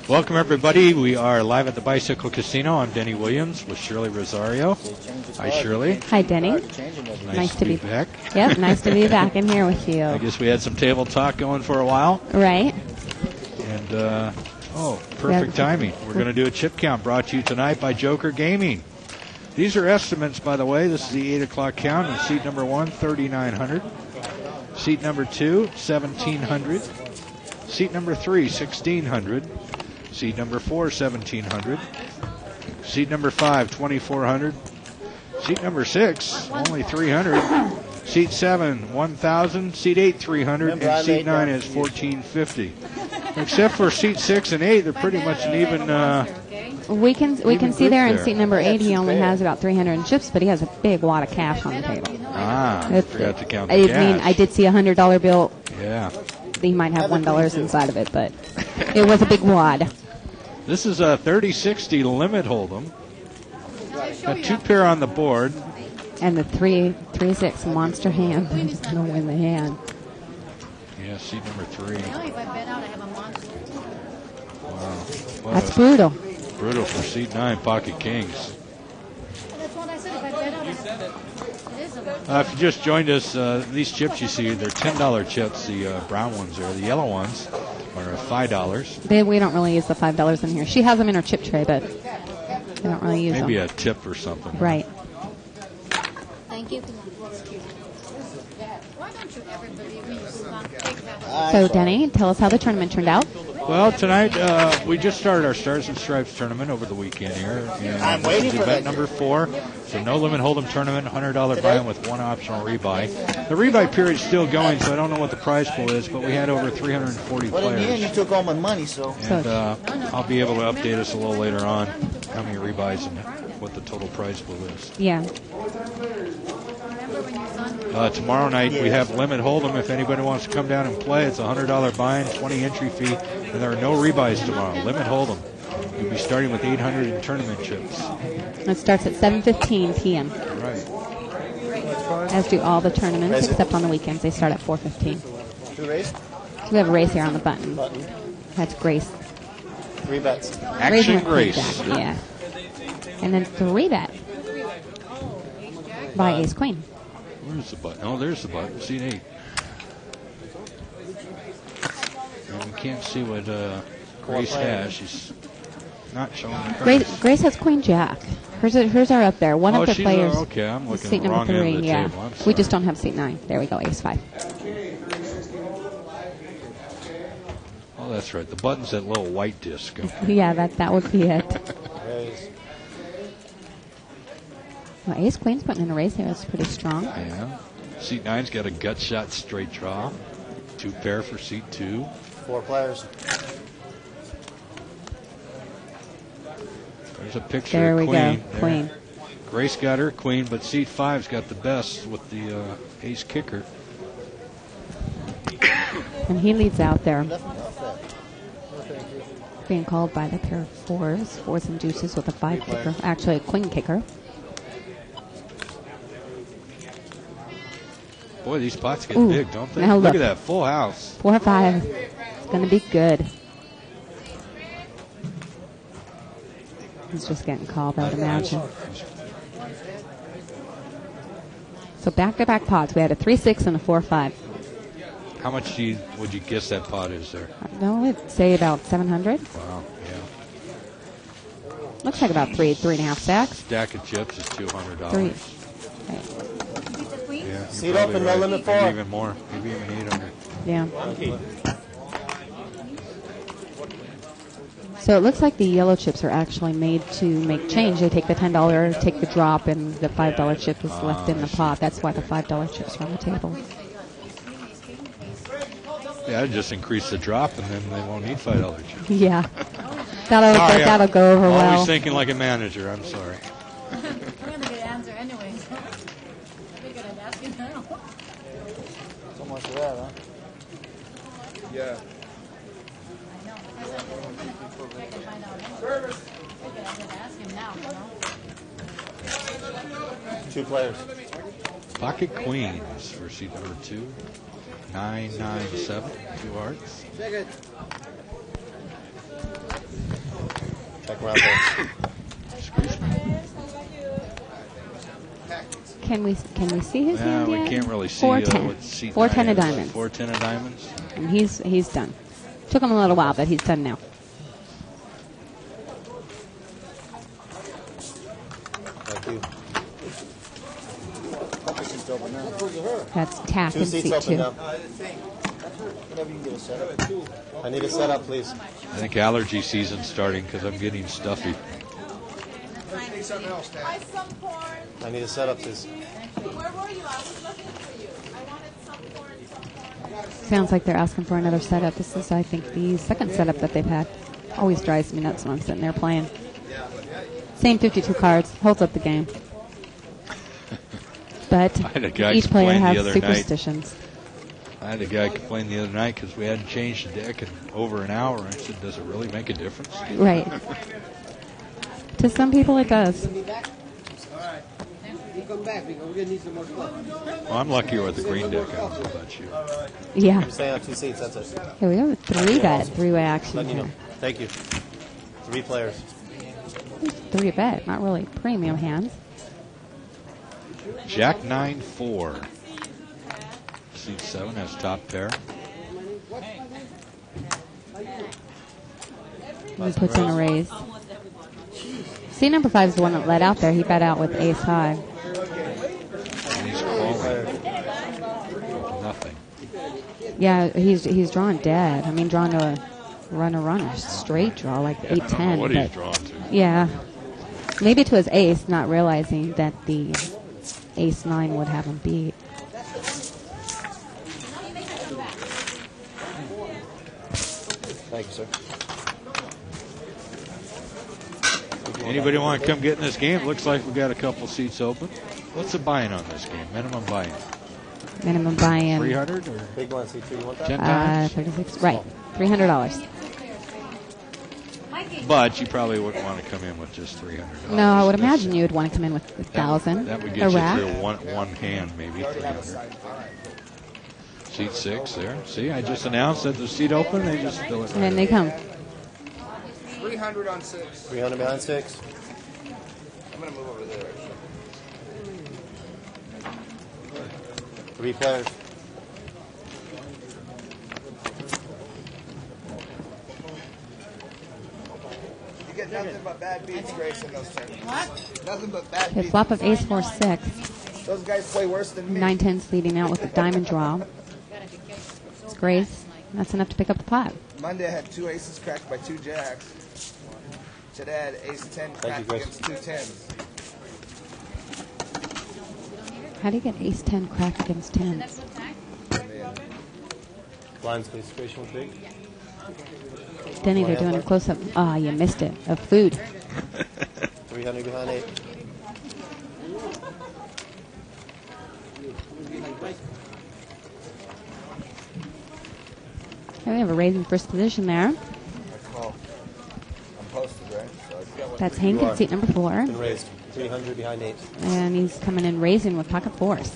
Welcome, everybody. We are live at the Bicycle Casino. I'm Denny Williams with Shirley Rosario. Hi, Shirley. Hi, Denny. Nice to be back. Yep, nice to be back in here with you. I guess we had some table talk going for a while. Right. And, perfect timing. We're going to do a chip count brought to you tonight by Joker Gaming. These are estimates, by the way. This is the 8 o'clock count. And seat number 1, 3,900. Seat number 2, 1,700. Seat number 3, 1,600. Seat number 4, 1,700. Seat number 5, 2,400. Seat number 6, only 300. Seat 7, 1,000. Seat 8, 300. And seat 9 is 1,450. Except for seat 6 and 8, they're pretty much an even. We can see there in seat number 8, he only has about 300 chips, but he has a big wad of cash on the table. I forgot to count the cash. I mean, I did see a $100 bill. Yeah. He might have $1 inside of it, but it was a big wad. This is a 30-60 limit hold'em. A 2 pair on the board. And the 3-6 monster hand. He's going to win the hand. Yeah, seat number 3. Wow. That's brutal. Brutal for seat 9, Pocket Kings. That's what I said. If I bet out, I have it is a If you just joined us, these chips you see, they're $10 chips. The brown ones are. The yellow ones are $5. We don't really use the $5 in here. She has them in her chip tray, but we don't really use them. Maybe a tip or something. Right. Thank you. Why don't you ever believe me? So, Denny, tell us how the tournament turned out. Well, tonight we just started our Stars and Stripes tournament over the weekend here. And I'm waiting this is for event that. number 4. So no limit hold'em tournament, $100 buy-in with 1 optional rebuy. The rebuy period's still going, so I don't know what the prize pool is, but we had over 340 But in the end, you players. took all my money, so. And I'll be able to update us a little later on how many rebuys and what the total prize pool is. Yeah. Tomorrow night we have limit hold'em. If anybody wants to come down and play, it's a $100 buy-in, 20 entry fee, and there are no rebuys tomorrow. Limit hold'em. You'll be starting with 800 in tournament chips. It starts at 7:15 p.m. Right. As do all the tournaments, except on the weekends. They start at 4:15. Two race? We have a race here on the button. That's Grace. 3 bets. Action Grace. Jack, yeah. And then 3 bet by Ace Queen. Where's the button? Oh, there's the button. Seat 8. And we can't see what Grace has. She's not showing the cards. Grace has Queen Jack. Hers are up there. One of the she's, players. okay, I'm looking seat at the number wrong 3. end of the Yeah. table. I'm We sorry. just don't have seat 9. There we go. Ace 5. Oh, that's right. The button's that little white disc. Yeah, that would be it. Well, Ace Queen's putting in a race here. That's pretty strong. Yeah. Seat 9's got a gut shot straight draw. 2 pair for seat 2. 4 players. There's a picture There of we Queen. go. Queen. Grace got her Queen, but seat 5's got the best with the ace kicker. And he leads out there. Being called by the pair of 4s. 4s and deuces with a 5 kicker. Actually, a Queen kicker. Boy, these pots get Ooh, big, don't they? now Look look. at that full house. 4 or 5. It's going to be good. He's just getting called, I would imagine. So back-to-back pots. We had a 3-6 and a 4-5. How much would you guess that pot is there? No, I'd say about 700. Wow, yeah. Looks like about three and a half stacks. Stack of chips is $200. Three. Right. Yeah, Seat you're probably open, no right. limit Maybe four. even more. Maybe even 800. Yeah. So it looks like the yellow chips are actually made to make change. They take the $10, take the drop, and the $5 chip is left in the pot. That's why the $5 chips are on the table. Yeah, I'd just increase the drop, and then they won't need $5 chips. Yeah. That'll go over well. Always thinking like a manager. I'm sorry. We're going to get an answer anyway. We're going to ask you now. So much for that, huh? Yeah. Service. I'm going to ask him now, you know? 2 players. Pocket queens for seat number 2. 997. 2 hearts. Check it. Check round there. Can we see his hand we yet? can't really see 410. what seat 410 of 9 is. diamonds. 410 of diamonds. And he's done. Took him a little while, but he's done now. Thank you. That's tack 2 and seats seat open 2. now. Whenever you can get a setup. I need a setup, please. I think allergy season's starting because I'm getting stuffy. I need a setup, please. Where were you? I was looking for you. I wanted some corn. Sounds like they're asking for another setup. This is, I think, the second setup that they've had. Always drives me nuts when I'm sitting there playing. Same 52 cards. Holds up the game. But I had a guy each player complain the has other superstitions. I had a guy complain the other night because we hadn't changed the deck in over an hour. I said, does it really make a difference? Right. To some people, it does. Well, I'm luckier with the green deck. I don't know about you. Yeah. I'm staying on 2 seats, that's it. Here we have a 3-bet, 3-way action Letting you know. here. Thank you. 3 players. 3-bet, not really premium hands. Jack 9-4. Seat 7 has top pair. He puts in a raise. See, number 5 is the one that led out there. He bet out with ace high. And he's calling. Nothing. Yeah, he's drawn dead. I mean, drawn to a runner, straight draw, like 8-10. I don't know what he's drawn to. Yeah. Maybe to his ace, not realizing that the ace 9 would have him beat. Thank you, sir. Anybody want to come get in this game? Looks like we got a couple seats open. What's the buy-in on this game? Minimum buy-in. Minimum buy-in. 300 or Big one, C2. You want that? 10 times? 36. Right. $300. But you probably wouldn't want to come in with just $300. No, I would imagine you would want to come in with 1,000. That would a get you rack. through one hand, maybe 300. Seat 6 there. See, I just announced that the seat open. They just fill it right And then they come. 300 on 6. 300 behind 6. I'm going to move over there. 3 players. You get nothing but bad beats, Grace, in those tournaments. What? Nothing but bad Okay, beats. flop of ace 4-6. Those guys play worse than me. 9-10's leading out with a diamond draw. It's Grace. That's enough to pick up the pot. Monday I had 2 aces cracked by 2 jacks. Today I had ace 10 cracked against 2 10s. How do you get ace 10 cracked against 10? Blinds, please. Grace, one big. Denny, they're doing a close-up. Ah, you missed it. Of food. 300 behind 8. Okay, we have a raise in first position there. I call. I'm posted, right? So That's Hank at seat number 4. Been raised. 300 behind 8. And he's coming in raising with pocket 4s.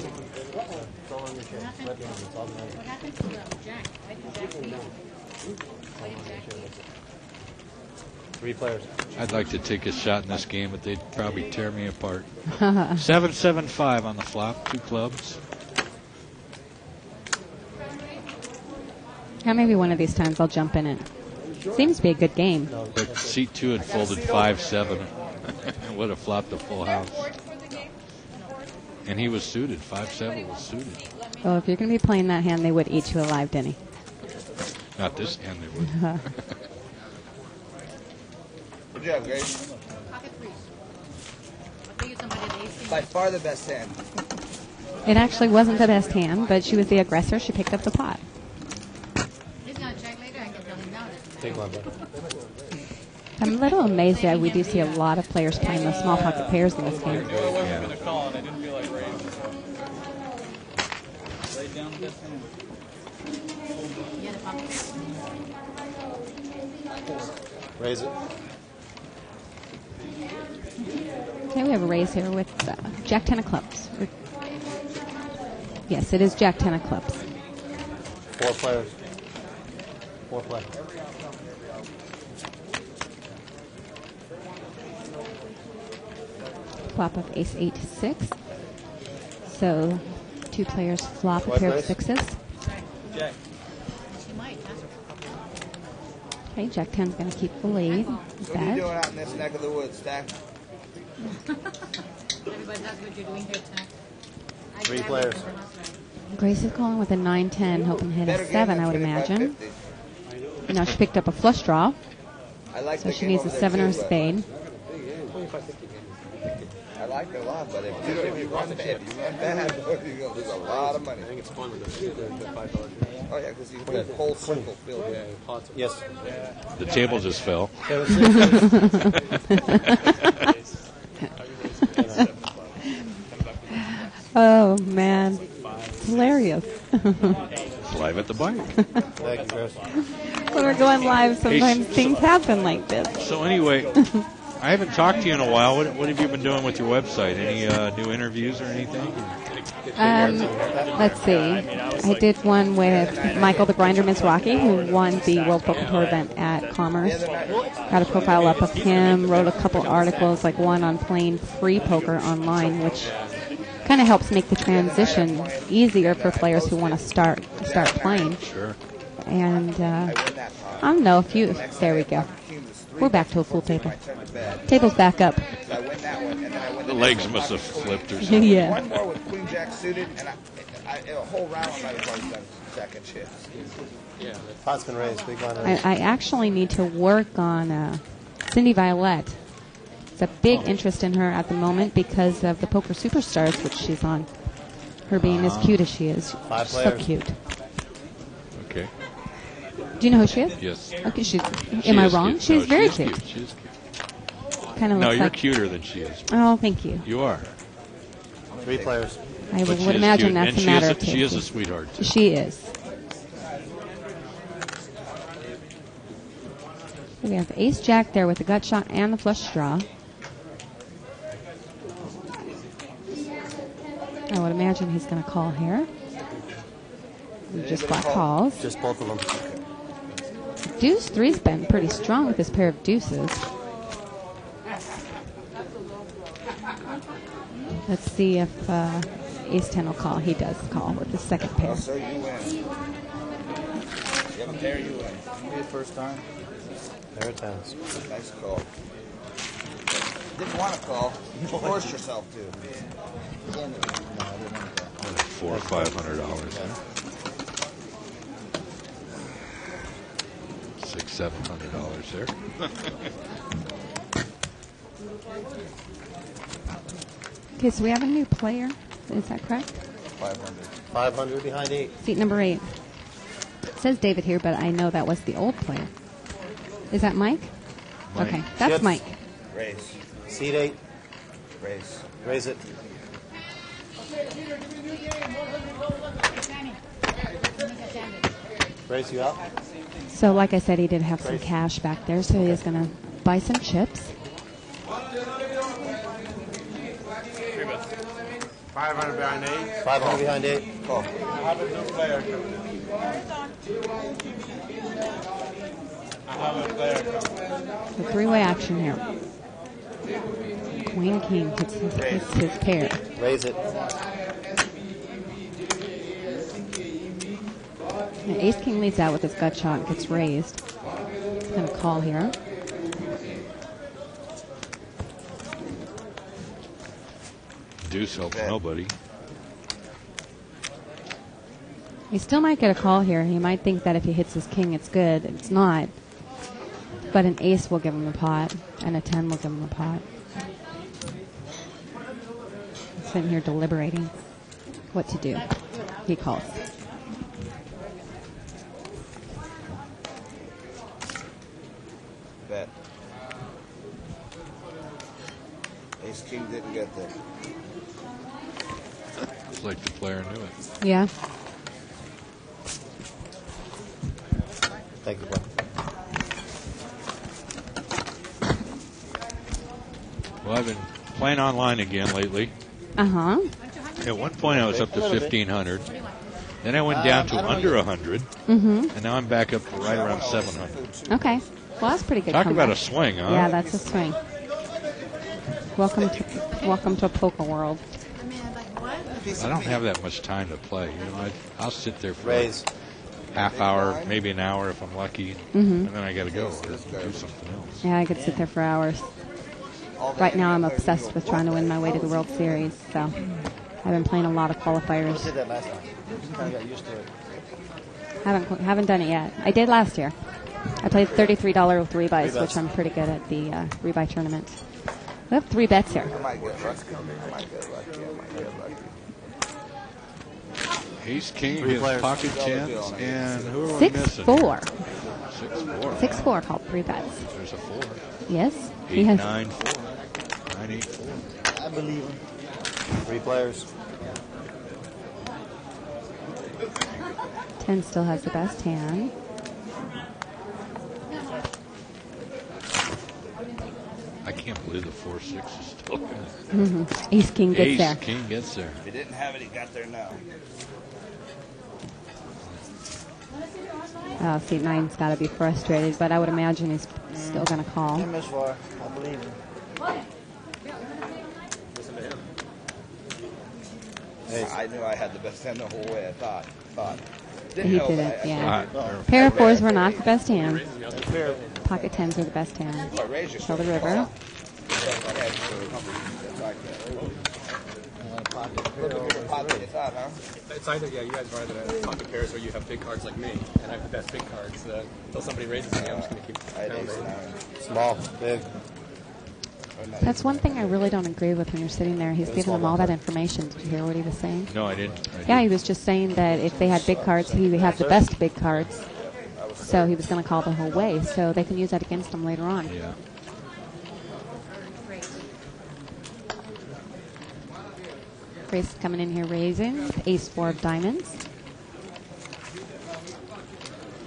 3 players. I'd like to take a shot in this game, but they'd probably tear me apart. 7-7-5 on the flop. 2 clubs. Yeah, maybe one of these times I'll jump in it. Seems to be a good game. But seat 2 had folded 5-7. Would have flopped a full house. And he was suited. 5-7 was suited. Well, if you're going to be playing that hand, they would eat you alive, Denny. Not this hand, they would. Good job, Grace. Pocket threes. I'll tell you somebody at ace. By far the best hand. It actually wasn't the best hand, but she was the aggressor. She picked up the pot. He's gonna check later and get nothing down. Take one, bud. I'm a little amazed that we do see a lot of players playing the small pocket pairs in this game. I wasn't going to call, and I didn't feel like raising. Lay down this hand. Yeah, the pocket. Raise it. Okay, we have a raise here with Jack 10 of clubs. Yes, it is Jack 10 of clubs. 4 players. 4 players. Flop of ace 8 to 6. So 2 players flop a pair of sixes. Jack. She might. Ask her. Okay, Jack 10 is going to keep the lead. What are you doing out in this neck of the woods, Stack? Everybody, that's what you're doing here, Tack. 3 players. Grace is calling with a 9-10, hoping to hit a 7, I would imagine. Now she picked up a flush draw, so she needs a 7 or a spade. I like it a lot, but if you run bad, you lose a lot of money. I think it's fun with the $5. Oh, yeah, because you put a whole circle filled. Yeah, pots. Yes. The table just fell. Oh, man. It's hilarious. It's live at the bike. Thank you, Chris. When we're going live, sometimes things happen like this. So anyway, I haven't talked to you in a while. What have you been doing with your website? Any new interviews or anything? Let's see. I did one with Michael the Grinder Mizrachi, who won the World Poker Tour event at Commerce. Got a profile up of him, wrote a couple articles, like one on playing free poker online, which kind of helps make the transition easier for players who want to start playing. Sure. And I don't know if you. There we go. We're back to a full table. Table's back up. The legs must have flipped or something. Yeah. One more with Queen Jack suited, and a whole round I might have already done second chips. Yeah, pot's been raised. Big blind raised. I actually need to work on Cindy Violette. It's a big interest in her at the moment because of the Poker Superstars, which she's on. Her being as cute as she is. 5 She's so players. cute. Okay. Do you know who she is? Yes. Okay, She am I is wrong? cute. She's No, very she is cute. She is cute. Kind of No, looks you're like. cuter than she is. Oh, thank you. You are. 3 players. I But she would is imagine cute. that's And a she matter is of taste. She is a sweetheart, too. She is. We have Ace Jack there with the gut shot and the flush draw. I would imagine he's going to call here. We just got calls. Just both of them. Deuce 3's been pretty strong with this pair of deuces. Let's see if Ace 10 will call. He does call with the second pair. So you win. Yep, there you win. Maybe first time. Pair of tens. Nice call. Didn't want to call. You forced yourself to. $400 or $500. $600-700 there. Okay, so we have a new player. Is that correct? 500. 500 behind 8. Seat number 8. It says David here, but I know that was the old player. Is that Mike? Mike. Okay, that's Chips. Mike. Raise. Seat 8. Raise. Raise it. Raise you out. So like I said, he did have some cash back there, so he is going to buy some chips. 500 behind 8. 500 behind 8. Call. Have a new player. The three-way action here. Queen King hits his pair. Raise it. And Ace King leads out with his gut shot and gets raised. He's going to call here. Deuce helps nobody. He still might get a call here. He might think that if he hits his king, it's good. It's not. But an ace will give him the pot, and a 10 will give him the pot. He's sitting here deliberating what to do. He calls. Bet. Ace King didn't get there. It's like the player knew it. Yeah. Thank you, bro. Well, I've been playing online again lately. Uh-huh. At one point, I was up to 1,500. Then I went down to under 100. Mm-hmm. And now I'm back up to right around 700. Okay. Well, that's pretty good. Talk comeback. about a swing, huh? Yeah, that's a swing. Welcome to a poker world. I don't have that much time to play. You know, I'll sit there for Raise. half hour, maybe an hour if I'm lucky, and then I got to go or do something else. Yeah, I could sit there for hours. Right now, I'm obsessed with trying to win my way to the World Series, so I've been playing a lot of qualifiers. I did that last time. Kind of got used to it. Haven't done it yet. I did last year. I played $33 with rebuys, which I'm pretty good at the rebuy tournament. We have 3 bets here. I might get lucky. I might get lucky. Ace King hits pocket tens, and who are we 6-4. missing? 6-4. 6-4 called 3 bets. There's a 4. Yes. 8, 9, 4. 9, 8, 4. I believe him. 3 players. 10 still has the best hand. I can't believe the 4-6 is still there. Mm-hmm. Ace King gets there. Ace King gets there. If he didn't have it, he got there now. Oh, see, 9's got to be frustrated, but I would imagine he's still going to call. Miss far. I believe him. I knew I had the best hand the whole way. I thought. He help, didn't, I yeah. thought. Pair of 4s were not the best hand. Pocket 10s were the best hand. Show the river. It's either, you guys are either pocket pairs or you have big cards like me, and I have the best big cards. Until somebody raises me, I'm just going to keep pounding. Small, big. That's one thing I really don't agree with when you're sitting there. He's giving them all that information. Did you hear what he was saying? No, I didn't. Yeah, he was just saying that if they had big cards, he would have the best big cards. So he was going to call the whole way, so they can use that against him later on. Yeah. Grace coming in here raising with ace-4 of diamonds.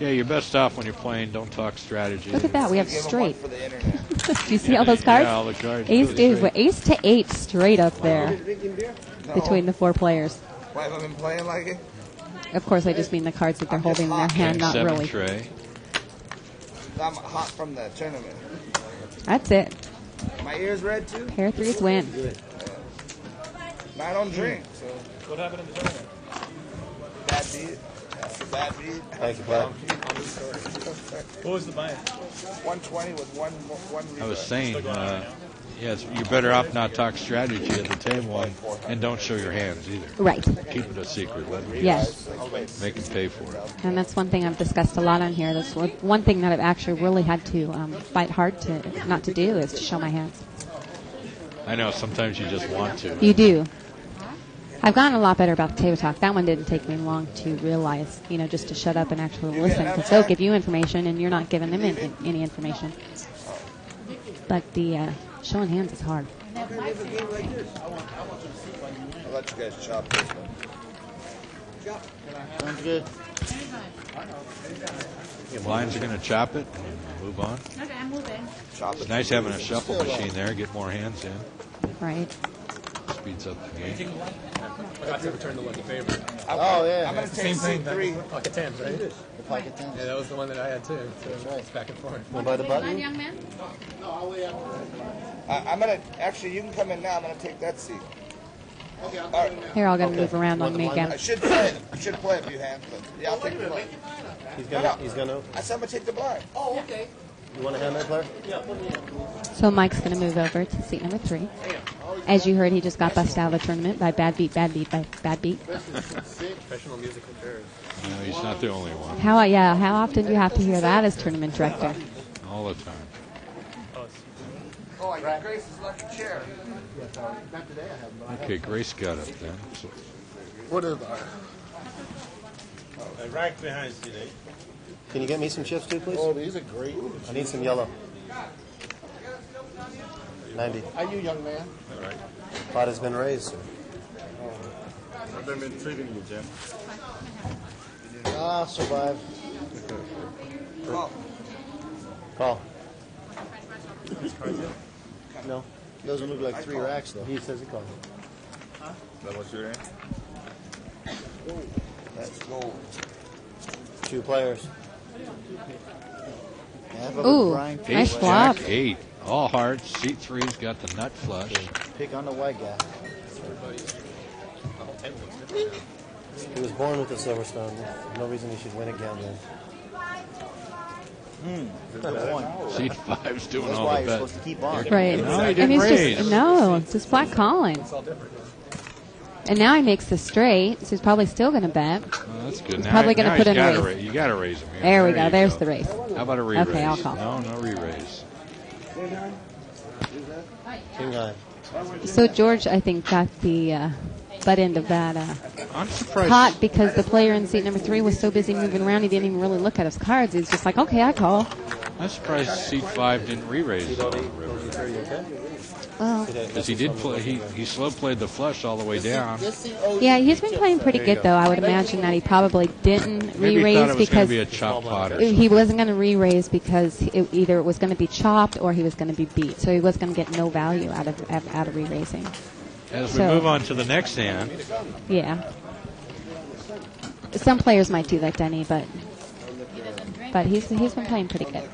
Yeah, you're best off when you're playing. Don't talk strategy. Look at that. We have straight. Do you see all those cards? Yeah, all the cards. Ace to 8 straight up there between the 4 players. Why have I been playing like it? Of course, I just mean the cards that they're holding in their hand, not really. Tray. I'm hot from the tournament. That's it. My ears red too? Pair of 3s win. I don't drink, so. What happened in the tournament? Bad beat. Bad beat. Thank you, bud. What was the buy? 120 with one I was saying, yes, you're better off not talk strategy at the table and don't show your hands either. Right. Keep it a secret. Let them Yes. Make them pay for it. And that's one thing I've discussed a lot on here. That's one thing that I've actually really had to fight hard to not to do is to show my hands. I know, sometimes you just want to. You do. I've gotten a lot better about the table talk. That one didn't take me long to realize, just to shut up and actually listen, because they'll give you information and you're not giving them any information. But the showing hands is hard. I'll let you guys chop this one. Sounds good. Blinds are going to chop it and move on. Okay, I'm moving. It's nice having a shuffle machine there. Get more hands in. Right. speeds up the game. I forgot to return the lucky favor. Oh, yeah. I'm going to take same thing. Pocket tens, right? The pocket tens. Yeah, that was the one that I had too. So it's back and forth. Want to buy the button? Young man? I'm gonna actually. You can come in now. I'm gonna take that seat. Okay. All right. They're all going to move around on me I again. should play. I should play a few hands, but yeah, I'll take the blind. He's gonna. I said I'm gonna take the blind. Oh, okay. You want a hand there, player? So Mike's going to move over to seat number 3. As you heard, he just got busted out of the tournament by bad beat. Professional musical chairs. No, he's not the only one. How often do you have to hear that as tournament director? All the time. Oh, I got Grace's lucky chair. Okay, Grace got it then. So What is Right behind you, Dave. Can you get me some chips too, please? Oh, these are great. I need some yellow. 90. Are you, young man? All right. Pot has been raised, sir. I've been treating you, Jim. Ah, survive. Call. No. Doesn't look like 3 racks, though. He says he called. Is that what you're in? Let's go. 2 players. Ooh, nice flop. Jack 8. All hearts. Seat 3's got the nut flush. Pick on the white guy. He was born with a silver stone. No reason he should win a gambling. Seat 5's doing That's all why the you're bets. supposed to keep on. Right. No, he And didn't he's raise. just flat calling. It's all different. And now he makes the straight, so he's probably still going to bet. Oh, that's good. He's Now, probably going to now put he's in a gotta raise. You got to raise him. Here. There we go. you There's the raise. How about a re-raise? Okay, I'll call. No re-raise. King high. So George, I think, got the butt end of that I'm surprised. pot because the player in seat number 3 was so busy moving around he didn't even really look at his cards. He was just like, okay, I call. I'm surprised seat 5 didn't re-raise on the river. Well, Because he did play. He slow played the flush all the way down. yeah, he's been playing pretty good, though. I would imagine that he probably didn't Maybe he thought re-raise it was going to because be a chop pot or he something. wasn't going to re-raise because either it was going to be chopped or he was going to be beat. So he was going to get no value out of re-raising. As we So- move on to the next hand, Yeah. Some players might do like Denny, but he's been playing pretty good.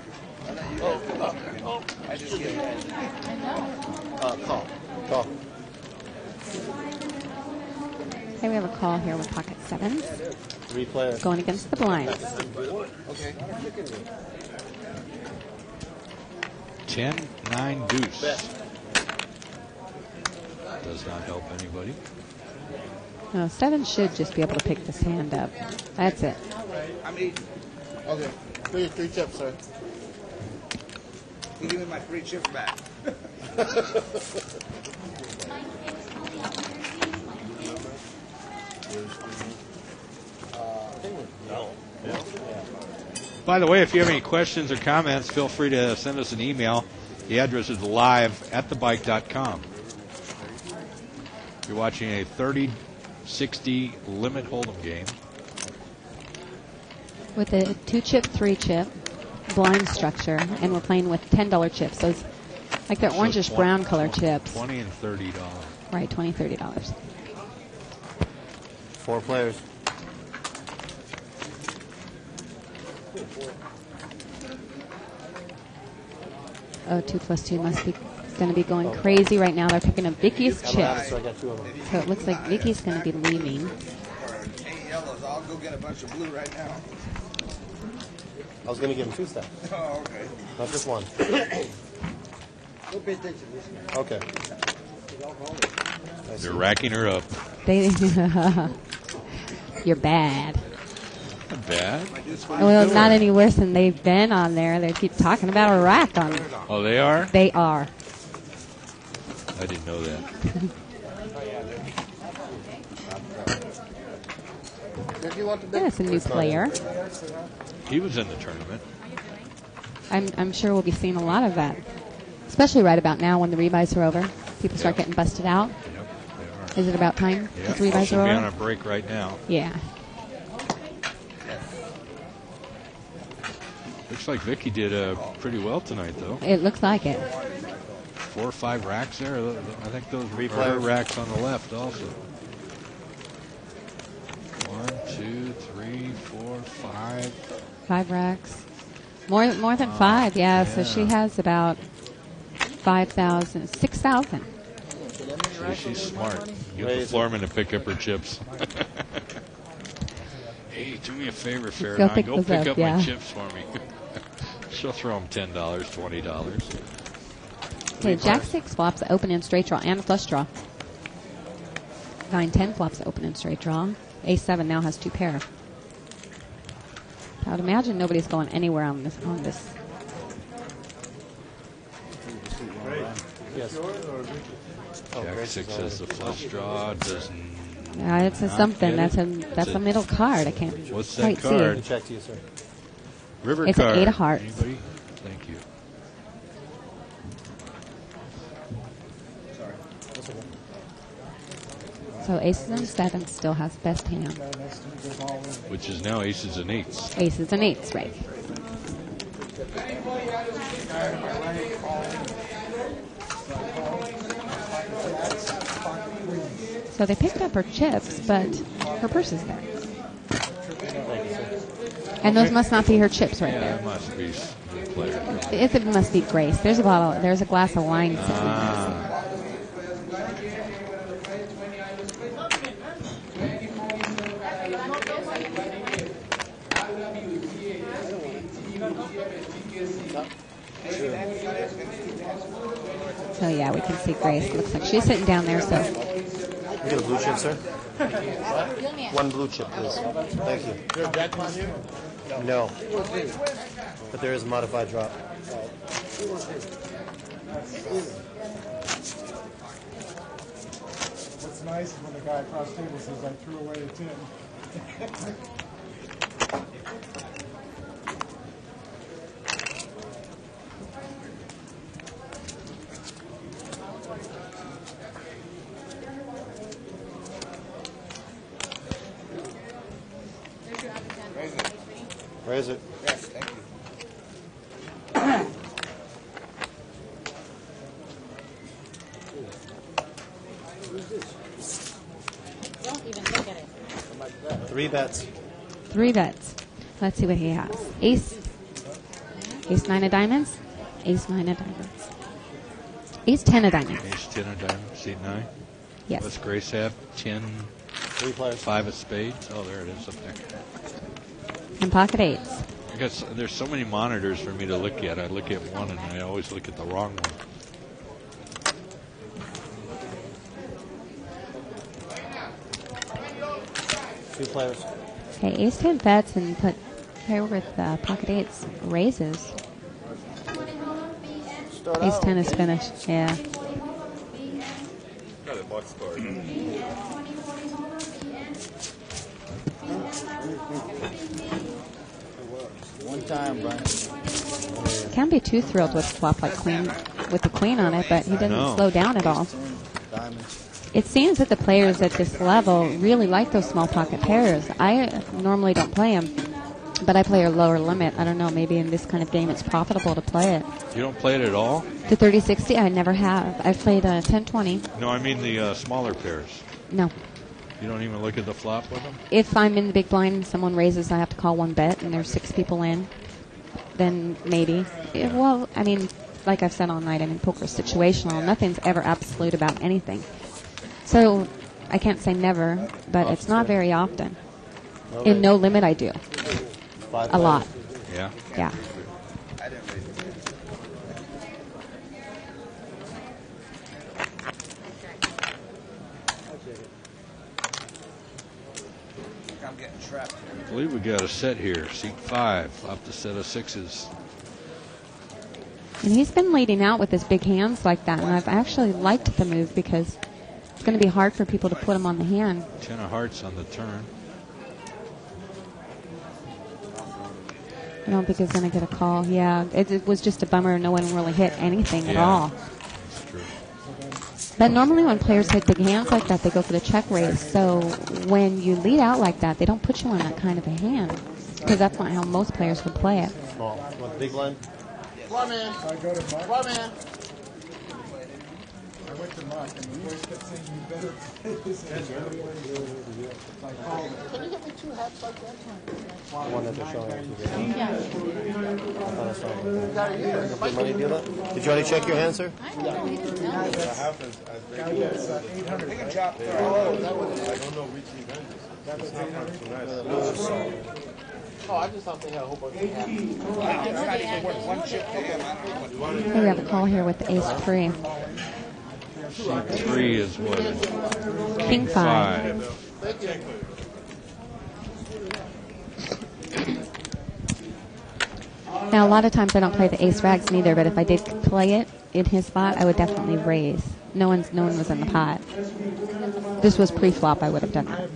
Call. Call. Okay, we have a call here with pocket 7s 3 players. going against the blinds. Okay. 10-9 deuce. Does not help anybody. No, 7 should just be able to pick this hand up. That's it. I'm eating. Okay. 3 chips, sir. You give me my 3 chips back. By the way, if you have any questions or comments, feel free to send us an email. The address is live@thebike.com. You're watching a 30-60 limit hold'em game. With a 2-chip, 3-chip blind structure, and we're playing with $10 chips. Those, like they're So orangish brown color chips. $20 and $30. Right, $20, $30. 4 players. Oh, 2 plus 2 must be going to be going crazy right now. They're picking up Vicky's chips. So I got 2 of them. So it looks like Vicky's going to be leaving. 8 yellows. I'll go get a bunch of blue right now. I was going to give him 2 stacks. Oh, okay. Not just 1. Don't pay attention to this guy. Okay. They're racking her up. You're bad. Not bad. Well, not any worse than they've been on there. They keep talking about a rack on it. Oh, they are? They are. I didn't know that. That's a new player. He was in the tournament. I'm sure we'll be seeing a lot of that, especially right about now when the rebuys are over. People start getting busted out. Yep, they are. Is it about time? Yeah, The rebuys should are be over. on a break right now. Yeah. Looks like Vicky did pretty well tonight, though. It looks like it. 4 or 5 racks there. I think those Three are players. racks on the left also. 1, 2, 3, 4, 5. 5 racks. More than 5, yeah. So she has about 5,000, 6,000. She's smart. Get the foreman to pick up her chips. Hey, do me a favor, Farrakhan. Go pick up my chips for me. She'll throw them $10, $20. Okay, Jack 6 flops open in straight draw and flush draw. 9-10 flops open in straight draw. Ace 7 now has 2 pair. I would imagine nobody's going anywhere on this. Yes. Jack 6 has the flush draw. Yeah, it's a something. That's a middle card. I can't What's that quite card? see. Check to you, sir. River it's card. an 8 of hearts. Anybody? Thank you. So aces and 7s still has best hand. Which is now aces and 8s. Aces and 8s, right. So they picked up her chips, but her purse is there. And those must not be her chips right there. It must be the player. It must be Grace. There's a glass of wine sitting there. So yeah, we can see Grace. Looks like she's sitting down there. So You get a blue chip, sir? One blue chip, please. Thank you. Is there a deck on you? No. But there is a modified drop. What's nice is when the guy across the table says, I threw away a 10. Raise it. Yes, thank you. Don't even look at it. 3 bets. 3 bets. Let's see what he has. Ace 9 of diamonds. Ace 9 of diamonds. Ace 10 of diamonds. Ace 10 of diamonds. Seat 9. Yes. What's Grace have? 10. 3 players. 5 of spades. Oh, there it is up there. And pocket 8s. Because there's so many monitors for me to look at. I look at one and I always look at the wrong one. Two players. Okay, Ace 10 bets and put pair with pocket 8s raises. Ace 10 is finished. Yeah. Got a box card. One time, Brian. Can't be too thrilled with a flop like queen with the queen on it, but he doesn't No. slow down at all. Diamonds. It seems that the players at this level really like those small pocket pairs. I normally don't play them, but I play a lower limit. I don't know, maybe in this kind of game it's profitable to play it. You don't play it at all? The 30-60, I never have. I've played 10-20. No, I mean the smaller pairs. No. You don't even look at the flop with them? If I'm in the big blind and someone raises, I have to call 1 bet, and there's 6 people in, then maybe. Well, I mean, like I've said all night, I mean, poker is situational. Nothing's ever absolute about anything. So I can't say never, but it's not very often. In no limit, I do. A lot. Yeah? Yeah. I'm getting trapped here. I believe we got a set here. Seat 5 off the set of 6s. And he's been leading out with his big hands like that, and I've actually liked the move because it's going to be hard for people to put him on the hand. 10 of hearts on the turn. I don't think he's going to get a call. Yeah, it was just a bummer. No one really hit anything at all. That's true. But normally when players hit big hands like that, they go for the check raise. So when you lead out like that, they don't put you on that kind of a hand because that's not how most players would play it. Small. Want the big line? Come on, man. Come on, man. I went to Mark, and the voice kept saying, you better play this. Can you get me 2 hats like that? The one that they're showing on TV. Yeah. Did money do that? Did you already check your hand, sir? The half is as big as 800. They can chop. I don't know which event is. It's not nice. Oh, I just thought they had a whole bunch of hats. One chip. We have a call here with the ace three. Seat 3 is what? King 5. Now, a lot of times I don't play the ace rags neither, but if I did play it in his spot, I would definitely raise. No one was in the pot. This was pre-flop, I would have done that.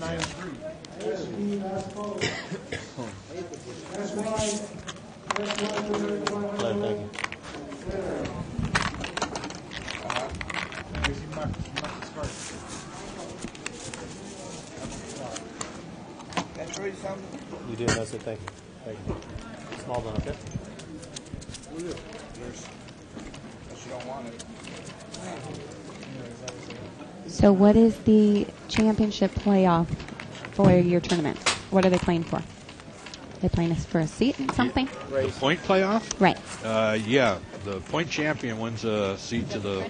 You did, that's it, thank you. Thank you. Small one, okay? Unless you don't want it. So what is the championship playoff for your tournament? What are they playing for? They playing for a seat and something? The point playoff? Right. Yeah, the point champion wins a seat to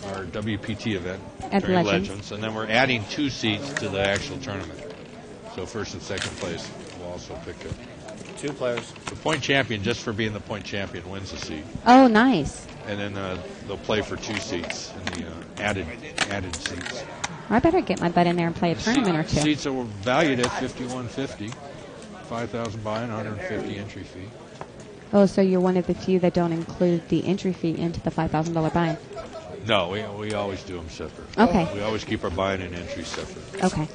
our WPT event At during Legends. and then we're adding 2 seats to the actual tournament. So first and second place will also pick up 2 players. The point champion, just for being the point champion, wins a seat. Oh, nice. And then they'll play for 2 seats in the added seats. I better get my butt in there and play a tournament or two. Seats are valued at $51.50, $5,000 buy-in, $150 entry fee. Oh, so you're one of the few that don't include the entry fee into the $5,000 buy-in. No, we always do them separate. Okay. We always keep our buy-in and entry separate. Okay.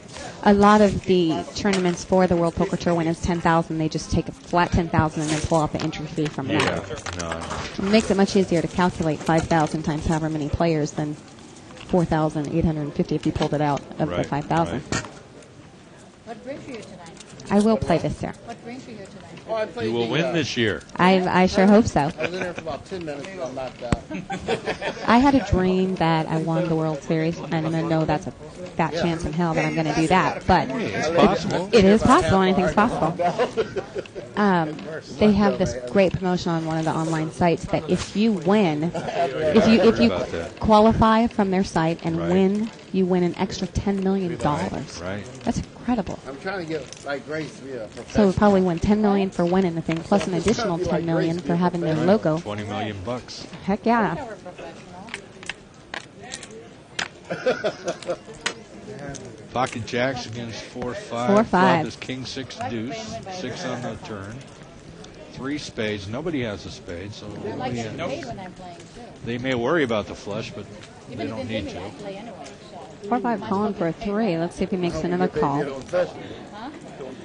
A lot of the tournaments for the World Poker Tour, when it's $10,000, they just take a flat $10,000 and then pull out the entry fee from that. Yeah, no. It makes it much easier to calculate 5,000 times however many players than 4,850 if you pulled it out of the 5,000. What brings you here tonight? I will play this, sir. What brings you here tonight? Oh, I played You will win this year. I sure hope so. I was in there for about 10 minutes and I knocked out. I had a dream that I won the World Series, and I know that's a fat chance in hell that I'm going to do that, but it's possible. It is possible. Anything's possible. They have this great promotion on one of the online sites that if you win, if you qualify from their site and win, you win an extra $10 million. Right. That's incredible. I'm trying to get like Grace to be a professional. So we'll probably win $10 million for winning the thing, plus an additional $10 million for having their logo. $20 million. Heck yeah. Pocket jacks against 4-5. 4-5. Flop is king 6 deuce. 6 on the turn. 3 spades. Nobody has a spade, so nobody has. They may worry about the flush, but they don't need to. 4-5 calling for a 3. Let's see if he makes another call.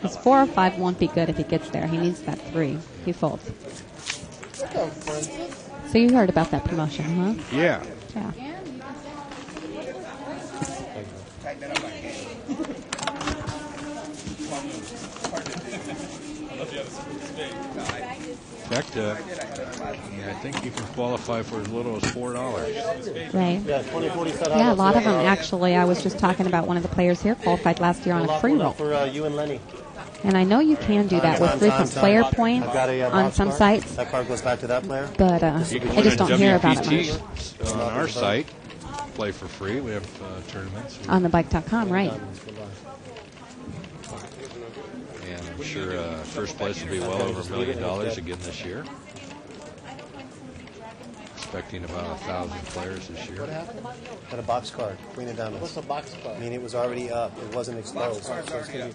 His 4 or 5 won't be good if he gets there. He needs that 3. He folds. So you heard about that promotion, huh? Yeah. Yeah. In fact, I think you can qualify for as little as $4. Right. Yeah, 2040 set Yeah, a lot of them actually. I was just talking about one of the players here qualified last year on a free roll. For you and Lenny. And I know you can do that with frequent player points I've got a on box some card. sites, That card goes back to that player. but I just don't hear about it much. WPT on our site, play for free. We have tournaments. On thebike.com, right. And I'm sure first place will be well over $1 million again this year. Expecting about 1,000 players this year. Got a box card, Queen of Diamonds. What's a box card? I mean, it was already up. It wasn't exposed. So it's gonna be-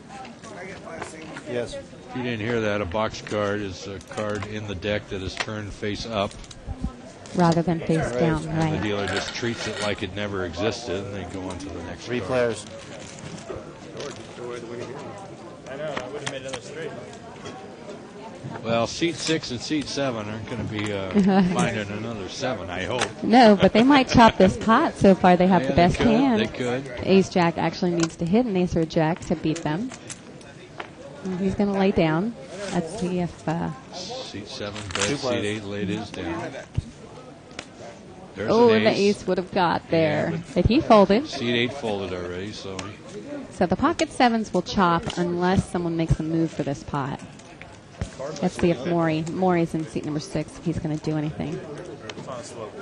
Yes. If you didn't hear that, a box card is a card in the deck that is turned face up. Rather than face down, And right. the dealer just treats it like it never existed, and they go on to the next 3 card. players. I know, I would have made another straight. Well, seat 6 and seat 7 aren't going to be finding another 7, I hope. No, but they might chop this pot. So far, they have Yeah, the best they could, hand. they could. Ace Jack actually needs to hit an Ace or Jack to beat them. And he's going to lay down. Let's see if Seat 7 bet, seat 8 laid his down. There's Oh, an and the ace. ace would have got there. But he folded. Seat 8 folded already, so So the pocket sevens will chop unless someone makes a move for this pot. Let's see if Maury's in seat number 6, if he's going to do anything.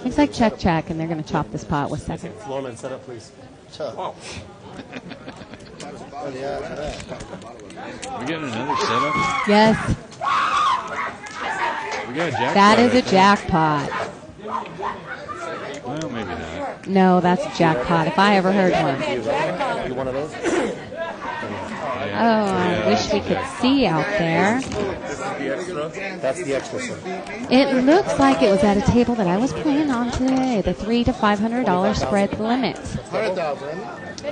Looks like check, and they're going to chop this pot with second. Floorman, set up, please. Oh. we getting another setup? Yes, We got a jackpot. that is I a think. jackpot. Well, maybe not. No, that's a jackpot, if I ever heard one. You one of those? Oh, I wish we could see out there. That's the extra, sir. It looks like it was at a table that I was playing on today, the $300 to $500 spread limit. 100,000.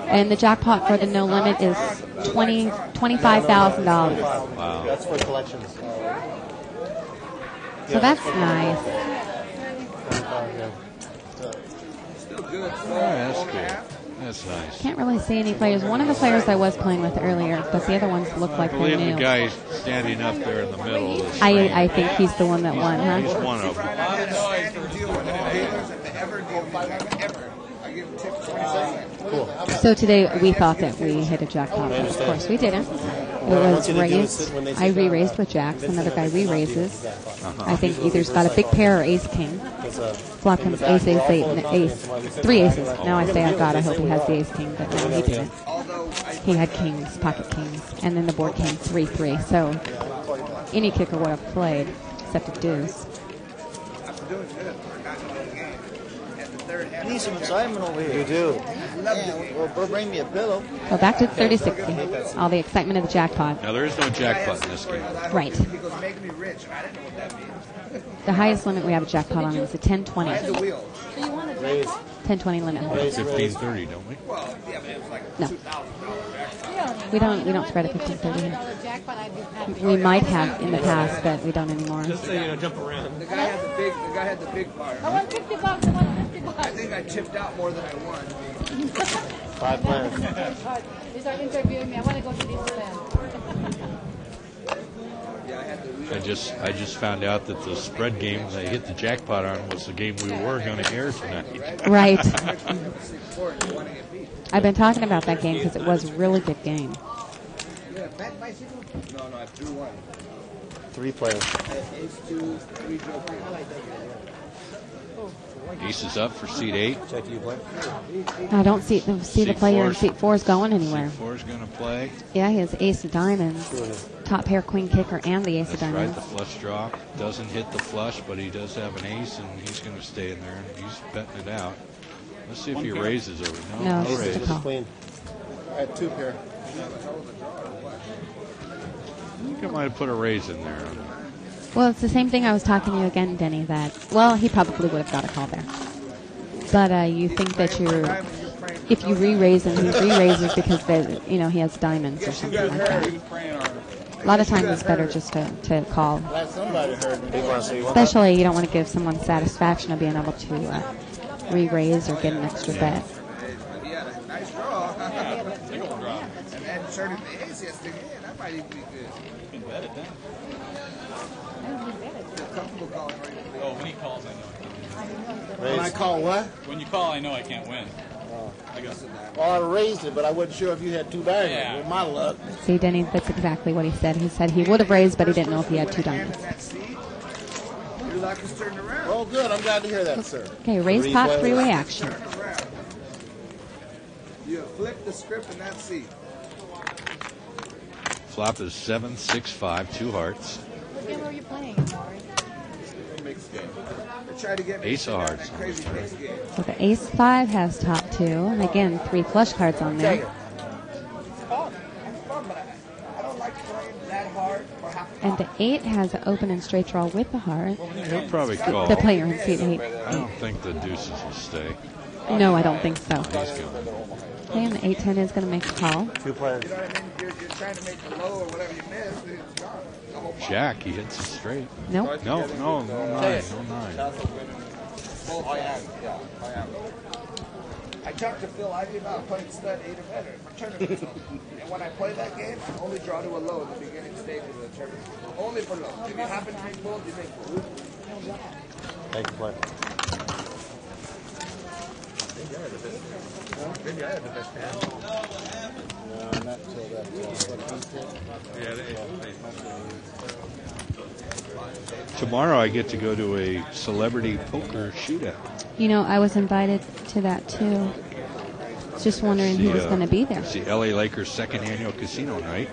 And the jackpot for the no limit is $25,000. Wow. That's for collections. So that's nice. Oh, that's cool. That's nice. Can't really see any players. One of the players I was playing with earlier, but the other ones look I like they believe the knew. guy standing up there in the middle of the I think he's the one that won, He's huh? one of them. Cool. So today we thought that we hit a jackpot, but of course we didn't. It was raised. I re-raised with jacks. Another guy re-raises. I think either's got a big pair or ace king. Flop comes ace, ace, eight, and ace. 3 aces. Now I say, oh God, I hope he has the ace king, but no, he didn't. He had kings, pocket kings, and then the board came 3-3. So any kicker would have played, except a deuce. Need some excitement over here. You do. Well, bring me a pillow. So back to 30-60. All the excitement of the jackpot. Now, there is no jackpot in this game. Right. The highest limit we have a jackpot on is a 10-20. Raise. 10-20 limit. 15-30, don't we? No. We don't spread at 15-30 here. We might have in the past, but we don't anymore. Just so you know, jump around. The guy had the big bar. I want $50. I want $50. I think I tipped out more than I won. 5 players. They start interviewing me. I want to go to Disneyland. I just found out that the spread game they hit the jackpot on was the game we were going to air tonight. Right. I've been talking about that game because it was a really good game. No, I threw one. 3 players. Ace 2, 3 joker. Ace is up for seat 8. Check you play. I don't see the player in seat 4 is going anywhere. Seat 4 is going to play. Yeah, he has ace of diamonds, top pair queen kicker, and the ace of That's right, diamonds. the flush draw. Doesn't hit the flush, but he does have an ace, and he's going to stay in there, and he's betting it out. Let's see if he raises over. No, No it's raise. just a call. Queen. I had 2 pair. I think I might have put a raise in there. Well, it's the same thing I was talking to you again, Denny, that, well, he probably would have got a call there. But you think that if you re-raise him, he re-raises because he has diamonds or something like that. A lot of times it's better just to call. Somebody heard me. Especially you don't want to give someone satisfaction of being able to re-raise or get an extra bet. He had a nice draw. And Shirley the ace yesterday. That might even be good. You can bet it then. Feel comfortable calling right now. Oh, when he calls, I know. When I call what? When you call, I know I can't win. I got Well, I raised it, but I wasn't sure if you had 2 diamonds. Yeah. With my luck. See, Denny, that's exactly what he said. He said he would have raised, but he didn't know if he had 2 diamonds. Your luck is turning around. Oh, good. I'm glad to hear that, sir. Okay, raise pot, 3-way action. Turn around. You flip the script in that seat. Flop is 7, 6, 5, 2 hearts. What game are you playing, Maury? Mixed game. They tried to get me Ace of to hearts. that crazy mixed game. So the ace 5 has top 2, and again 3 flush cards on there. It's fun. It's fun, but I don't like playing that hard for half And the 8 has an open and straight draw with the heart. He'll probably call. The player in seat 8. I don't think the deuces will stay. No, I don't think so. He's going. Okay, and the 8-10 is going to make a call. 2 players. You know what I mean? You're trying to make the low or whatever you miss, it's gone. The whole pot. Jack, he hits it straight. Nope. No 9, no 9. Oh, I am. Yeah, I am. I talked to Phil Ivey about playing stud 8 or better for tournaments. And when I play that game, I only draw to a low at the beginning stage of the tournament. Only for low. If you happen to be pulled, you make pull. Thank you, play. Maybe I had the best hand. No, not until that. Tomorrow I get to go to a celebrity poker shootout. You know, I was invited to that too. Just wondering who was going to be there. It's the LA Lakers' second annual casino night.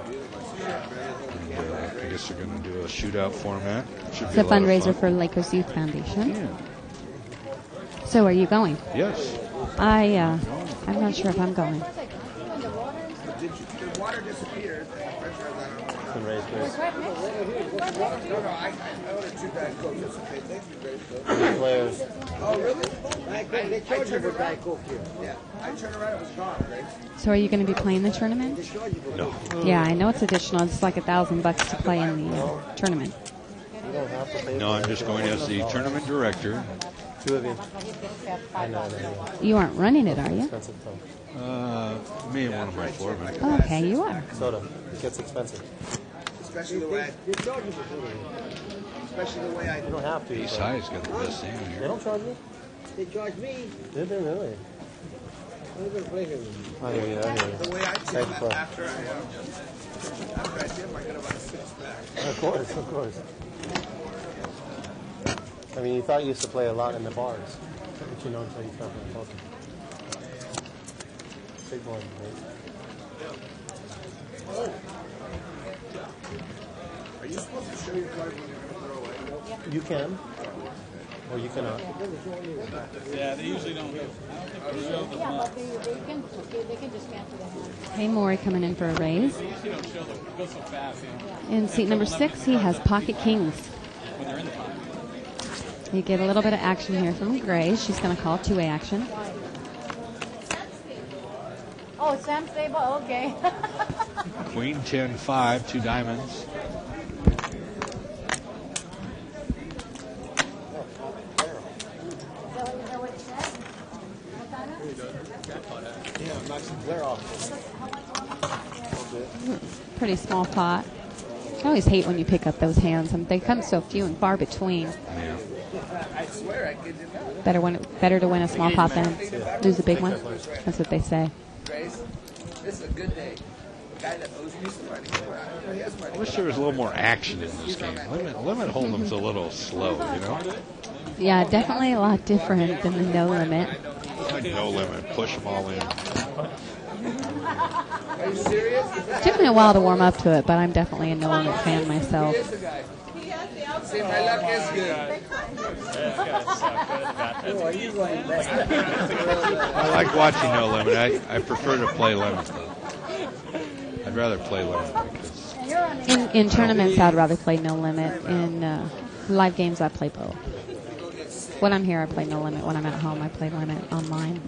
And, I guess they're going to do a shootout format. It's a fundraiser for Lakers Youth Foundation. Yeah. So are you going? Yes. I'm not sure if I'm going. The water disappeared. Some raised place. No, I ordered 2 Diet Cokes. It's okay. Thank you, Grace. Players. Oh, really? They charge you for Diet Coke here. Yeah. I turned around, it was gone, Grace. So are you going to be playing the tournament? No. Yeah, I know it's additional. It's like $1,000 to play in the tournament. You don't have to pay. No, I'm just going as the tournament director. 2 of you. I know. You aren't running it, are you? Expensive though. Me and one of my floormen. Okay, you are. Soda. It gets expensive. Especially the way I You don't have to. East but- High's got the best hand They here. don't charge me. They charge me. Did they really? I'm going to play here. I hear you. the way I tip Thank you. after I tip, I get about a 6-pack. Of course. I mean, you thought you used to play a lot in the bars, but you know until you start playing poker. Big one, right? Are you supposed to show your card when you're going to throw away? You can, or you cannot. Yeah, they usually don't. I don't think they show the month. They can just cancel the hand. Hey, Maury coming in for a raise. They usually don't show them. It goes so fast. In seat number 6, he has pocket kings. When they're in the pocket. You get a little bit of action here from Grace. She's going to call 2-way action. Oh, Sam Stable, okay. Queen 10-5, 2 diamonds. Yeah, knock some glare off. Pretty small pot. I always hate when you pick up those hands. They come so few and far between. Yeah. I swear I kid you not. Better to win a small pot than lose a big one. That's what they say. Grace, this is a good day. The guy that owes me some money. He has money. I wish there was a little more action in this game. Limit hold'em's a little slow, you know? Yeah, definitely a lot different than the no limit. Like no limit, push them all in. Are you serious? It took me a while to warm up to it, but I'm definitely a no limit fan myself. He is the guy. See, my luck is good. I like watching no limit. I prefer to play limit, though. I'd rather play limit because In tournaments, I'd rather play no limit. In live games, I play both. When I'm here, I play no limit. When I'm at home, I play limit online.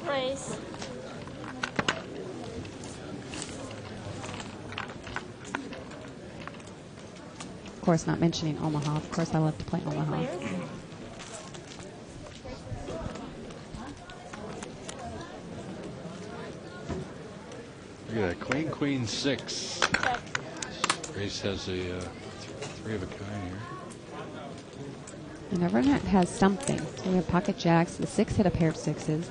Race. Of course, not mentioning Omaha. Of course, I love to play Omaha. look at that, Queen 6. Grace has a 3 of a kind here. And everyone has something. So we have pocket jacks. The 6 hit a pair of 6s.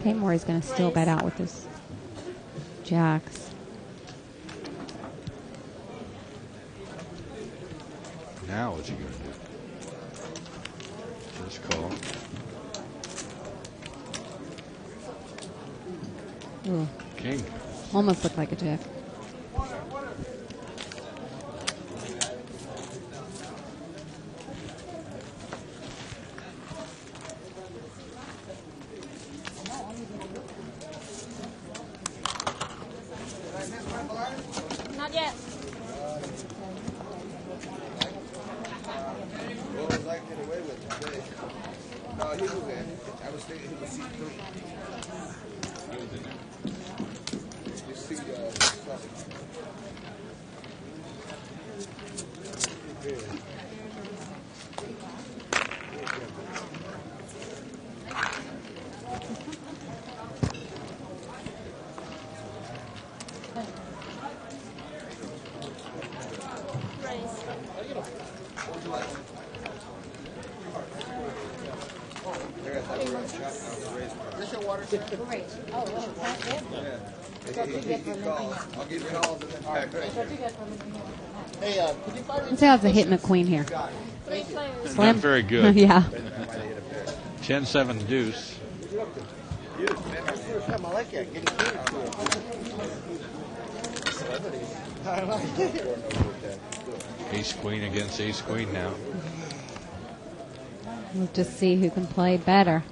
Taymor is going to still bet out with his jacks. Now what's he going to do? Just call. Ooh. King. Almost looked like a jack. Not yet. What was I get away with today? No, he was in. I was thinking he was C3. You see, Great. Oh, well, that's it? I'll give you all the Hey, could you find me? Let's see how's the hitting the queen here. Three players. Not very good. Yeah. 10-7 deuce. That's the first time I like that. Getting Ace queen against ace queen now. We'll just see who can play better.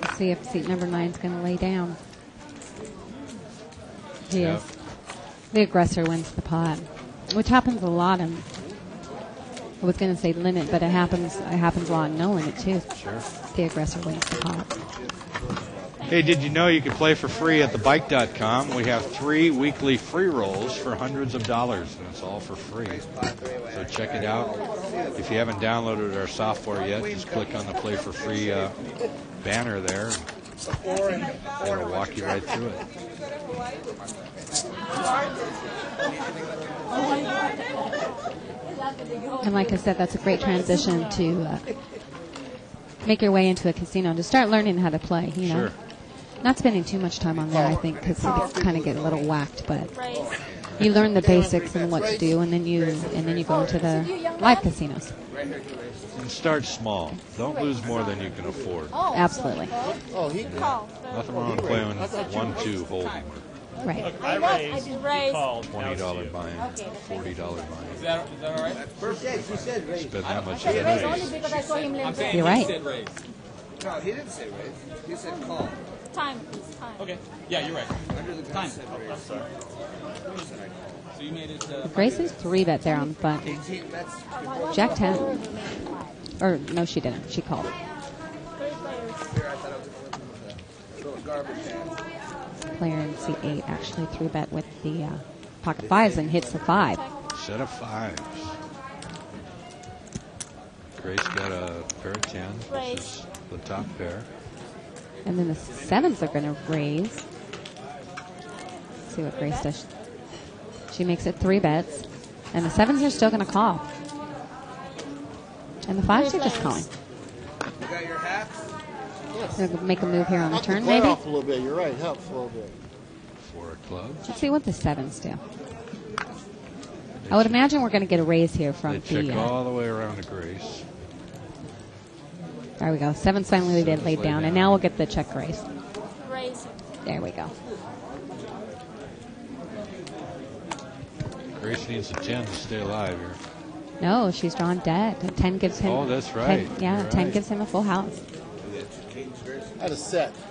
Let's see if seat number 9 is going to lay down. He Yep. is. The aggressor wins the pot, which happens a lot in. I was going to say limit, but it happens a lot in no limit too. Sure. The aggressor wins the pot. Hey, did you know you can play for free at thebike.com? We have 3 weekly free rolls for hundreds of dollars, and it's all for free. So check it out. If you haven't downloaded our software yet, just click on the Play for Free banner there. It'll walk you right through it. And like I said, that's a great transition to make your way into a casino to start learning how to play. You know, Sure. not spending too much time on there, I think, because you kind of get a little whacked. But you learn the basics and what to do, and then you go into the live casinos. And start small. Don't lose more than you can afford. Absolutely. Oh, he called. Nothing wrong with playing 1-2 hold'em. Right. Look, I raised, you called. $20 buy-in, $40 buy-in. Is that all right? She said raise. Spend that much Raise in only raise. because I saw him I'm live saying You're he right. said raise. No, he didn't say raise. He said call. Time, please, time. Okay. Yeah, you're right. Under the gun Time. said raise. I'm sorry. So you made it. Grace is 3-bet there on the button. 18 bets. Jack 10. Or no, she didn't. She called. Here, I thought I was going to win with a little garbage can. Player in C8 actually 3-bet with the pocket 5s and hits the 5. Set of 5s. Grace got a pair of 10s, which is the top pair. And then the 7s are going to raise. Let's see what Grace does. She makes it 3 bets. And the 7s are still going to call. And the 5s are just calling. You got your hats? They're going to make a move here on the Knock the turn, glare maybe. off a little bit. You're right. Helps a little bit. 4 of clubs. Let's see what the 7s do. I would imagine we're going to get a raise here from They check the. all the way around to Grace. There we go. 7s finally laid laid down, and down. now we'll get the check raise. Raise. There we go. Grace needs a 10 to stay alive here. No, she's drawn dead. 10 gives him. Oh, that's 10 right. yeah, You're 10 right. gives him a full house. I had a set. 3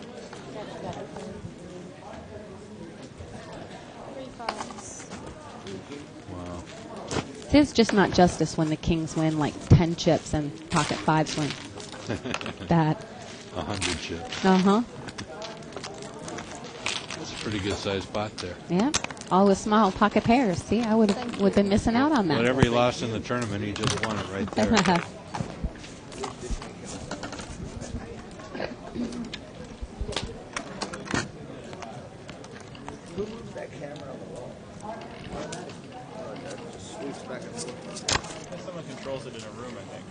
5s. Wow. It's just not justice when the kings win like 10 chips and pocket 5s win that. 100 chips. Uh-huh. That's a pretty good sized pot there. Yeah. All with small pocket pairs. See, I would have been missing out on that. Whatever he lost in the tournament, he just won it right there. Who moves that camera on the wall? That just sweeps back and forth. Someone controls it in a room, I think.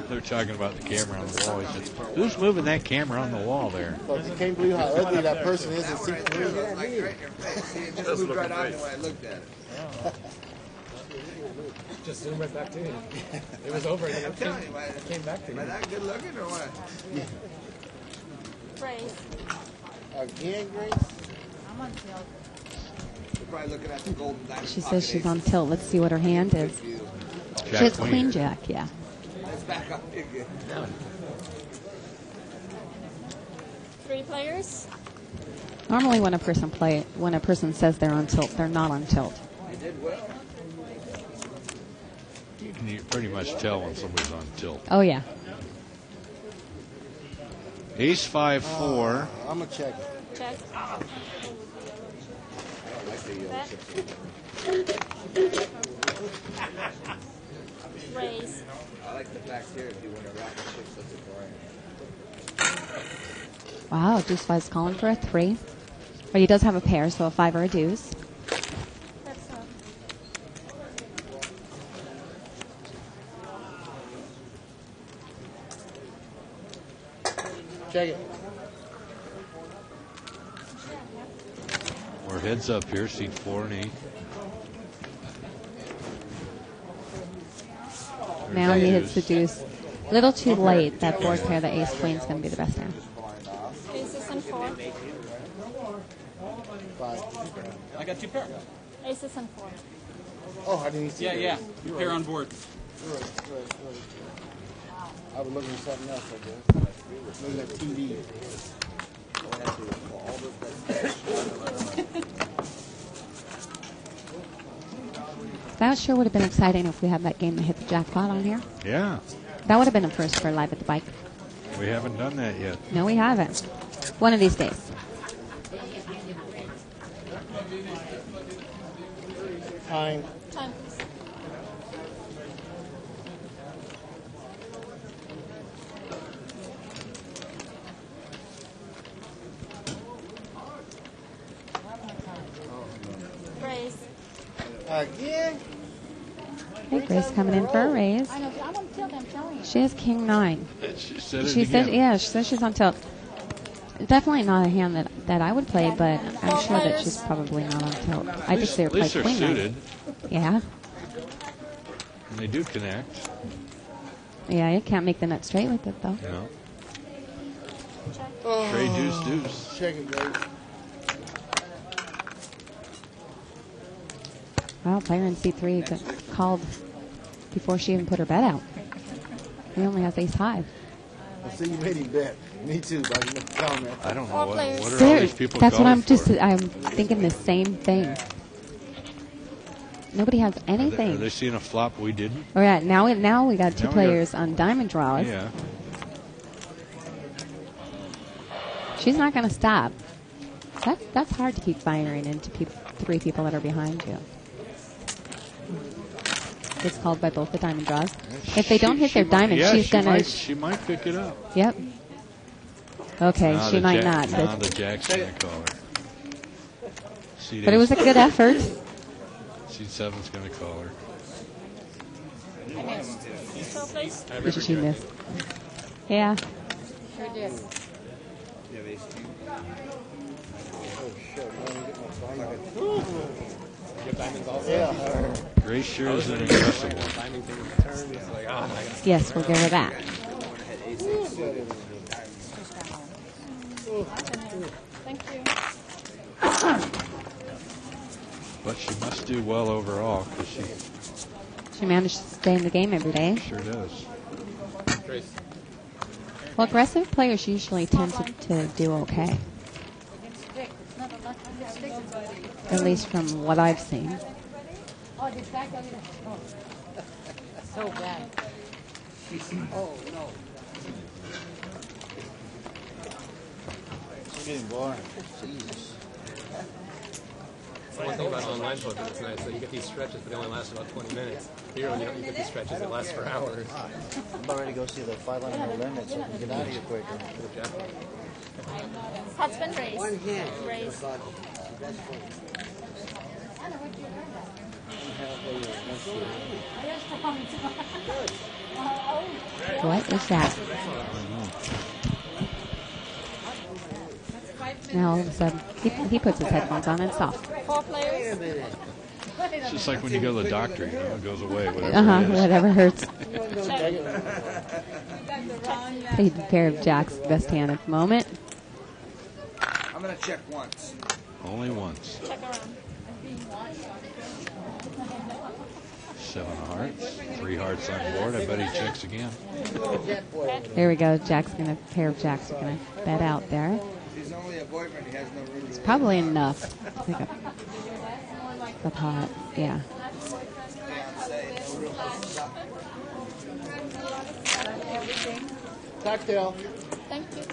They're talking about the camera on the wall. He said, who's moving that camera on the wall there? But you can't believe how ugly that person is in Right seat there, 3. look like right in your face. See, it just moved right on me when I looked at it. Just zoom right back to you. It was over. I'm telling you, It came back to am I you. that good looking or what? Raise. Again, Grace? I'm on tilt. You're probably looking at the golden diamond. She pocket says she's ace. on tilt. Let's see what her hand is. She has queen jack, yeah. It's back up again. 3 players. Normally when a person says they're on tilt, they're not on tilt. You did well. You can pretty much tell when somebody's on tilt. Oh, yeah. Ace 5-4. I'm going to check it. Check. Raise. I like the fact here if you want to rock a chips, that's a boring. Wow, deuce 5's calling for a 3. But he does have a pair, so a 5 or a deuce. That's Check it. heads up here, seat 4 and 8. Now he hits the deuce. Little too late. That board pair, the ace queen, is going to be the best hand. Aces and 4. I got 2 pair. Aces and 4. Oh, I didn't see Yeah. Your pair on board. Right. I was looking at something else, I guess. Looking at TV. That sure would have been exciting if we had that game that hit the jackpot on here. Yeah. That would have been a first for Live at the Bike. We haven't done that yet. No, we haven't. One of these days. Time. Time, please. Grace. Again? Hey, Grace coming in for a raise. I know, I'm on tilt, I'm telling you. She has king 9. She said it She again. said, yeah, she says she's on tilt. Definitely not a hand that I would play, but I'm sure that she's probably not on tilt. I just see her At play least they're queen 9. suited. Yeah. And they do connect. Yeah, you can't make the nut straight with it, though. No. Oh, Trade deuce. Check it, Grace. Wow, player in C3 got called before she even put her bet out. He only has ace high. I see you made him bet. Me too, but I didn't tell me. I don't know what are all There- these people that's what calling for? I'm thinking the same thing. Nobody has Are anything. they seeing a flop we didn't? All right, now we got two Now we got- players on diamond draws. Yeah. She's not going to stop. That's hard to keep firing into three people that are behind you. Gets called by both the diamond draws. If they don't hit their diamond, yeah, she's going to. She might pick it up. Yep. Okay, Nah, she the might jack- not. Nah, But, the jack's going to call her. Seat but it was a good effort. Seat 7's going to call her. I missed. So, please. She missed. Yeah. Sure did. Yeah. Grace sure is an impressive one. Yes, we'll give her that. Thank you. But she must do well overall because She managed to stay in the game every day. sure does. Grace. Well, aggressive players usually tend to do okay, at least from what I've seen. Oh, the back of it. Oh. So bad. Oh, no. It's getting boring. Jesus. The one thing about online poker that's nice, that you get these stretches, but they only last about 20 minutes. Here, when you don't get these stretches, it lasts for hours. I'm about ready to go see the 5 line no limit so we can get out of here quicker. Husband raised. One hand. Raised. What is that? Now all of a sudden, he puts his headphones on and it's off. 4 players. It's just like when you go to the doctor, you know, it goes away, whatever it is. Whatever hurts. Check. A pair of jacks, best hand at the moment. I'm going to check once. Only once. Check around. 7 of hearts. 3 hearts on board. I bet he checks again. There we go. Jack's gonna pair of jacks are gonna bet out there. He's only a boyfriend. He has no room. It's probably enough. I think a pot. Yeah. Cocktail. Thank you.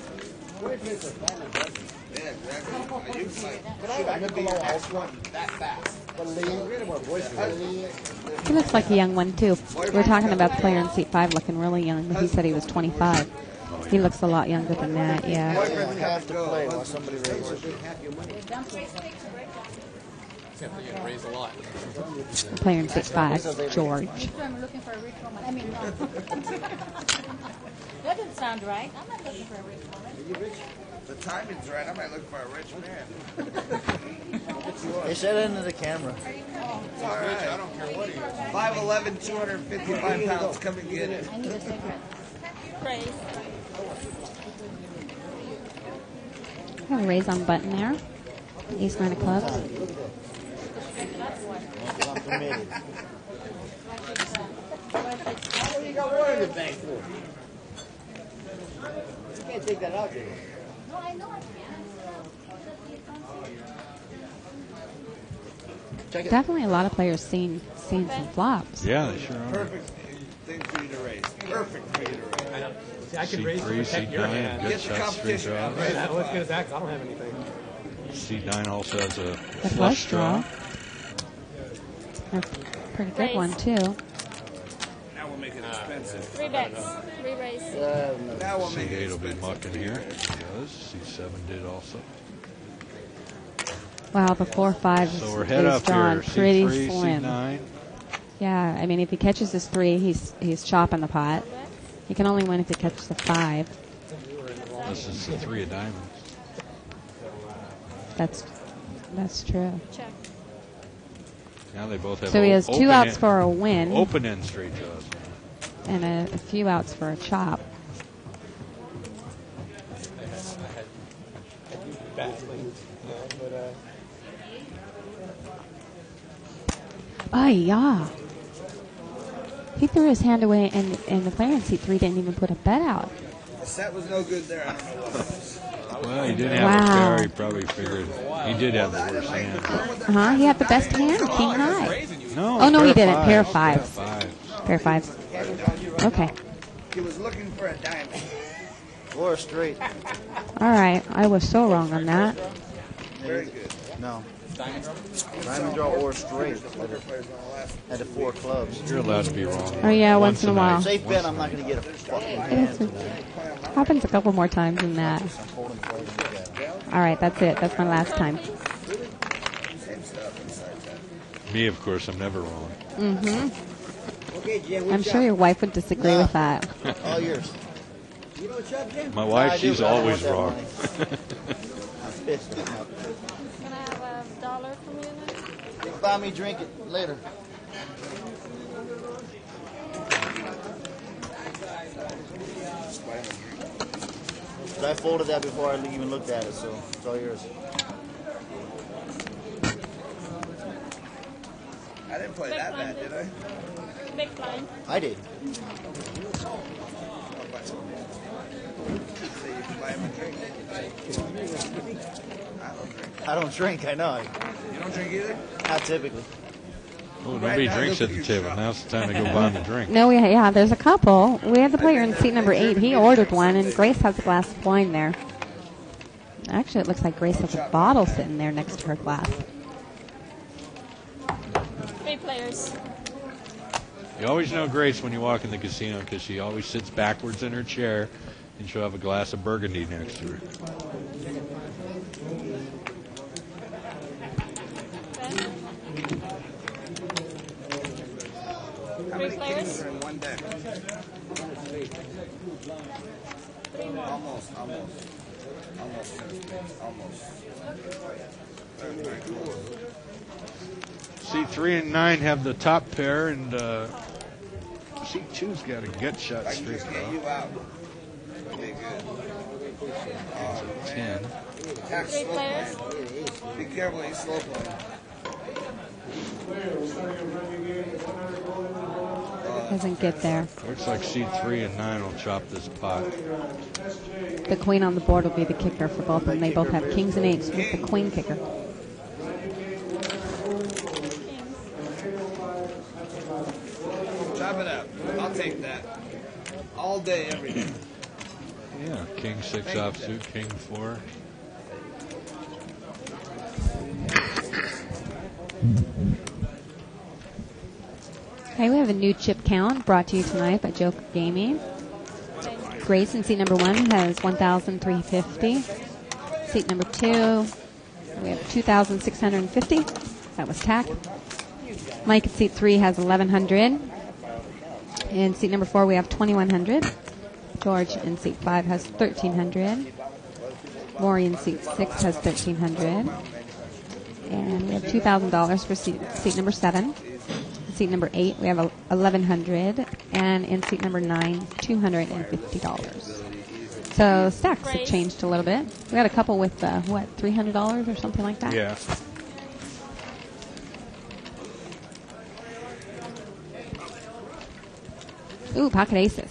Yeah, exactly. You can I can be your house one that fast. He looks like a young one too. We're talking about the player in seat 5 looking really young, but he said he was 25. He looks a lot younger than that. Yeah. Boyfriend have to play while somebody raises. Except that you get raised a lot. Player in seat 5, George. I'm looking for a rich woman. I mean, no. That doesn't sound right. I'm not looking for a rich woman. The timing's right. I might look for a rich man. They said it into the camera. All right. I don't care what he is. 5'11", 255 pounds. Come and get it. I need a cigarette. Praise. Have a raise on button there. Ace nine of clubs. You got one in the bank for? You can't take that out, Jay. No, I know I can. Definitely a lot of players seen some flops. Yeah, they sure are. Perfect thing for you to raise. Perfect for you to raise. I know. See, I can Seat raise to 3, protect seat your 9, hand. good Get the shot, straight competition draw. out. Right, that was good as that 'cause I don't have anything. Seat 9 also has a The flush draw. A pretty good one, too. Now we'll make it expensive. 3 bets. 3 raise. Now we'll Seat make it 8 will be expensive. mucking here. It does. Seat 7 did also. Wow, the 4-5 So we're head is up drawn here. Seat pretty 3, slim. seat 9. Yeah, I mean, if he catches this 3, he's chopping the pot. He can only win if he catches the 5. This is the 3 of diamonds. That's true. Check. Now they both have So he has 2 open outs end- for a win Open end straight draws. and a few outs for a chop. Oh, yeah. He threw his hand away, and the player in seat 3 didn't even put a bet out. The set was no good there. I don't know what it was. Well, he didn't have a pair. He probably figured he did have the worst hand. He had the best hand, king high. No. Oh, no, he pair didn't. of Pair of fives. fives. Pair of fives. Okay. He was looking for a diamond. Or straight. All right. I was so wrong on that. Very good. No. Diamond draw or straight. At the 4 clubs. You're allowed to be wrong. Oh, yeah, once in a while. Safe bet I'm not going to get a fucking hand. Happens a couple more times than that. All right, that's it. That's my last time. Me, of course, I'm never wrong. Mm-hmm. I'm sure your wife would disagree with that. All yours. My wife, she's always wrong. I'm pissed. Can I have $1 from you now? You can buy me a drink it later. I folded that before I even looked at it, so it's all yours. I didn't play that bad, did I? Big blind. I did. So you can buy him a drink. I don't drink, I know. You don't drink either? Not typically. Oh, nobody drinks at the table. Now's the time to go buy him a drink. No, yeah, there's a couple. We have the player in seat number 8. He ordered one, and Grace has a glass of wine there. Actually, it looks like Grace has a bottle sitting there next to her glass. 3 players. You always know Grace when you walk in the casino because she always sits backwards in her chair and she'll have a glass of burgundy next to her. How many kings are in one deck? Almost. Seat 3 and 9 have the top pair, and seat 2's got a gut shot I can straight just get draw. you out. Okay, good. Oh, man. 10. Attack slow players. play. Be careful, he's slow playing. Doesn't get there. Looks like seat 3 and 9 will chop this pot. The queen on the board will be the kicker for both of them. They both have kings and 8s with the queen kicker. Chop it up. I'll take that. All day, every day. Yeah, king 6 offsuit, king 4. Okay, we have a new chip count brought to you tonight by Joker Gaming. Grace in seat number 1 has 1,350. Seat number 2, we have 2,650. That was tack. Mike at seat 3 has 1,100. In seat number 4, we have 2,100. George in seat 5 has 1,300. Maury in seat 6 has 1,300. And we have $2,000 for seat number 7. Seat number 8, we have $1,100, and in seat number 9, $250. So stacks have changed a little bit. We got a couple with $300 or something like that. Yeah. Ooh, pocket aces.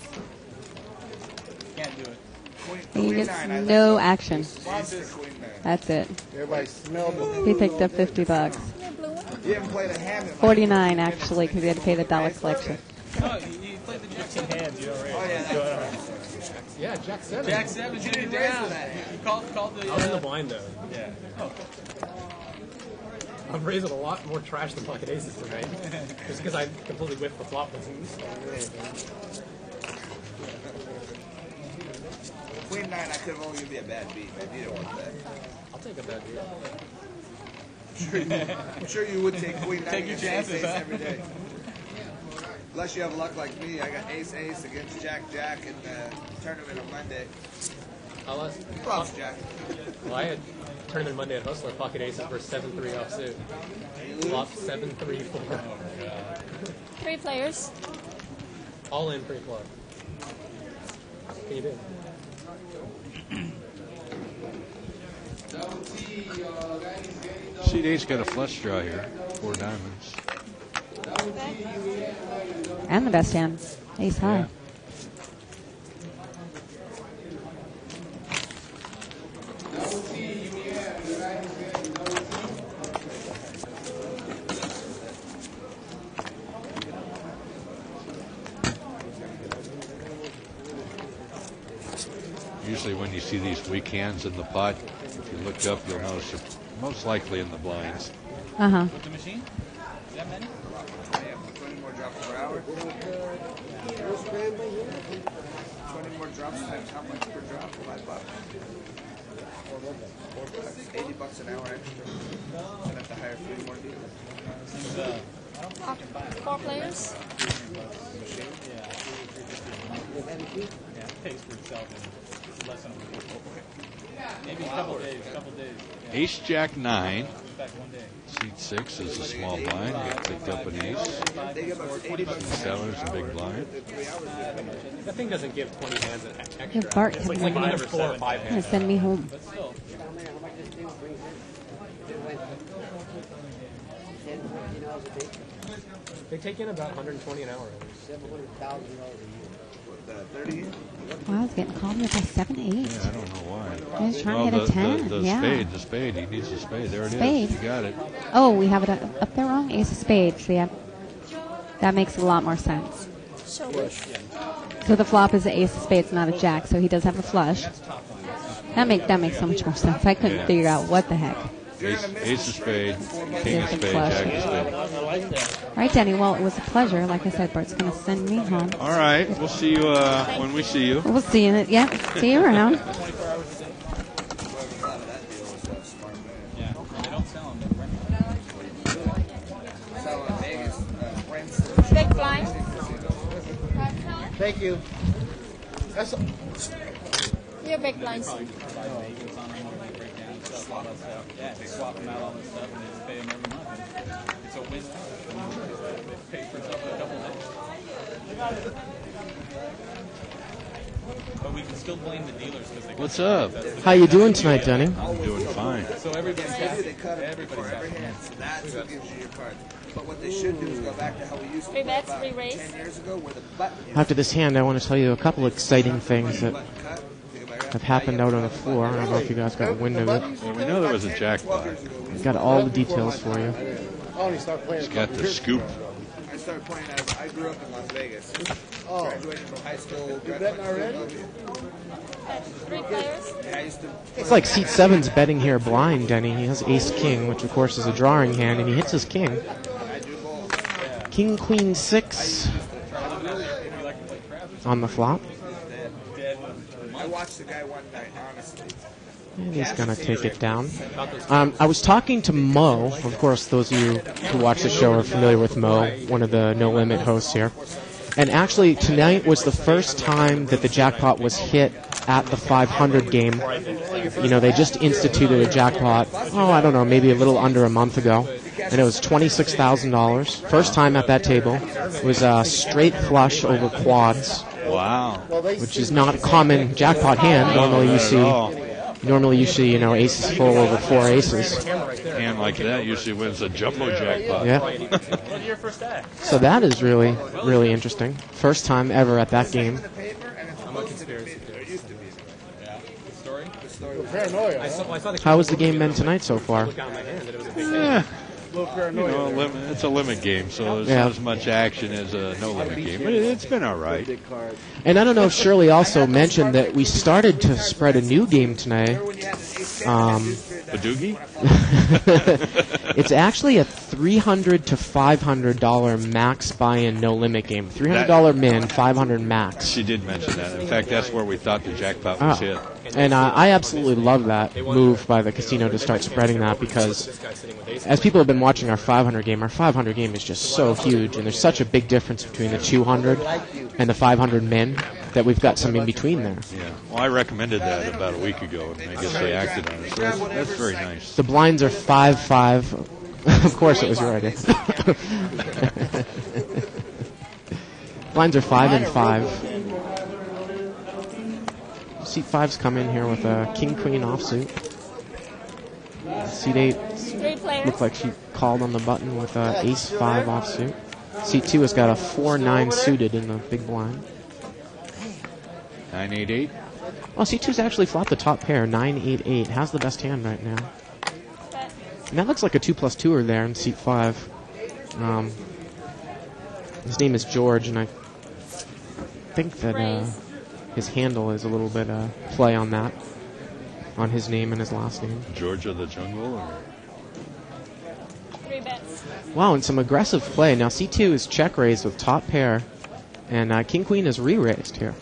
Can't do it. He gets no action. That's it. Everybody smelled He picked up $50. You haven't played a hand in 49 actually, because he had to pay the dollar collection. No, you played the Jack 10 hands. You already. Oh, yeah. Yeah, Jack 7. Jack 7 should be down. You called the. I was in the blind though. Yeah. Oh. I'm raising a lot more trash than pocket aces tonight. Just because I completely whiffed the flop. Queen 9, I could have only given you a bad beat, but you don't want that. I'll take a bad beat. I'm sure you would take Queen 9 Take your against chances, ace huh? every day. Unless you have luck like me, I got ace against Jack in the tournament on Monday. Props, Jack. Well, I had tournament Monday at Hustler, pocket aces for 7-3 offsuit. Flop 7-3-4. 3 players. All in pre-flop. Can you do? Seat 8's got a flush draw here. 4 diamonds. And the best hand, ace high. Yeah. Usually when you see these weak hands in the pot, if you look up, you'll notice they're most likely in the blinds. Uh-huh. With the machine? Is that many? 20 more drops per hour. 20 more drops times how much per drop? $5. That's $80 an hour extra. I'd have to hire 3 more dealers. 4 players. Yeah, it pays for itself in less than a week. Maybe a couple days. Yeah. Ace Jack 9. Back one day. Seat 6 is a small blind. Got picked up an ace. Seat 7 is a big blind. That thing doesn't give 20 hands an extra. If Bart It's comes like in, either 4 or 5 gonna hands. send me home. But still. They take in about 120 an hour. Wow, he's getting called here by 7-8. Yeah, I don't know why. He's trying to hit a 10. The Yeah. spade. He needs a spade. There it Spade. is. You got it. Oh, we have it up there wrong? Ace of spades. So yeah, that makes a lot more sense. So the flop is an ace of spades, not a jack, so he does have a flush. That makes so much more sense. I couldn't figure out what the heck. Ace of spade, king of spade, Flush. jack of spade. All right, Danny. Well, it was a pleasure. Like I said, Bart's going to send me home. All right. We'll see you when we see you. We'll see you. Yeah, see you around. Yeah, they don't sell them. big blind. Thank you. That's You're big blinds. Yeah, they swap them out all this stuff and they just pay them every month. It's a win. They pay for itself in a couple days. But we can still blame the dealers because they. What's up? How you doing tonight, Denny? I'm doing fine. So everybody's happy. They cut it Everybody's for every happy. hand. So that's what gives you your card. But what they should do is go back to how we used to Three play bets, about 3 raise. 10 years ago, where the button After this hand, I want to tell you a couple exciting things that have happened out on the floor. I don't know if you guys got wind of it. Well, we know there was a jackpot. I've got all the details for you. He's got the scoop. I started playing I grew up in Las Vegas. Graduated from high school. Graduated from 3 players. I used to It's like seat 7's betting here blind, Denny. He has ace-king, which of course is a drawing hand, and he hits his king. King, queen, 6 on the flop. I watched the guy one night, honestly. And he's going to take it down. I was talking to Mo. Of course, those of you who watch the show are familiar with Mo, one of the No Limit hosts here. And actually, tonight was the first time that the jackpot was hit at the 500 game. You know, they just instituted a jackpot, I don't know, maybe a little under a month ago. And it was $26,000. First time at that table. It was a straight flush over quads. Wow. Which is not a common jackpot hand. Normally you see, you know, aces full over 4 aces. Hand like that usually wins a jumbo jackpot. Yeah. So that is really, really interesting. First time ever at that game. How has the game been tonight so far? It's a limit game, so there's not as much action as a no-limit game. But it's been all right. And I don't know if Shirley also mentioned that we started to spread a new game tonight. Badoogie? It's actually a $300 to $500 max buy-in no-limit game. $300 min, $500 max. She did mention that. In fact, that's where we thought the jackpot was hit. And I absolutely love that move by the casino to start spreading that, because as people have been watching our 500 game is just so huge, and there's such a big difference between the 200 and the 500 min that we've got some in between there. Yeah. Well, I recommended that about a week ago, and I guess they acted on it. So that's very nice. The blinds are 5-5. Of course it was your idea. Blinds are 5 and 5. Seat 5's come in here with a king-queen offsuit. Seat 8 looked like she called on the button with a ace-5 offsuit. Seat 2 has got a 4-9 suited in the big blind. 9-8-8. Well, Seat 2's actually flopped the top pair. 9-8-8. Has the best hand right now. And that looks like a 2+2er there in Seat 5. His name is George, and I think that his handle is a little bit play on that, on his name and his last name. George of the Jungle? Or? Wow, and some aggressive play. Now C2 is check raised with top pair, and King Queen is re-raised here.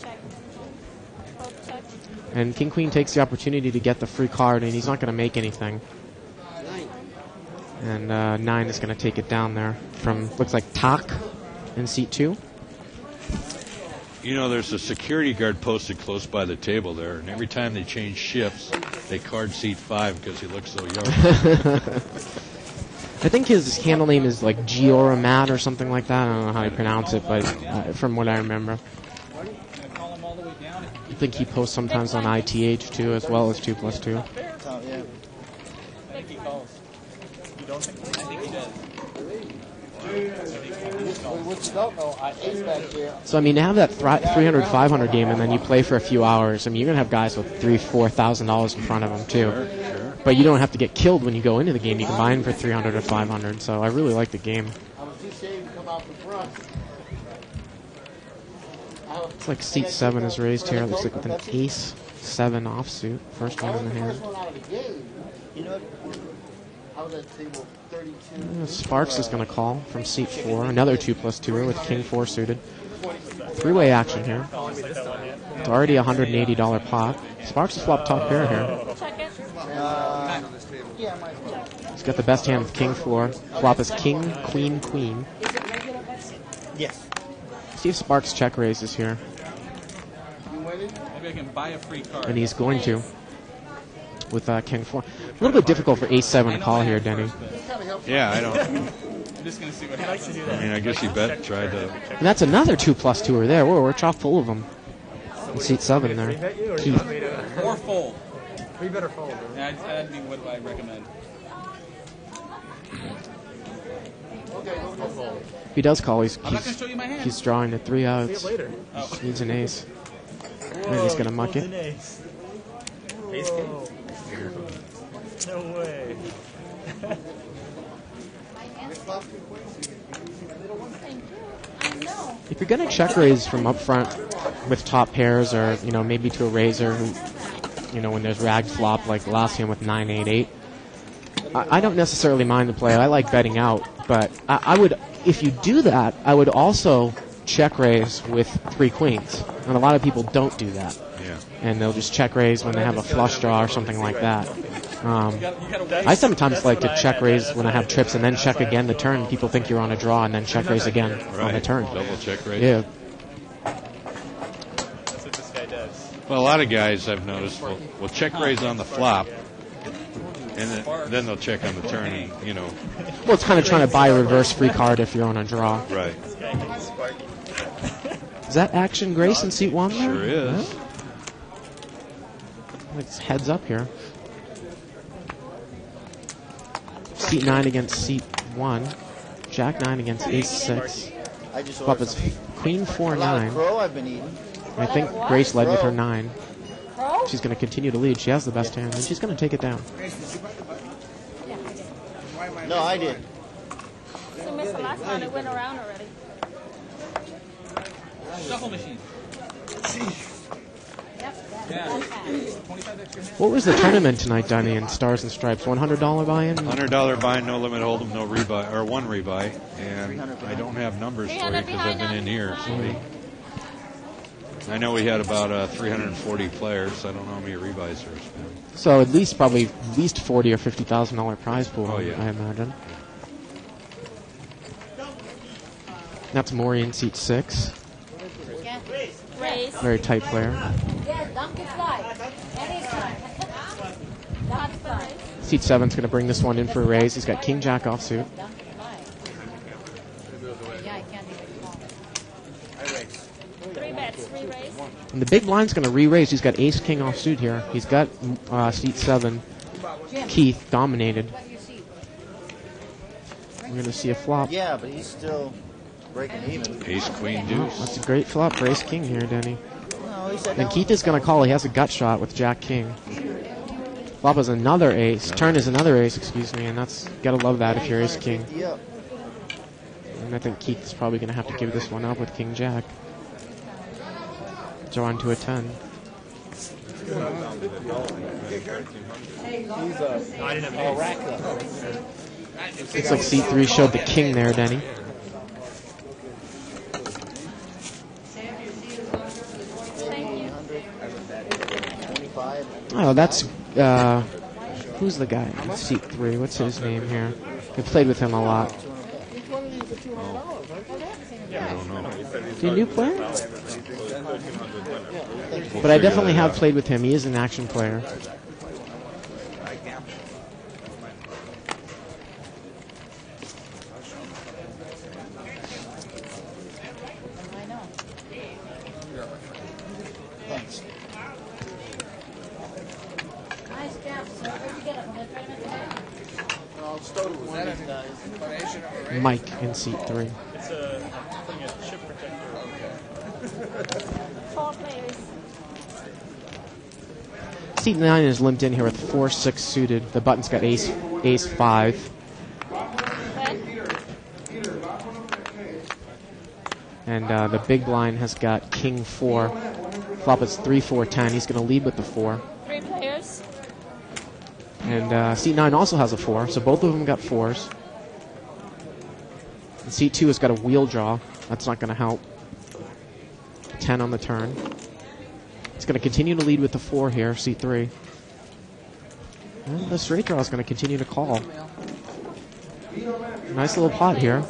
And King Queen takes the opportunity to get the free card, and he's not going to make anything. And 9 is going to take it down there from, looks like Tak in Seat 2. You know, there's a security guard posted close by the table there, and every time they change shifts, they card Seat 5 because he looks so young. I think his handle name is like Giora Matt or something like that. I don't know how you pronounce it, but from what I remember. I think he posts sometimes on ITH too, as well as 2+2. So, I mean, to have that 300-500 game and then you play for a few hours, I mean, you're going to have guys with $3,000-$4,000 in front of them, too. Sure. But you don't have to get killed when you go into the game. You can buy in for 300 or 500, so I really like the game. Looks like Seat 7 is raised here. It looks like with an ace-7 offsuit. First one in the hand. Sparks is going to call from Seat 4. Another 2+2er with King 4 suited. Three-way action here. It's already a $180 pot. Sparks has flopped top pair here. He's got the best hand with King 4. Flop is King, Queen, Queen. Yes. See if Sparks check raises here. Maybe I can buy a free card. And he's going to. With King 4. A little bit difficult for ace-7 to call here, Denny. Yeah, I don't. I'm just going to see what happens. I mean, I guess you tried to. And that's another 2+2er there. Whoa, we're chock full of them. In Seat 7 there. Keith. Or fold. We better fold. Yeah, that'd be what I recommend. If he does call, he's drawing the 3 outs. Just needs an ace. And he's going to muck it. Ace king? No way. If you're going to check raise from up front with top pairs, or maybe to a raiser who, when there's rag flop like the last hand with 9-8-8, I don't necessarily mind the play. I like betting out, but I would, if you do that, I would also check raise with 3 queens, and a lot of people don't do that. Yeah. And they'll just check raise when they have a flush draw or something like that. I sometimes like to check raise when I have trips and then check again the turn. People think you're on a draw and then check raise again on the turn. Double check raise. Yeah. That's what this guy does. Well, a lot of guys I've noticed will check raise on the flop, and then they'll check on the turn. And, you know. Well, it's kind of trying to buy a reverse free card if you're on a draw. Right. Is that Action Grace in seat 1 there? Sure is. Yeah. It's heads up here. Seat 9 against seat 1. Jack 9 against ace 6. Flop is queen 4-9. Crow I've been eating. I think Grace led with her 9. She's going to continue to lead. She has the best hand, and she's going to take it down. No, I did. You missed the last one. It went around already. Shuffle machine. What was the tournament tonight, Donnie, in Stars and Stripes? $100 buy-in? $100 buy-in, no limit hold'em, no rebuy, or one rebuy. And I don't have numbers for you because I've been in here. So I know we had about 340 players. I don't know how many rebuys there's been. So at least probably $40,000 or $50,000 prize pool, oh, yeah. I imagine. That's Maureen, seat 6. Very tight player. Seat 7's going to bring this one in for a raise. He's got King Jack offsuit. And the big blind's going to re-raise. He's got Ace King offsuit here. He's got seat 7, Keith, dominated. We're going to see a flop. Yeah, but he's still breaking even. Ace Queen Deuce. Oh, that's a great flop for Ace King here, Denny. No, he said And Keith is going to call. He has a gut shot with Jack King. Flop is another ace. Turn is another ace, excuse me, and that's gotta love that if you're Ace King. And I think Keith is probably going to have to give this one up with King Jack. Draw into a 10. Looks like seat 3 showed the king there, Denny. Oh, that's who's the guy in seat 3? What's his name here? We played with him a lot. I don't know. Is he a new player? But I definitely have played with him. He is an action player. Thanks. Mike in seat 3. It's putting a chip protector. 4 players. Seat 9 is limped in here with 4-6 suited. The button's got ace 5. And the big blind has got king 4. Flop is 3-4-10. He's going to lead with the 4. 3 players. And seat 9 also has a 4, so both of them got 4s. And seat 2 has got a wheel draw. That's not going to help. 10 on the turn. It's going to continue to lead with the 4 here, seat 3. And the straight draw is going to continue to call. Nice little pot here.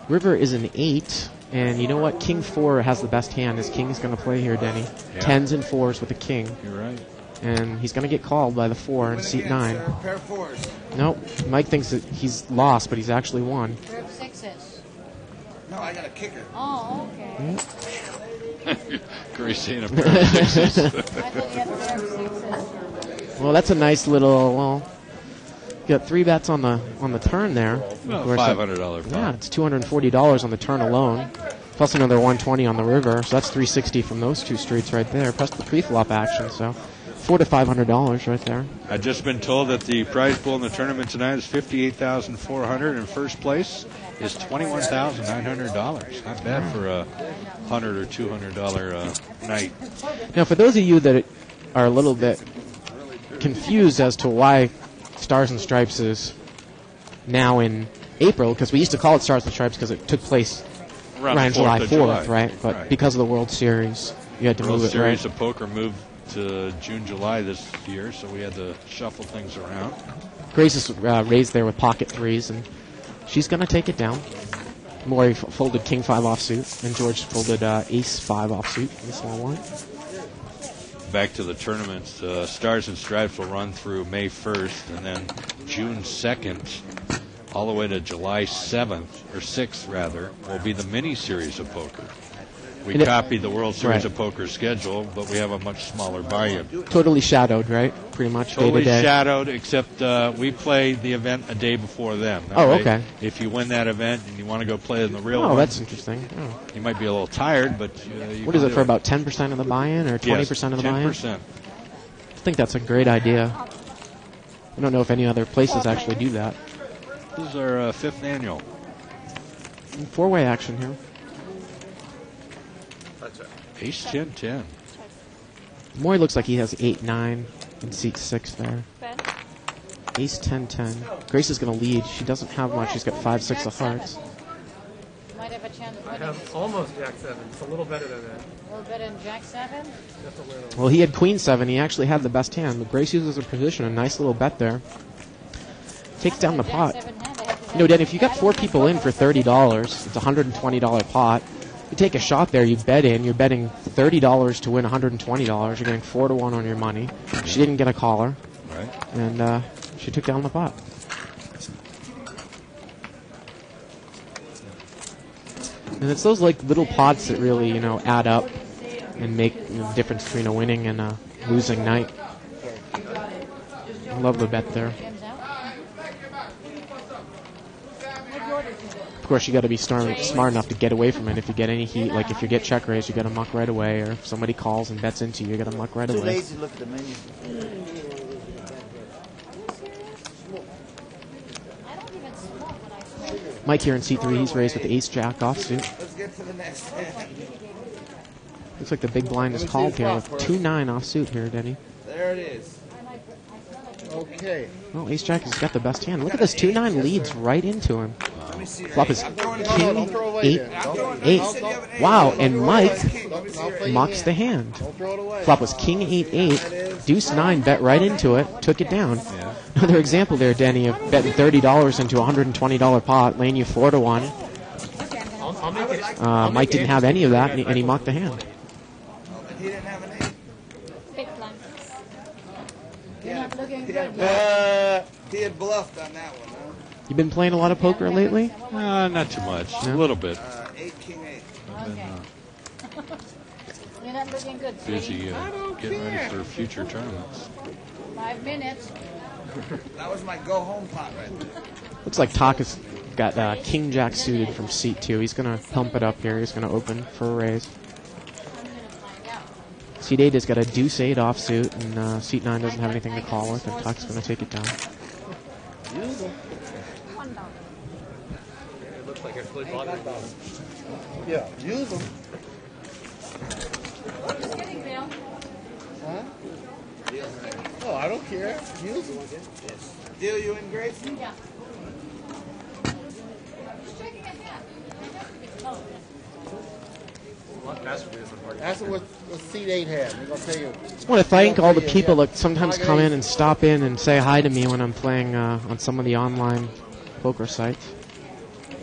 River is an 8, and you know what? King 4 has the best hand. His king is going to play here, Denny. Yeah. 10s and 4s with a king. You're right. And he's going to get called by the 4 in seat 9. Pair 4s. Nope. Mike thinks that he's lost, but he's actually won. Pair of 6s. No, I got a kicker. Oh, okay. Grace saying a pair of 6s. I thought you had a pair of 6s. Well, that's a nice little. Well, you got 3 bets on the turn there. Well, Of course, $500 pot. Yeah, it's $240 on the turn alone, plus another $120 on the river. So that's $360 from those 2 streets right there. Plus the pre-flop action. So $400 to $500 right there. I've just been told that the prize pool in the tournament tonight is $58,400, and first place is $21,900. Not bad for a $100 or $200 night. Now, for those of you that are a little bit confused as to why Stars and Stripes is now in April, because we used to call it Stars and Stripes because it took place around July 4th, right? But because of the World Series, you had to World move it, Series right? of Poker moved to June, July this year, so we had to shuffle things around. Grace is raised there with pocket 3s, and she's going to take it down. Maury folded king 5 offsuit, and George folded ace 5 offsuit in the small blind. Back to the tournaments. Stars and Stripes will run through May 1st, and then June 2nd, all the way to July 7th, or 6th rather, will be the mini-series of poker. We copied the World Series of Poker schedule, but we have a much smaller volume. Totally shadowed, right? Pretty much Totally day to day. shadowed, except we play the event a day before them. That Oh, way, okay. If you win that event and you want to go play in the real one, that's interesting. Oh. You might be a little tired, but you What can is it do for about 10% of the buy-in or 20% of the buy-in? 10%. I think that's a great idea. I don't know if any other places actually do that. This is our 5th annual. 4-way action here. That's right. Ace 10-10. Maury looks like he has 8-9 in seat 6 there. Ace 10-10. Grace is going to lead. She doesn't have much. She's got 5-6 of hearts. Might have a chance of I winning. have almost Jack 7. It's a little better than that. A little better than Jack 7? Just a little. Well, he had Queen 7. He actually had the best hand, but Grace uses her position. A nice little bet there. Takes down the pot. You know, Dan, if you got 4 people in for $30, it's a $120 pot. You take a shot there, you bet in. You're betting $30 to win $120. You're getting 4-1 on your money. She didn't get a caller. Right. And she took down the pot. And it's those like little pots that really, add up and make the difference between a winning and a losing night. I love the bet there. Of course, you got to be smart enough to get away from it. If you get any heat, like if you get check raised, you got to muck right away. Or if somebody calls and bets into you, you got to muck right Too away. lazy to look at the menu. Mike here in C3, he's raised with ace jack offsuit. Let's get to the next. Looks like the big blind is called here with 2-9 offsuit here, Denny. There it is. Okay. Well, ace jack has got the best hand. Look at this 2-9 leads right into him. Flop is king 8-8. Wow, and Mike mocks the hand. Flop was king 8-8. Deuce 9 bet right into it, took it down. Another example there, Denny, of betting $30 into a $120 pot, laying you 4-1. Mike didn't have any of that, and he mocked the hand. He didn't have an 8. Big blind. You're not looking good. He had bluffed on that one, huh? You been playing a lot of poker lately? Not too much. A little bit. 8, king 8. Okay. You're not looking good, Busy sweetie. getting ready for future tournaments. 5 minutes. That was my go home pot right there. Looks like Taka's got king jack suited from seat 2. He's going to pump it up here. He's going to open for a raise. Seat 8 has got a deuce 8 offsuit, and seat 9 doesn't have anything to call with, and Taka's going to take it down. It looks like it's really bothering me. Yeah, use them. Huh? Oh, I don't care. Use them. Deal you in, Grace? Yeah. That's what seat 8 had. They're going to tell you. I just want to thank all the people that sometimes come in and stop in and say hi to me when I'm playing on some of the online poker sites.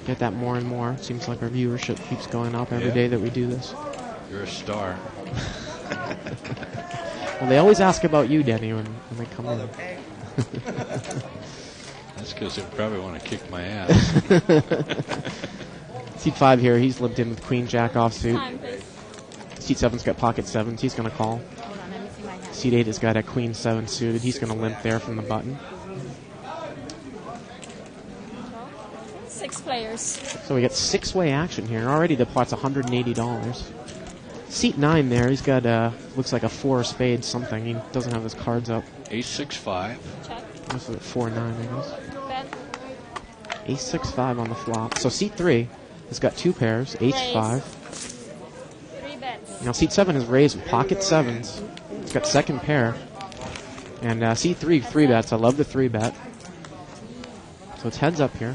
Get that more and more. It seems like our viewership keeps going up every day that we do this. You're a star. Well, they always ask about you, Denny, when they come in. That's because they probably want to kick my ass. Seat 5 here, he's limped in with queen jack offsuit. Seat 7's got pocket 7s, he's going to call. Seat 8 has got a queen 7 suited, he's going to limp there from the button. 6 players. So we got 6-way action here. Already the pot's $180. Seat 9 there, he's got looks like a 4 of spades something. He doesn't have his cards up. Ace 6-5. This is 4-9, I guess. Bet. Ace 6-5 on the flop. So seat 3 has got 2 pairs, ace 5. 3 bets. Now seat 7 is raised with pocket 7s. It's got second pair. And seat 3, 3 bets. I love the 3 bet. So it's heads up here.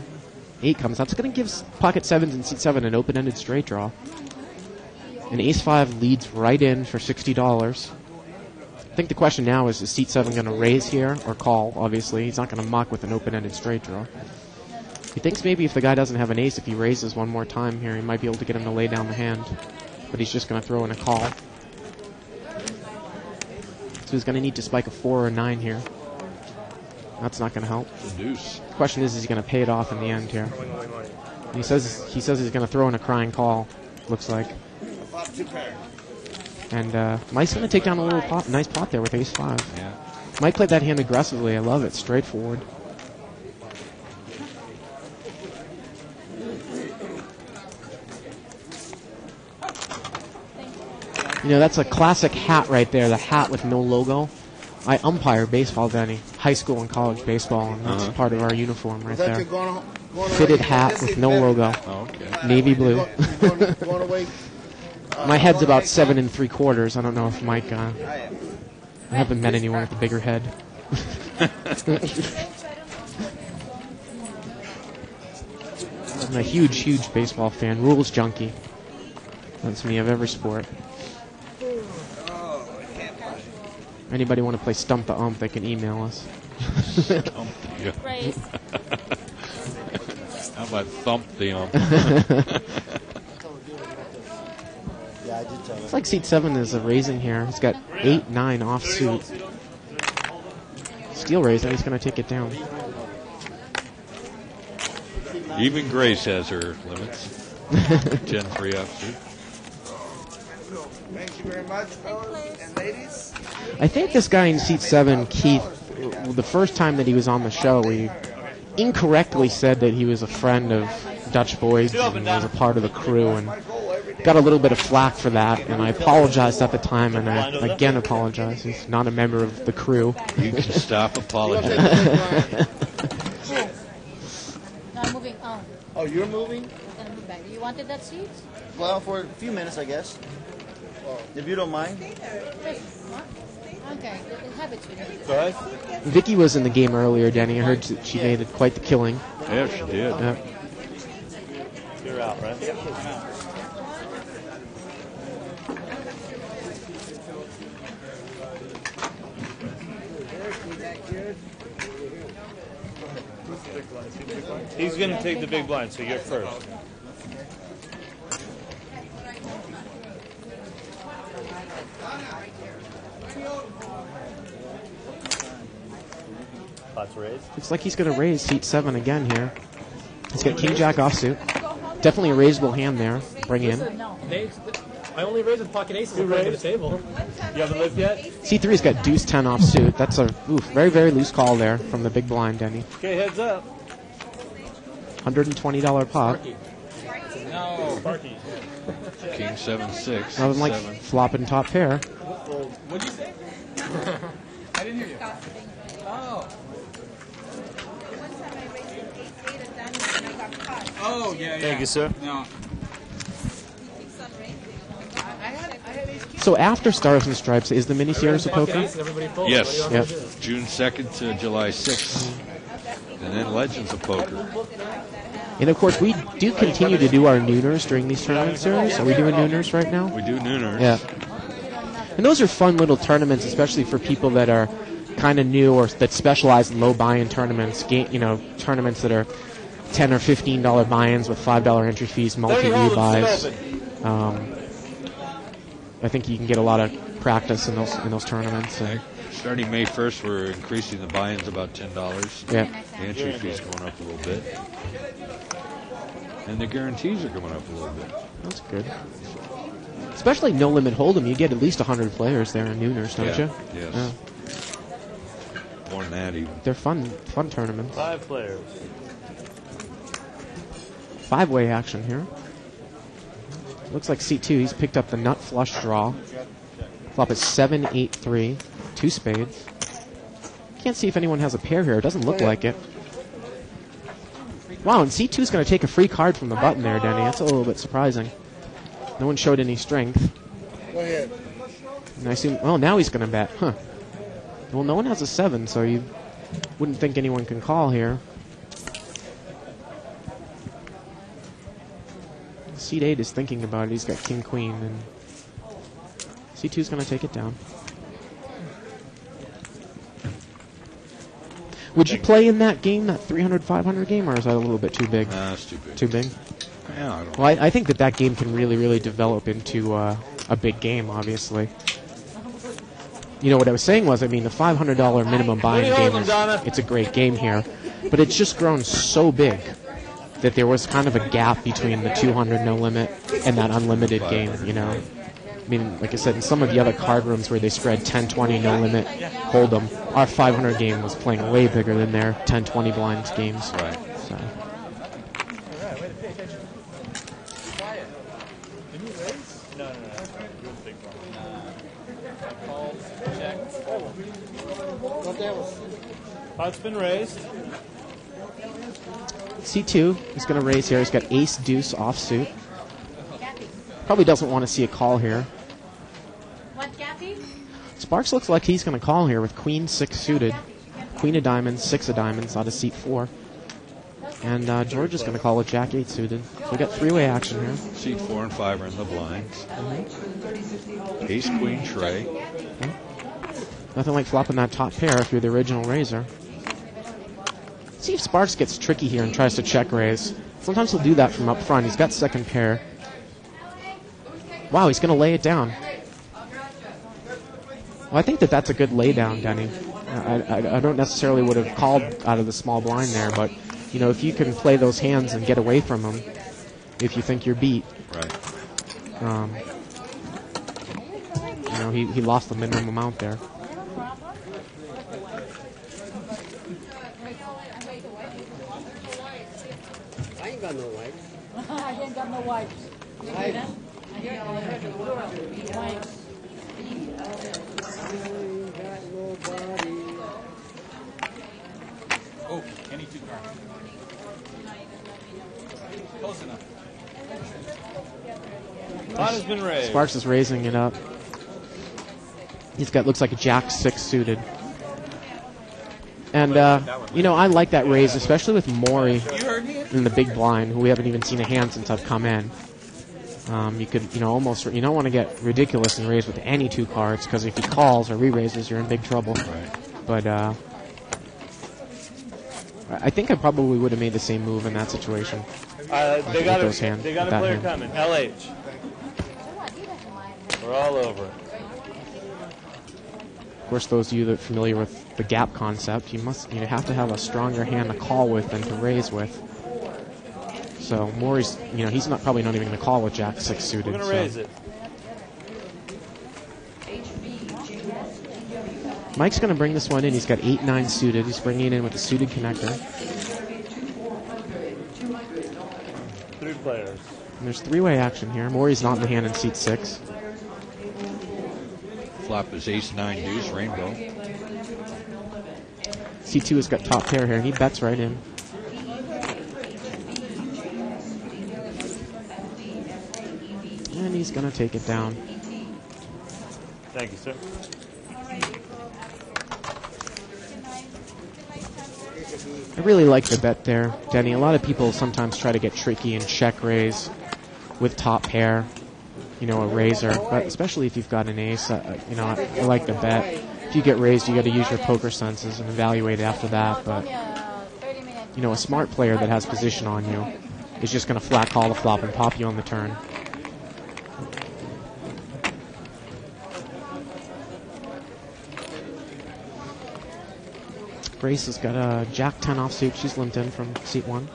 8 comes. That's going to give pocket 7s and seat 7 an open-ended straight draw. And ace 5 leads right in for $60. I think the question now is seat 7 going to raise here or call, obviously. He's not going to muck with an open-ended straight draw. He thinks maybe if the guy doesn't have an ace, if he raises one more time here, he might be able to get him to lay down the hand. But he's just going to throw in a call. So he's going to need to spike a 4 or a 9 here. That's not going to help. The deuce. The question is he going to pay it off in the end here? He says he's going to throw in a crying call, looks like. And Mike's going to take down a little pot, nice pot there with ace 5. Yeah. Mike played that hand aggressively. I love it. Straightforward. You know, that's a classic hat right there, the hat with no logo. I umpire baseball, Denny. High school and college baseball, and that's part of our uniform right there. Fitted hat with no logo. Oh, okay. Navy blue. My head's about 7 3/4. I don't know if Mike... I haven't met anyone with a bigger head. I'm a huge, huge baseball fan. Rules junkie. That's me of every sport. Anybody want to play Stump the Ump, they can email us. Stump the Ump. How about Thump the Ump? It's like seat 7 is a raising here. He's got 8, 9 offsuit. Steel raise, and he's going to take it down. Even Grace has her limits. 10 free offsuit. Thank you very much, fellas and ladies. I think this guy in seat 7, Keith, the first time that he was on the show, he incorrectly said that he was a friend of Dutch Boyd's and was a part of the crew, and got a little bit of flack for that, and I apologized at the time, and I again apologize. He's not a member of the crew. You can stop apologizing. No, I'm moving on. Oh, you're moving? I'm gonna move back. You wanted that seat? Well, for a few minutes, I guess. If you don't mind. Okay, have it with me. Go ahead. Vicky was in the game earlier, Danny. I heard she made it quite the killing. Yeah, she did. You're out, right? He's going to take the big blind, so you're first. Pots raised. Looks like he's going to raise seat 7 again here. He's got King Jack offsuit. Definitely a raisable hand there. Bring in. I only raised with pocket aces at the table. You haven't lived yet? C3's got deuce 10 offsuit. That's a very, very loose call there from the big blind, Denny. Okay, heads up. $120 pot. No. Sparky. King 7-6. Nothing like 7. flopping top pair. What'd you say? I didn't hear you. Oh. Oh, yeah, yeah. Thank you, sir. No. So after Stars and Stripes, is the mini series of poker? Yes. Yep. June 2nd to July 6th. And then Legends of Poker. And of course, we do continue to do our nooners during these tournament series. Are we doing nooners right now? We do nooners. Yeah. And those are fun little tournaments, especially for people that are kind of new or that specialize in low buy-in tournaments. Tournaments that are $10 or $15 buy-ins with $5 entry fees, multi-view buys. I think you can get a lot of practice in those tournaments. Starting May 1st, we're increasing the buy-ins about $10. Yeah. The entry fees going up a little bit. And the guarantees are going up a little bit. That's good. Especially No Limit Hold'em, you get at least 100 players there in nooners, don't you? Yes. Yeah. More than that even. They're fun tournaments. 5 players. 5-way action here. Looks like C2. He's picked up the nut flush draw. Flop is 7-8-3. 2 spades. Can't see if anyone has a pair here. It doesn't look like it. Wow, and C2's going to take a free card from the button there, Denny. That's a little bit surprising. No one showed any strength. Go ahead. And I assume, oh, now he's going to bet. Huh. Well, no one has a 7, so you wouldn't think anyone can call here. Seat 8 is thinking about it. He's got King Queen, and C2's going to take it down. Would you play in that game, that 300, 500 game, or is that a little bit too big? That's too big. Too big? Yeah, I don't Well, I think that game can really, really develop into a big game, obviously. You know, what I was saying was, I mean, the $500 minimum buying game, it's a great game here, but it's just grown so big that there was kind of a gap between the 200 no limit and that unlimited game, you know. I mean, like I said, in some of the other card rooms where they spread 10-20 no limit hold'em, our 500 game was playing way bigger than their 10-20 blinds games. Right. So. Pot's been raised. C2, he's going to raise here. He's got ace, deuce, offsuit. Probably doesn't want to see a call here. What, Kathy? Sparks looks like he's going to call here with queen 6 suited. Queen of diamonds, 6 of diamonds out of seat 4. And George is going to call with jack 8 suited. So we got three-way action here. Seat 4 and 5 are in the blinds. Ace, queen, tray. Okay. Nothing like flopping that top pair through the original razor. See if Sparks gets tricky here and tries to check raise. Sometimes he'll do that from up front. He's got second pair. Wow, he's going to lay it down. Well, I think that's a good lay down, Denny. I don't necessarily would have called out of the small blind there, but you know, if you can play those hands and get away from them, if you think you're beat. Right. You know, he lost the minimum amount there. I ain't got no wipes. I ain't got no wipes. Oh, any two cards. Close enough. Pot has been raised. Sparks is raising it up. He's got, looks like a jack 6 suited. And, you know, I like that raise, especially with Maury in the big blind, who we haven't even seen a hand since I've come in. You could, you know, almost, you don't want to get ridiculous and raise with any two cards, because if he calls or re-raises, you're in big trouble. Right. But, I think I probably would have made the same move in that situation. They got a player coming. LH. We're all over it. Of course, those of you that are familiar with the gap concept, you have to have a stronger hand to call with than to raise with. So Maury's, you know, he's probably not even going to call with jack 6 suited. We're going to raise it. Mike's going to bring this one in. He's got 8-9 suited. He's bringing it in with a suited connector. Three players. And there's three-way action here. Maury's not in the hand in seat 6. Flop is ace, 9, deuce, rainbow. C2 has got top pair here, and he bets right in. And he's going to take it down. Thank you, sir. I really like the bet there, Denny. A lot of people sometimes try to get tricky and check raise with top pair, you know, a razor. But especially if you've got an ace, you know, I like the bet. If you get raised, you got to use your poker senses and evaluate after that. But you know, a smart player that has position on you is just going to flat call the flop and pop you on the turn. Grace has got a jack 10 offsuit. She's limped in from seat 1.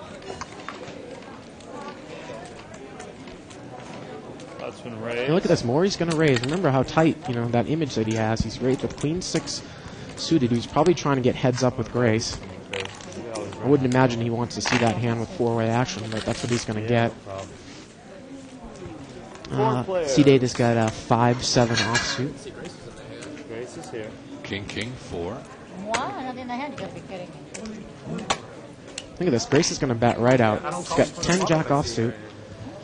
That's been raised. And look at this. Maury's going to raise. Remember how tight, you know, that image that he has. He's raised with queen 6 suited. He's probably trying to get heads up with Grace. I wouldn't imagine he wants to see that hand with four-way action, but that's what he's going to get. Seat 8 has got a 5-7 offsuit. Grace is here. King, king, 4. Not in the hand, you gotta be kidding me. Look at this. Grace is going to bet right out. She's got 10 jack offsuit.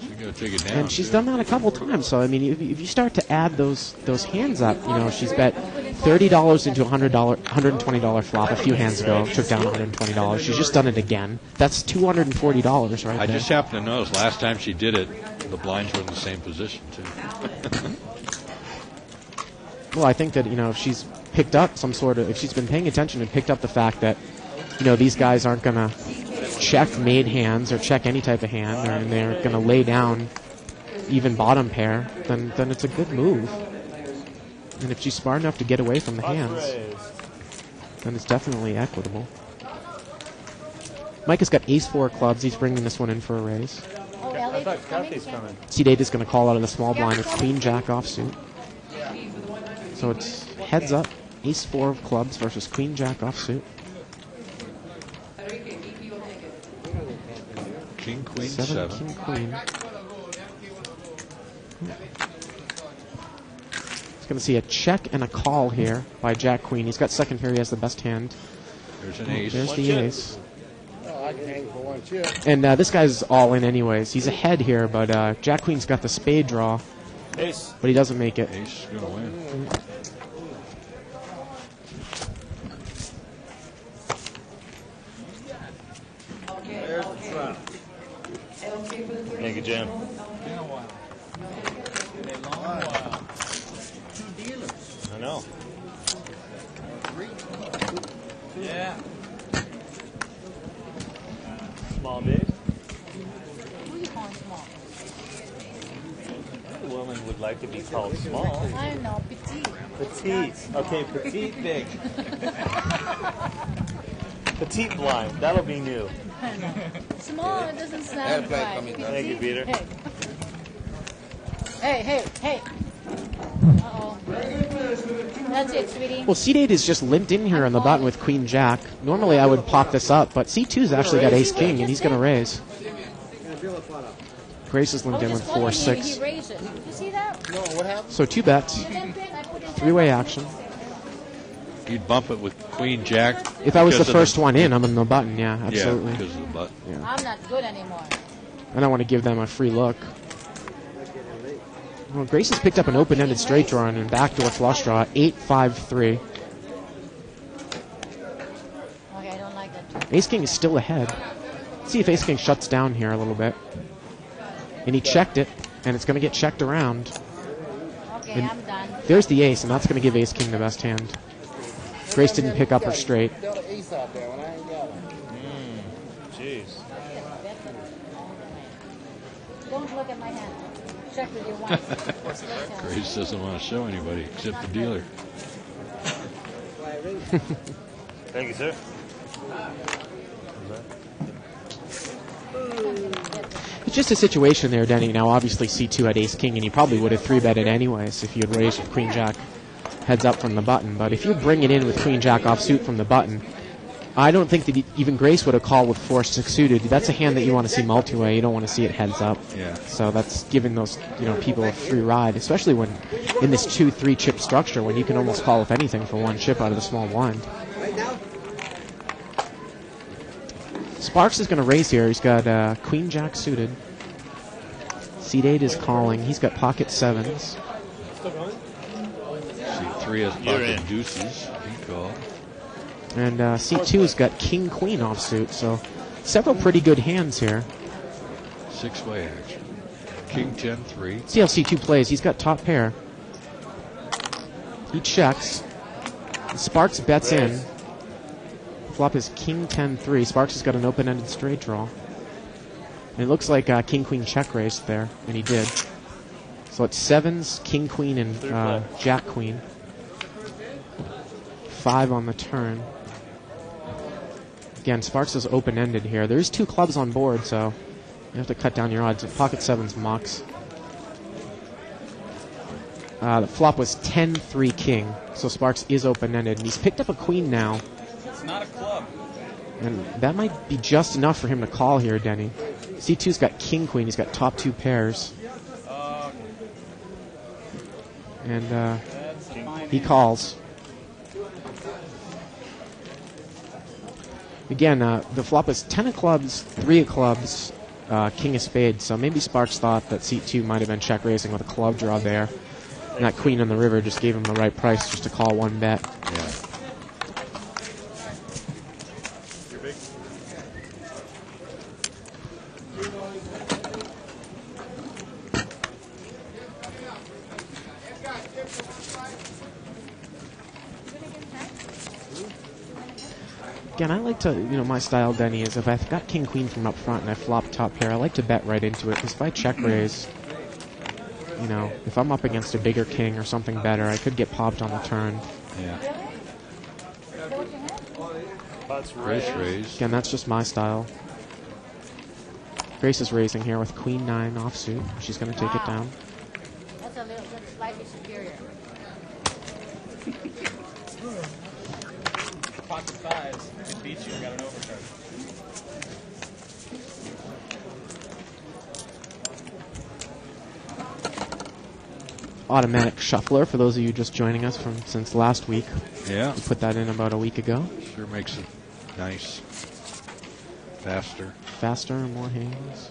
She's going to take it down. And she's done that a couple times. So, I mean, if you start to add those hands up, you know, she's bet $30 into $120 flop a few hands ago. Took down $120. She's just done it again. That's $240 right there. I just happened to notice last time she did it, the blinds were in the same position, too. Well, I think that, you know, if she's picked up some sort of, if she's been paying attention and picked up the fact that you know, these guys aren't going to check made hands or check any type of hand, and they're going to lay down even bottom pair, then it's a good move. And if she's smart enough to get away from the hands, then it's definitely equitable. Mike has got ace-4 clubs. He's bringing this one in for a raise. I thought Kathy's coming. Seat 8 is going to call out of the small blind with queen-jack offsuit. So it's heads up, ace-4 of clubs versus queen-jack offsuit. King, queen, 7. King, queen. He's going to see a check and a call here by Jack Queen. He's got second pair. He has the best hand. There's an ace. There's the ace. Oh, I can hang for one chip. And this guy's all in anyways. He's ahead here, but Jack Queen's got the spade draw. Ace. But he doesn't make it. Ace is going to win. There's the trap. Thank you, Jim. I know. Yeah. Small big. Who you calling small? Every woman would like to be called small. I don't know, petite. Petite. Okay, petite big. Petite blind. That'll be new. I know. Small, it doesn't sound right. Thank you, Peter. Hey. Uh-oh. That's it, sweetie. Well, Seat 8 is just limped in here on the button with Queen Jack. Normally I would pop this up, but C2's actually got Ace King, and he's going to raise. Grace is limped in with 4-6. He raised it. You see that? No, what happened? So 2 bets. 3-way action. You'd bump it with Queen Jack. If I was the first one in, I'm on the button, yeah, absolutely. Yeah, because of the button. Yeah. I'm not good anymore. I don't want to give them a free look. Well, Grace has picked up an open-ended straight draw and a backdoor flush draw, 8-5-3. Okay, I don't like that. Ace King is still ahead. Let's see if Ace King shuts down here a little bit. And he checked it, and it's going to get checked around. Okay, And I'm done. there's the ace, and that's going to give Ace King the best hand. Grace didn't pick up her straight. Dealt an ace out there when I ain't got one. Jeez. Don't look at my hand. Check with your wife. Grace doesn't want to show anybody except the dealer. Thank you, sir. It's just a situation there, Denny. Now, obviously, C2 had Ace King, and you probably would have 3-betted anyways if you had raised with Queen Jack heads up from the button. But if you bring it in with Queen Jack offsuit from the button, I don't think that even Grace would have called with 4-6 suited. That's a hand that you want to see multi-way. You don't want to see it heads up. Yeah. So that's giving those people a free ride, especially when in this 2-3 chip structure when you can almost call with anything for one chip out of the small blind. Sparks is going to raise here. He's got Queen Jack suited. Seat 8 is calling. He's got pocket 7s. C3 has pocket deuces. He called. And C2's got King Queen offsuit. So several pretty good hands here. 6-way action. King 10-3. See how C2 plays. He's got top pair. He checks. Sparks bets in. Flop is King 10-3. Sparks has got an open-ended straight draw. And it looks like King Queen check raised there, and he did. So it's 7s, King Queen, and Jack Queen. 5 on the turn. Again, Sparks is open-ended here. There's 2 clubs on board, so you have to cut down your odds. Pocket 7's mucks. The flop was 10-3 King, so Sparks is open-ended, and he's picked up a Queen now. It's not a club. And that might be just enough for him to call here, Denny. C2's got King Queen. He's got top 2 pairs. And he calls. Again, the flop is 10 of clubs, 3 of clubs, King of spades. So maybe Sparks thought that C2 might have been check raising with a club draw there. And that Queen on the river just gave him the right price just to call one bet. Yeah. Again, I like to, my style, Denny, is if I've got king queen from up front and I flop top pair, I like to bet right into it, because if I check raise, if I'm up against a bigger king or something better, I could get popped on the turn. Yeah. That's raise. Again, that's just my style. Grace is raising here with queen 9 offsuit. She's going to take it down. That's slightly superior. Pocket fives. It beats you. Got an overcard. Automatic shuffler for those of you just joining us since last week. Yeah. We put that in about a week ago. Sure makes it nice. Faster. Faster and more hands.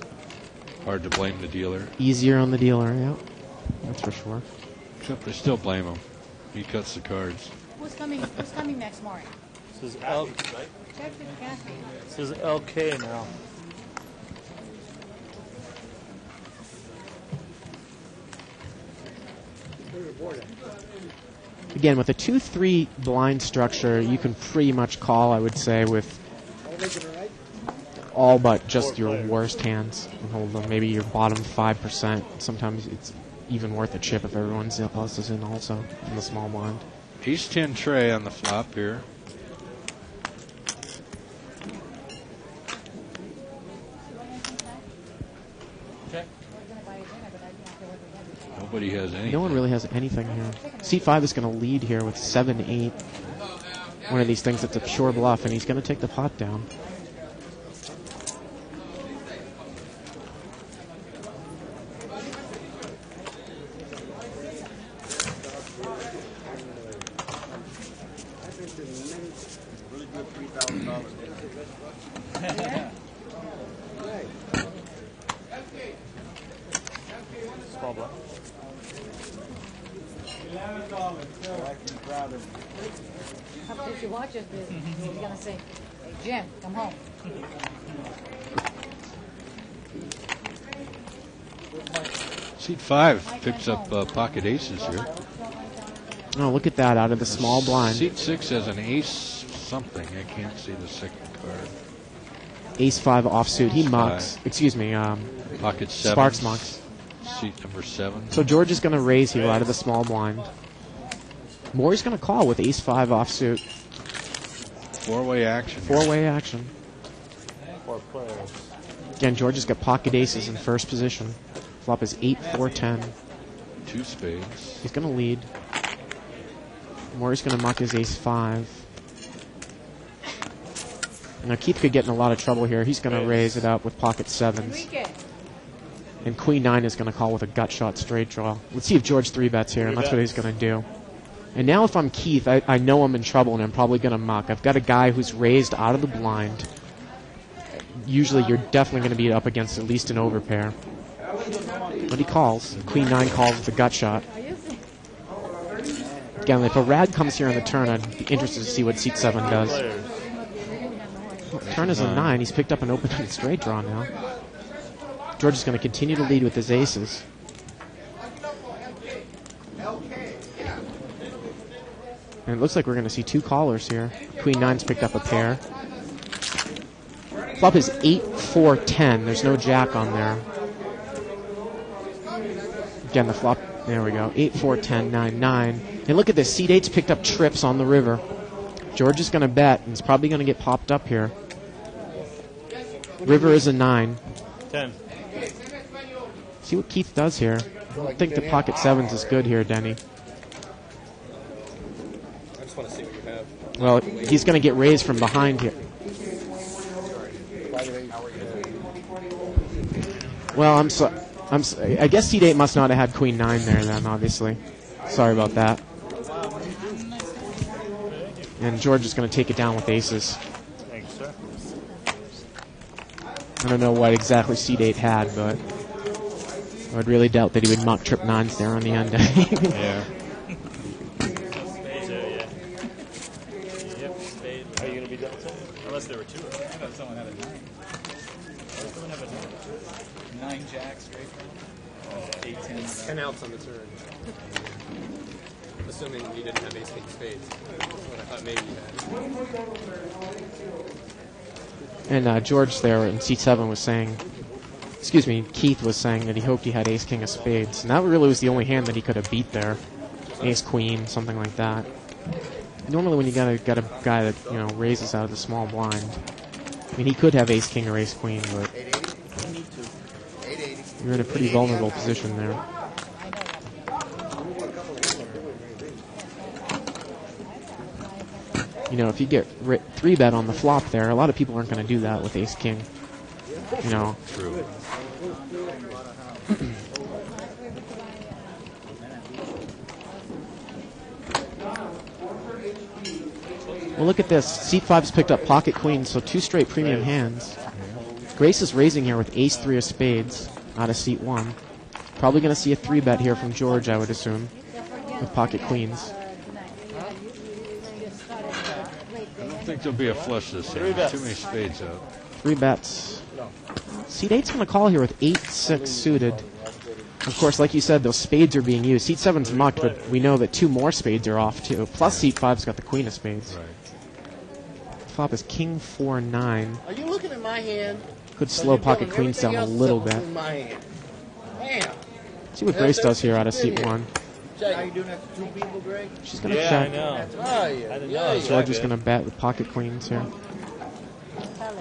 Hard to blame the dealer. Easier on the dealer, yeah. That's for sure. Except I still blame him. He cuts the cards. Who's coming next morning? This is Check with Kathy. This is LK now. Again, with a 2-3 blind structure, you can pretty much call, I would say, with all but just your worst hands and hold them. Maybe your bottom 5%. Sometimes it's even worth a chip if everyone else is in also in the small blind. Ace 10 tray on the flop here. Nobody has anything. No one really has anything here. C5 is going to lead here with 7-8. One of these things that's a pure bluff, and he's going to take the pot down. Really good $3,000. Small block. If you watch it, he's going to say, hey, Jim, come home. Seat 5 picks up pocket aces here. Oh, look at that out of the small blind. Seat 6 has an ace something. I can't see the second card. Ace 5 offsuit. He mucks. Excuse me. Pocket 7. Sparks mucks. Seat number 7. So George is going to raise here out of the small blind. Maury's going to call with ace 5 offsuit. Four-way action. Four-way action. 4 players. Again, George has got pocket aces in first position. Flop is 8-4-10. 2 spades. He's going to lead. Maury's going to muck his ace 5. Now Keith could get in a lot of trouble here. He's going to raise it up with pocket 7s. And queen 9 is going to call with a gut shot straight draw. Let's see if George 3-bets here, and that's what he's going to do. And now if I'm Keith, I know I'm in trouble, and I'm probably going to muck. I've got a guy who's raised out of the blind. Usually you're definitely going to be up against at least an overpair. But he calls. Queen 9 calls with a gut shot. Again, if a rad comes here on the turn, I'd be interested to see what seat 7 does. Turn is a 9. He's picked up an open and straight draw now. George is going to continue to lead with his aces. And it looks like we're going to see 2 callers here. Queen 9's picked up a pair. Flop is 8-4-10. There's no jack on there. Again, the flop. There we go. 8-4-10, 9-9. And look at this. Seat 8's picked up trips on the river. George is going to bet, and he's probably going to get popped up here. River is a 9. 10. See what Keith does here. I don't think the pocket 7s is good here, Denny. I just want to see what you have. Well, he's going to get raised from behind here. Well, I guess seat 8 must not have had queen 9 there then, obviously. Sorry about that. And George is going to take it down with aces. Thanks, sir. I don't know what exactly seat 8 had, but I would really doubt that he would muck trip 9s there on the end. Yeah. Spades, yeah. Yep, spade. Are you going to be done, sir? Unless there were 2 of them. I thought someone had a 9. Does someone have a 9? 9 jacks straight from 8, 10. 10 outs on the turn. Assuming you didn't have ace king spades. That's what I thought maybe you had. And George there in C7 was saying, excuse me, Keith was saying that he hoped he had ace king of spades. And that really was the only hand that he could have beat there. Ace queen, something like that. Normally when you got a guy that, you know, raises out of the small blind, I mean, he could have ace king or ace queen, but you're in a pretty vulnerable position there. You know, if you get 3-bet on the flop there, a lot of people aren't going to do that with ace king. You know. True. Well, look at this. Seat 5's picked up pocket queen, so 2 straight premium hands. Grace is raising here with ace 3 of spades out of seat 1. Probably going to see a 3-bet here from George, I would assume, with pocket queens. I think there'll be a flush this hand. Too many spades out. 3 bets. Seat 8's going to call here with 8-6 suited. Of course, like you said, those spades are being used. Seat 7's mucked, but we know that 2 more spades are off, too. Plus, seat 5's got the queen of spades. Right. Flop is king 4-9. Are you looking at my hand? Could slow pocket queens down a little bit. See what Grace does here out of seat 1. Are you doing that to 2 people, Greg? She's going to check. I know. Oh, yeah. I didn't know. George is going to bet with pocket queens here.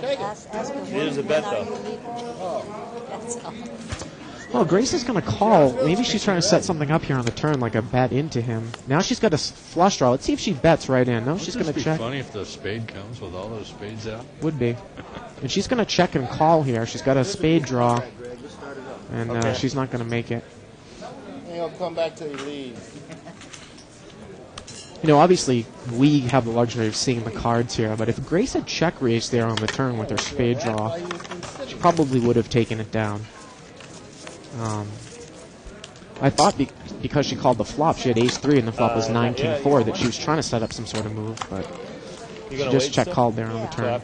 Here's a bet, though. Well, Grace is going to call. Maybe she's trying to set something up here on the turn, like a bet into him. Now she's got a flush draw. Let's see if she bets right in. No, she's going to check. It'd be funny if the spade comes with all those spades out. Would be. And she's going to check and call here. She's got a spade draw, and she's not going to make it. He'll come back till you leave. You know, obviously, we have the luxury of seeing the cards here, but if Grace had check raised there on the turn with her spade draw, she probably would have taken it down. I thought because she called the flop, she had ace 3 and the flop was 9 king 4, that she was trying to set up some sort of move, but she just check called there on the turn.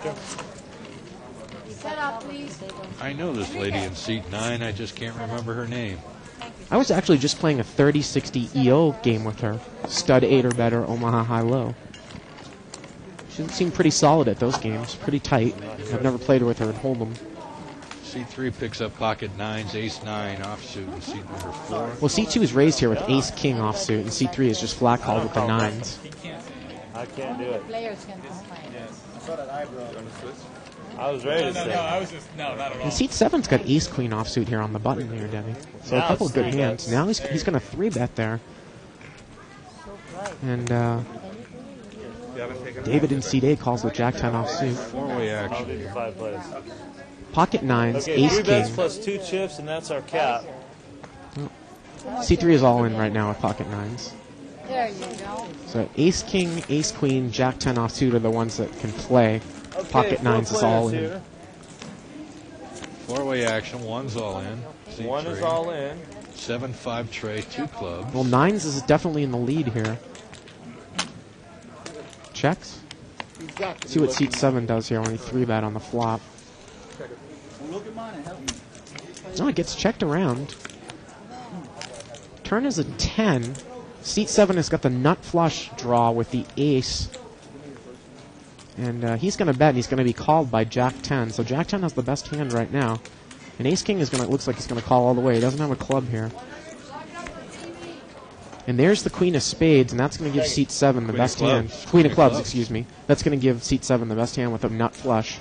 Set up, please. I know this lady in seat 9. I just can't remember her name. I was actually just playing a 30-60 EO game with her. Stud 8 or better, Omaha high-low. She seemed pretty solid at those games, pretty tight. I've never played her with her in Hold'em. Seat 3 picks up pocket 9s, ace 9 offsuit in seat number 4. Well, seat 2 is raised here with ace king offsuit, and seat 3 is just flat called with the 9s. I can't do it. Players can complain. I saw that eyebrow. I was ready to say. No, I was just, no, not at all. And seat 7's got ace queen offsuit here on the button here, Debbie. So a couple of good hands. Now he's going to 3-bet there. And David in seat 8 calls with jack 10 offsuit. 4-way action. I'll do the 5 plays. Pocket 9s, Okay, ace 3 bets king. plus 2 chips, and that's our cap. Seat 3 is all in right now with pocket 9s. There you go. So ace king, ace queen, jack 10 offsuit are the ones that can play. Okay, Pocket 9s is all in. here. 4-way action. 1's all in. Seat 1 3. is all in. 7-5 tray, 2 clubs. Well, 9s is definitely in the lead here. Checks. See what seat 7 does here when he 3-bet on the flop. No, it gets checked around. Turn is a 10. Seat 7 has got the nut flush draw with the ace. And he's going to bet, and he's going to be called by jack 10. So jack 10 has the best hand right now. And ace king is going to, looks like he's going to call all the way. He doesn't have a club here. And there's the queen of spades, and that's going to give seat 7 the best hand. Queen of clubs, excuse me. That's going to give seat 7 the best hand with a nut flush.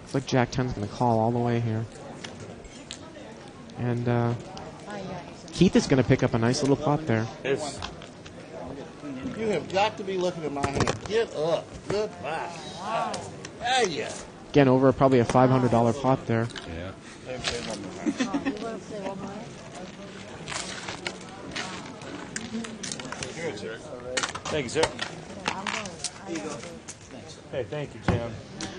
Looks like jack 10's going to call all the way here. And Keith is going to pick up a nice little pot there. You have got to be looking at my hand. Get up. Goodbye. There you. Again, over probably a $500 pot there. Yeah. Thank you, sir. Hey, thank you, Jim.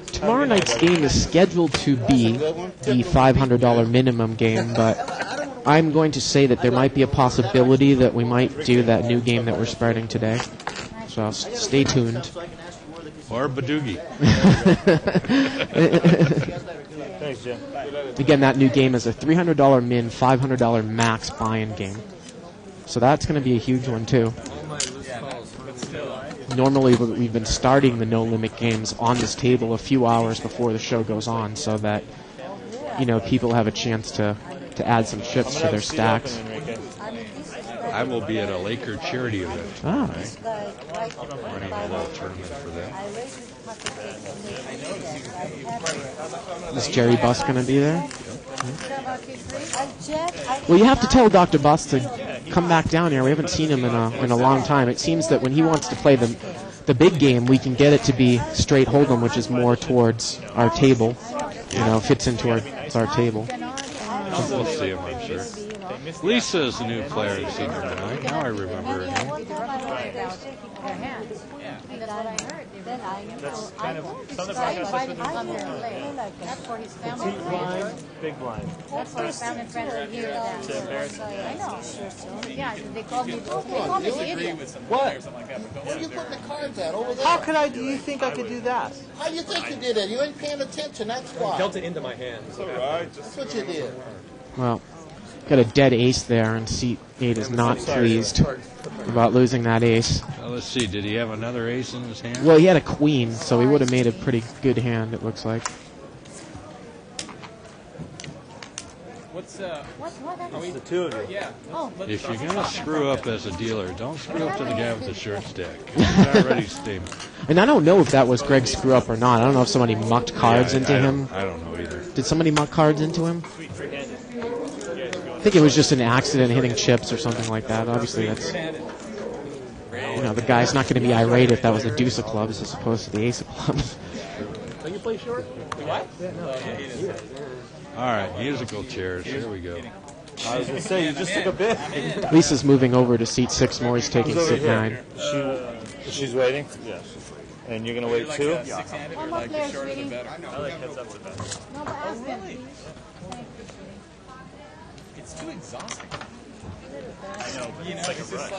Tomorrow night's game is scheduled to be the $500 minimum game, but I'm going to say that there might be a possibility that we might do that new game that we're starting today. So stay tuned. Or Badoogie. Thanks, Jim. Again, that new game is a $300 min, $500 max buy-in game. So that's going to be a huge one, too. normally we've been starting the no limit games on this table a few hours before the show goes on, so that people have a chance to add some chips to their stacks. I will be at a Laker charity event. Ah. Running a little tournament for them. Is Jerry Buss going to be there? Well, you have to tell Dr. Buss to come back down here. We haven't seen him in a long time. It seems that when he wants to play the big game, we can get it to be straight hold'em, which is more towards our table. Fits into our table. We'll see him, I'm sure. Lisa is the new player in senior tonight. Now I remember her name. That's kind of some of the practices with That's for his family. petite blind, big blind. That's for his family and friends that hear that. To embarrass I know. Yeah, they call me the idiot. What? Where are you putting the cards at? Over there? How could I? Do you think I could do that? How do you think you did it? You ain't paying attention. That's why. Dealt it into my hand. That's all right. That's what you did. Well, got a dead ace there, and seat 8 is not pleased about losing that ace. Well, let's see. Did he have another ace in his hand? Well, he had a queen, so he would have made a pretty good hand, it looks like. What's The two of you. Yeah. If you're going to screw up as a dealer, don't screw up to the guy with the short stack. He's already steaming. And I don't know if that was Greg's screw up or not. I don't know if somebody mucked cards into him. I don't know either. Did somebody muck cards into him? I think it was just an accident hitting chips or something like that. Obviously, that's... the guy's not going to be irate if that was a deuce of clubs as opposed to the ace of clubs. Can you play short? What? All right, musical chairs. Here we go. I was going to say, you just took a bit. Lisa's moving over to seat 6. Maury's taking seat 9. She's waiting? Yes. And you're going to wait too? One more player, sweetie. I like heads up the best. No, but ask them, please. It's too exhausting. I know, but it's like a rush,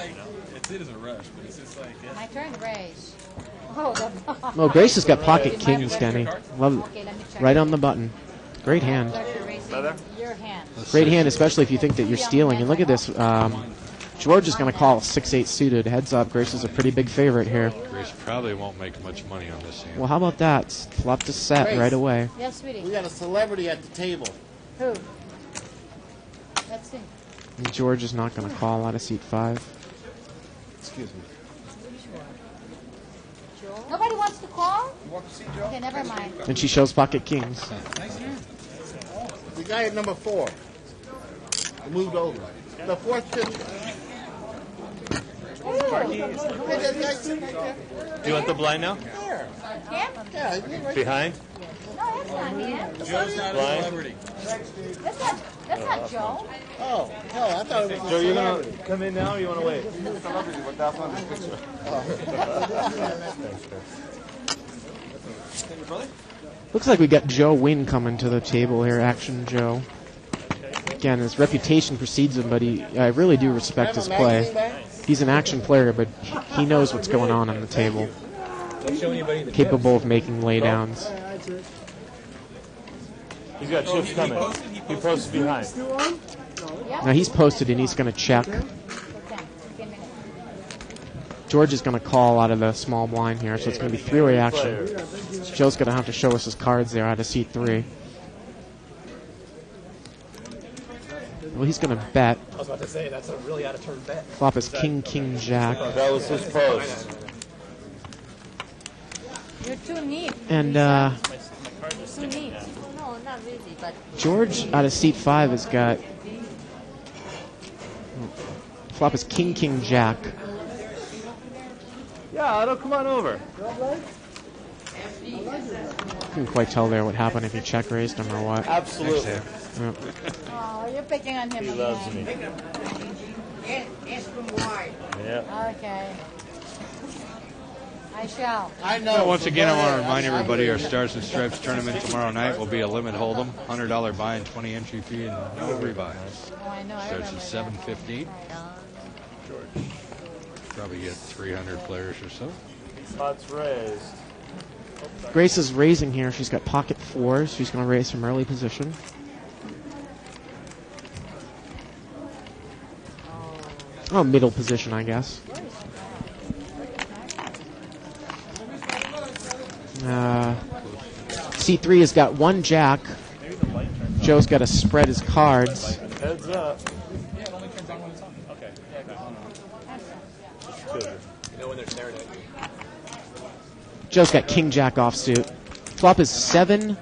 It is a rush, but it's just like... My turn, Grace. Oh, Well, Grace has got pocket kings, Denny. Love okay, let me check. right on the button. Great hand. Your hand. Great hand, especially if you think that you're stealing. And look at this. George is going to call 6-8 suited. Heads up. Grace is a pretty big favorite here. Grace probably won't make much money on this hand. Well, how about that? Flop to set Grace. right away. Yes, sweetie. We got a celebrity at the table. Who? Let's see. And George is not going to call out of seat 5. Excuse me. Nobody wants to call? You want to see Joe? Okay, never mind. And she shows pocket kings. The guy at number 4. I moved over. The fourth pitcher. Hey, that guy sitting right there. Do you want the blind now? There. Him? Yeah, he's right Behind? No, that's not him. Joe's not a Blind? celebrity. That's not Joe. Oh, hell, I thought it was Joe, you're going to come in now or you want to wait? Celebrity, but that's not his picture. Looks like we got Joe Wynn coming to the table here. Action Joe. Again, his reputation precedes him, but I really do respect his play. He's an action player, but he knows what's going on the table. Capable of making laydowns. He's got chips coming. He posted behind. Now he's posted and he's going to check. George is going to call out of the small blind here, so it's going to be 3-way action. Joe's going to have to show us his cards there out of seat 3. Well, he's going to bet. I was about to say, that's a really out-of-turn bet. Flop is king, king, jack. That was his post. You're too neat. And Too neat. No, not really, but... George out of seat 5 has got... Flop is king, king, jack. Yeah, Otto, come on over. Couldn't quite tell there what happened if he check raised him or what. Absolutely. Yep. Oh, you're picking on him He again. loves me. Yeah. Okay. I shall. I know. Well, once again, I want to remind everybody our Stars and Stripes tournament tomorrow night will be a limit hold'em, $100 buy-in, 20 entry fee, and no rebuys. Oh, I know. I Starts at remember 7:15. George, probably get 300 players or so. Spots raised. Grace is raising here. She's got pocket 4s. She's going to raise from early position. Oh, middle position, I guess. C3 has got one jack. Joe's got to spread his cards. Heads up. Yeah, it only turns on when it's on. Okay. You know when they're staring at you. Joe's got king jack offsuit. Flop is 7,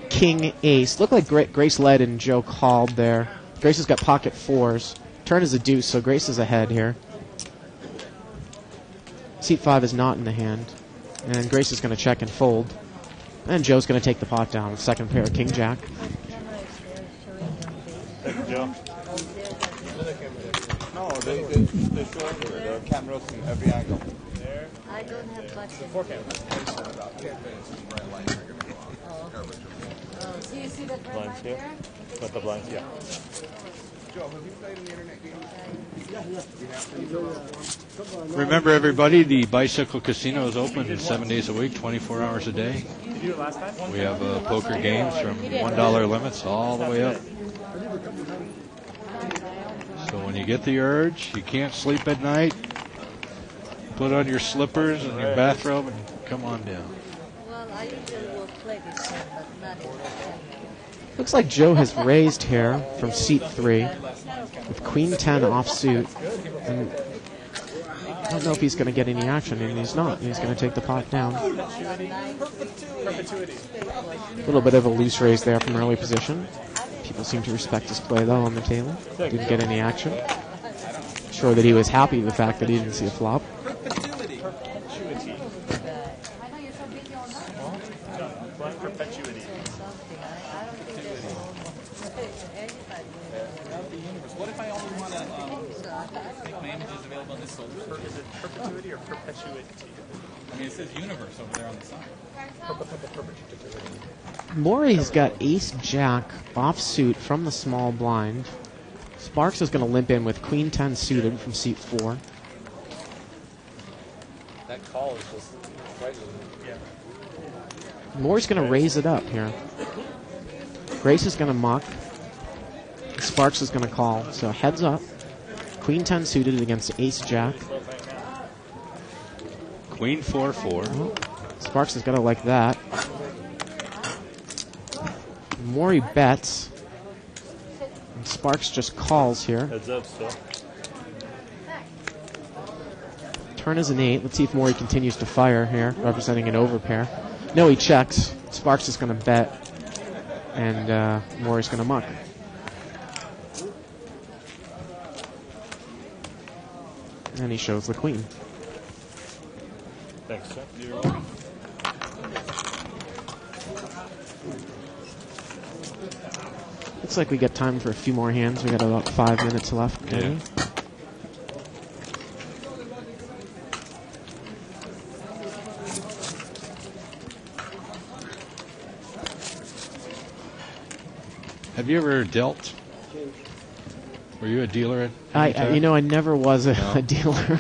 king, ace. Looked like Grace led and Joe called there. Grace has got pocket 4s. Turn is a deuce, so Grace is ahead here. Seat 5 is not in the hand. And Grace is going to check and fold. And Joe's going to take the pot down with second pair of king jack. Thank you, Joe. No, they show everywhere. There are cameras in every angle. There. I don't have much. 4 cameras. So you see that red Blinds light here. there? With the blinds, yeah. Joe, have you played an internet game? Remember, everybody, the Bicycle Casino is open 7 days a week, 24 hours a day. Did you do it last time? We have poker games from $1 limits all the way up. So when you get the urge, you can't sleep at night, put on your slippers and your bathrobe and come on down. Well, I usually will play this one, but not in Looks like Joe has raised here from seat 3 with queen 10 offsuit. And I don't know if he's going to get any action, and he's not. He's going to take the pot down. Perpetuity. A little bit of a loose raise there from early position. People seem to respect his play, though, on the table. Didn't get any action. Sure that he was happy with the fact that he didn't see a flop. Perpetuity. Blind perpetuity. What if I only want to make my images available on this soldier? Is it perpetuity or perpetuity? I mean, it says universe over there on the side. Maury's got ace-jack offsuit from the small blind. Sparks is going to limp in with queen 10 suited from seat 4. That call is just frightening. Yeah. Maury's going to raise it up here. Grace is going to muck. Sparks is going to call. So heads up. Queen 10 suited against ace-jack. Queen 4-4. Oh, Sparks is going to like that. Maury bets. And Sparks just calls here. Heads up, still. Turn is an 8. Let's see if Maury continues to fire here, representing an overpair. No, he checks. Sparks is going to bet. And Maury's going to muck. And he shows the queen. Thanks, sir. You're welcome. Looks like we got time for a few more hands. We got about 5 minutes left. Yeah. Have you ever dealt? Were you a dealer at any time? I never was a No. dealer.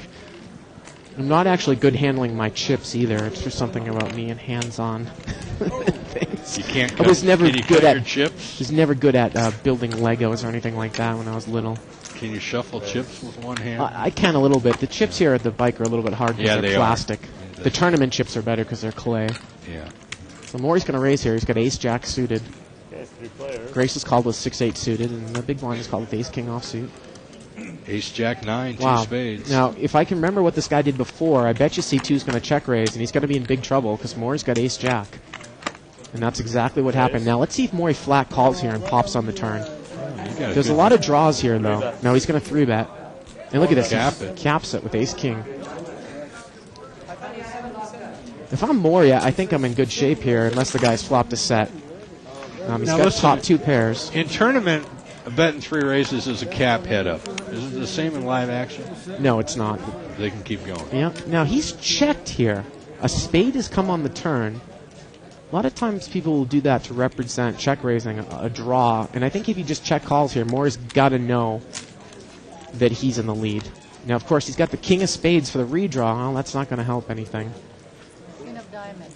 I'm not actually good handling my chips either. It's just something about me and hands-on things. You can't I was cut- never can you good cut at your chips? Was never good at building Legos or anything like that when I was little. Can you shuffle chips with one hand? I can a little bit. The chips here at the bike are a little bit hard because Yeah, they're they are. plastic. The tournament chips are better because they're clay. Yeah. So Maury's going to raise here. He's got ace-jack suited. Okay, 3 players. Grace is called with 6-8 suited, and the big blind is called with ace-king offsuit. Ace, Jack, 9, 2 Wow. spades. Now, if I can remember what this guy did before, I bet you C2 is going to check raise, and he's going to be in big trouble because Maury's got ace-jack. And that's exactly what happened. Now, let's see if Maury flat calls here and pops on the turn. There's a lot of draws here, though. No, he's going to 3-bet. And look at this. Cap He it. caps it with ace-king. If I'm Maury, I think I'm in good shape here, unless the guy's flopped a set. He's Now got listen, top 2 pairs. In tournament, a bet in 3 raises is a cap head up. Is it the same in live action? No, it's not. They can keep going. Yeah. Now, he's checked here. A spade has come on the turn. A lot of times people will do that to represent check raising, a draw. And I think if he just check calls here, Maury's got to know that he's in the lead. Now, of course, he's got the king of spades for the redraw. Well, that's not going to help anything. Queen of diamonds.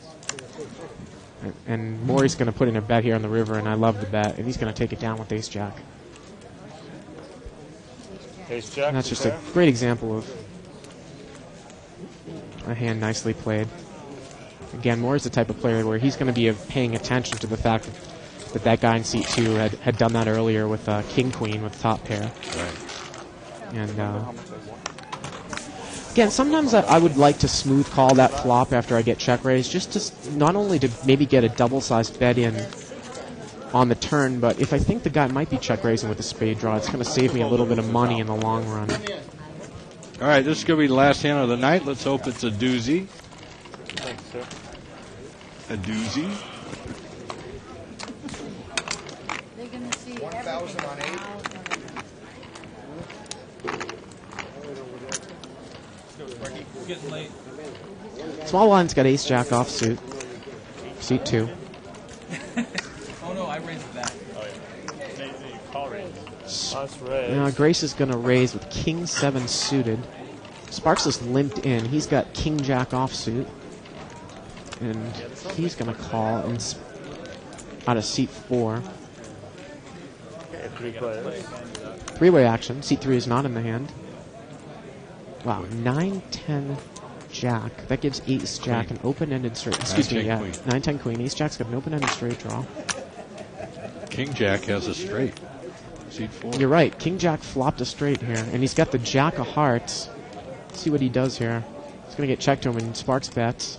And Maury's going to put in a bet here on the river, and I love the bet. And he's going to take it down with ace-jack. Ace-jack. And that's just a great example of a hand nicely played. Again, Moore's the type of player where he's going to be paying attention to the fact that guy in seat 2 had done that earlier with King Queen with top pair. Right. And again, sometimes I would like to smooth call that flop after I get check raised, just to not only to maybe get a double-sized bet in on the turn, but if I think the guy might be check raising with a spade draw, it's going to save me a little bit of money in the long run. All right, this is going to be the last hand of the night. Let's hope it's a doozy. Thanks, sir. A doozy. They're going to see 1,000 on 8. It's getting late. Small blind's got ace jack offsuit. Seat 2. Oh no, I raised it back. Oh, yeah. Then you call raise. Us raise. Now Grace is going to raise with king 7 suited. Sparks is limped in. He's got king jack offsuit. And he's going to call out of seat 4. Okay, 3 players. Three-way action. Seat 3 is not in the hand. Wow, 9-10 jack. That gives ace jack an open-ended straight. Excuse me, yeah. 9-10 queen. Ace jack's got an open-ended straight draw. King jack has a straight. Seat 4. You're right. King jack flopped a straight here, and he's got the jack of hearts. Let's see what he does here. He's going to get checked to him, and Sparks bets.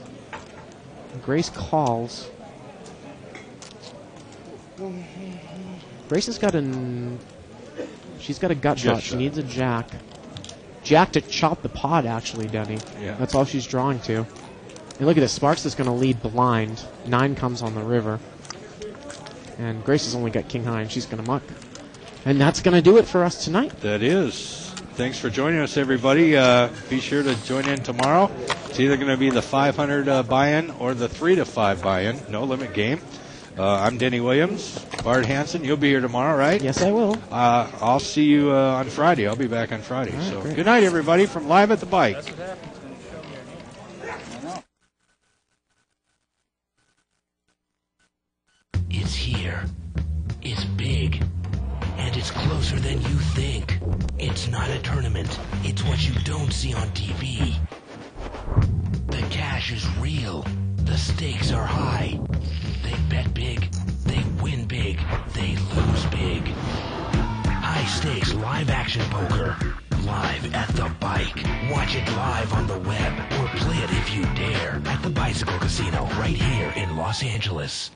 Grace calls. Grace has got she's got a gut shot. She needs a jack. Jack to chop the pot, actually, Denny. Yeah. That's all she's drawing to. And look at this. Sparks is going to lead blind. 9 comes on the river. And Grace has only got king high, and she's going to muck. And that's going to do it for us tonight. That is. Thanks for joining us, everybody. Be sure to join in tomorrow. It's either going to be the 500 buy-in or the 3 to 5 buy-in. No limit game. I'm Denny Williams. Bart Hansen, you'll be here tomorrow, right? Yes, I will. I'll see you on Friday. I'll be back on Friday. Right, So great. good night, everybody, from Live at the Bike. That's what happens when you show me your name. I know. It's here. It's big. And it's closer than you think. It's not a tournament. It's what you don't see on TV. The cash is real. The stakes are high. They bet big. They win big. They lose big. High stakes live action poker. Live at the Bike. Watch it live on the web or play it if you dare at the Bicycle Casino right here in Los Angeles.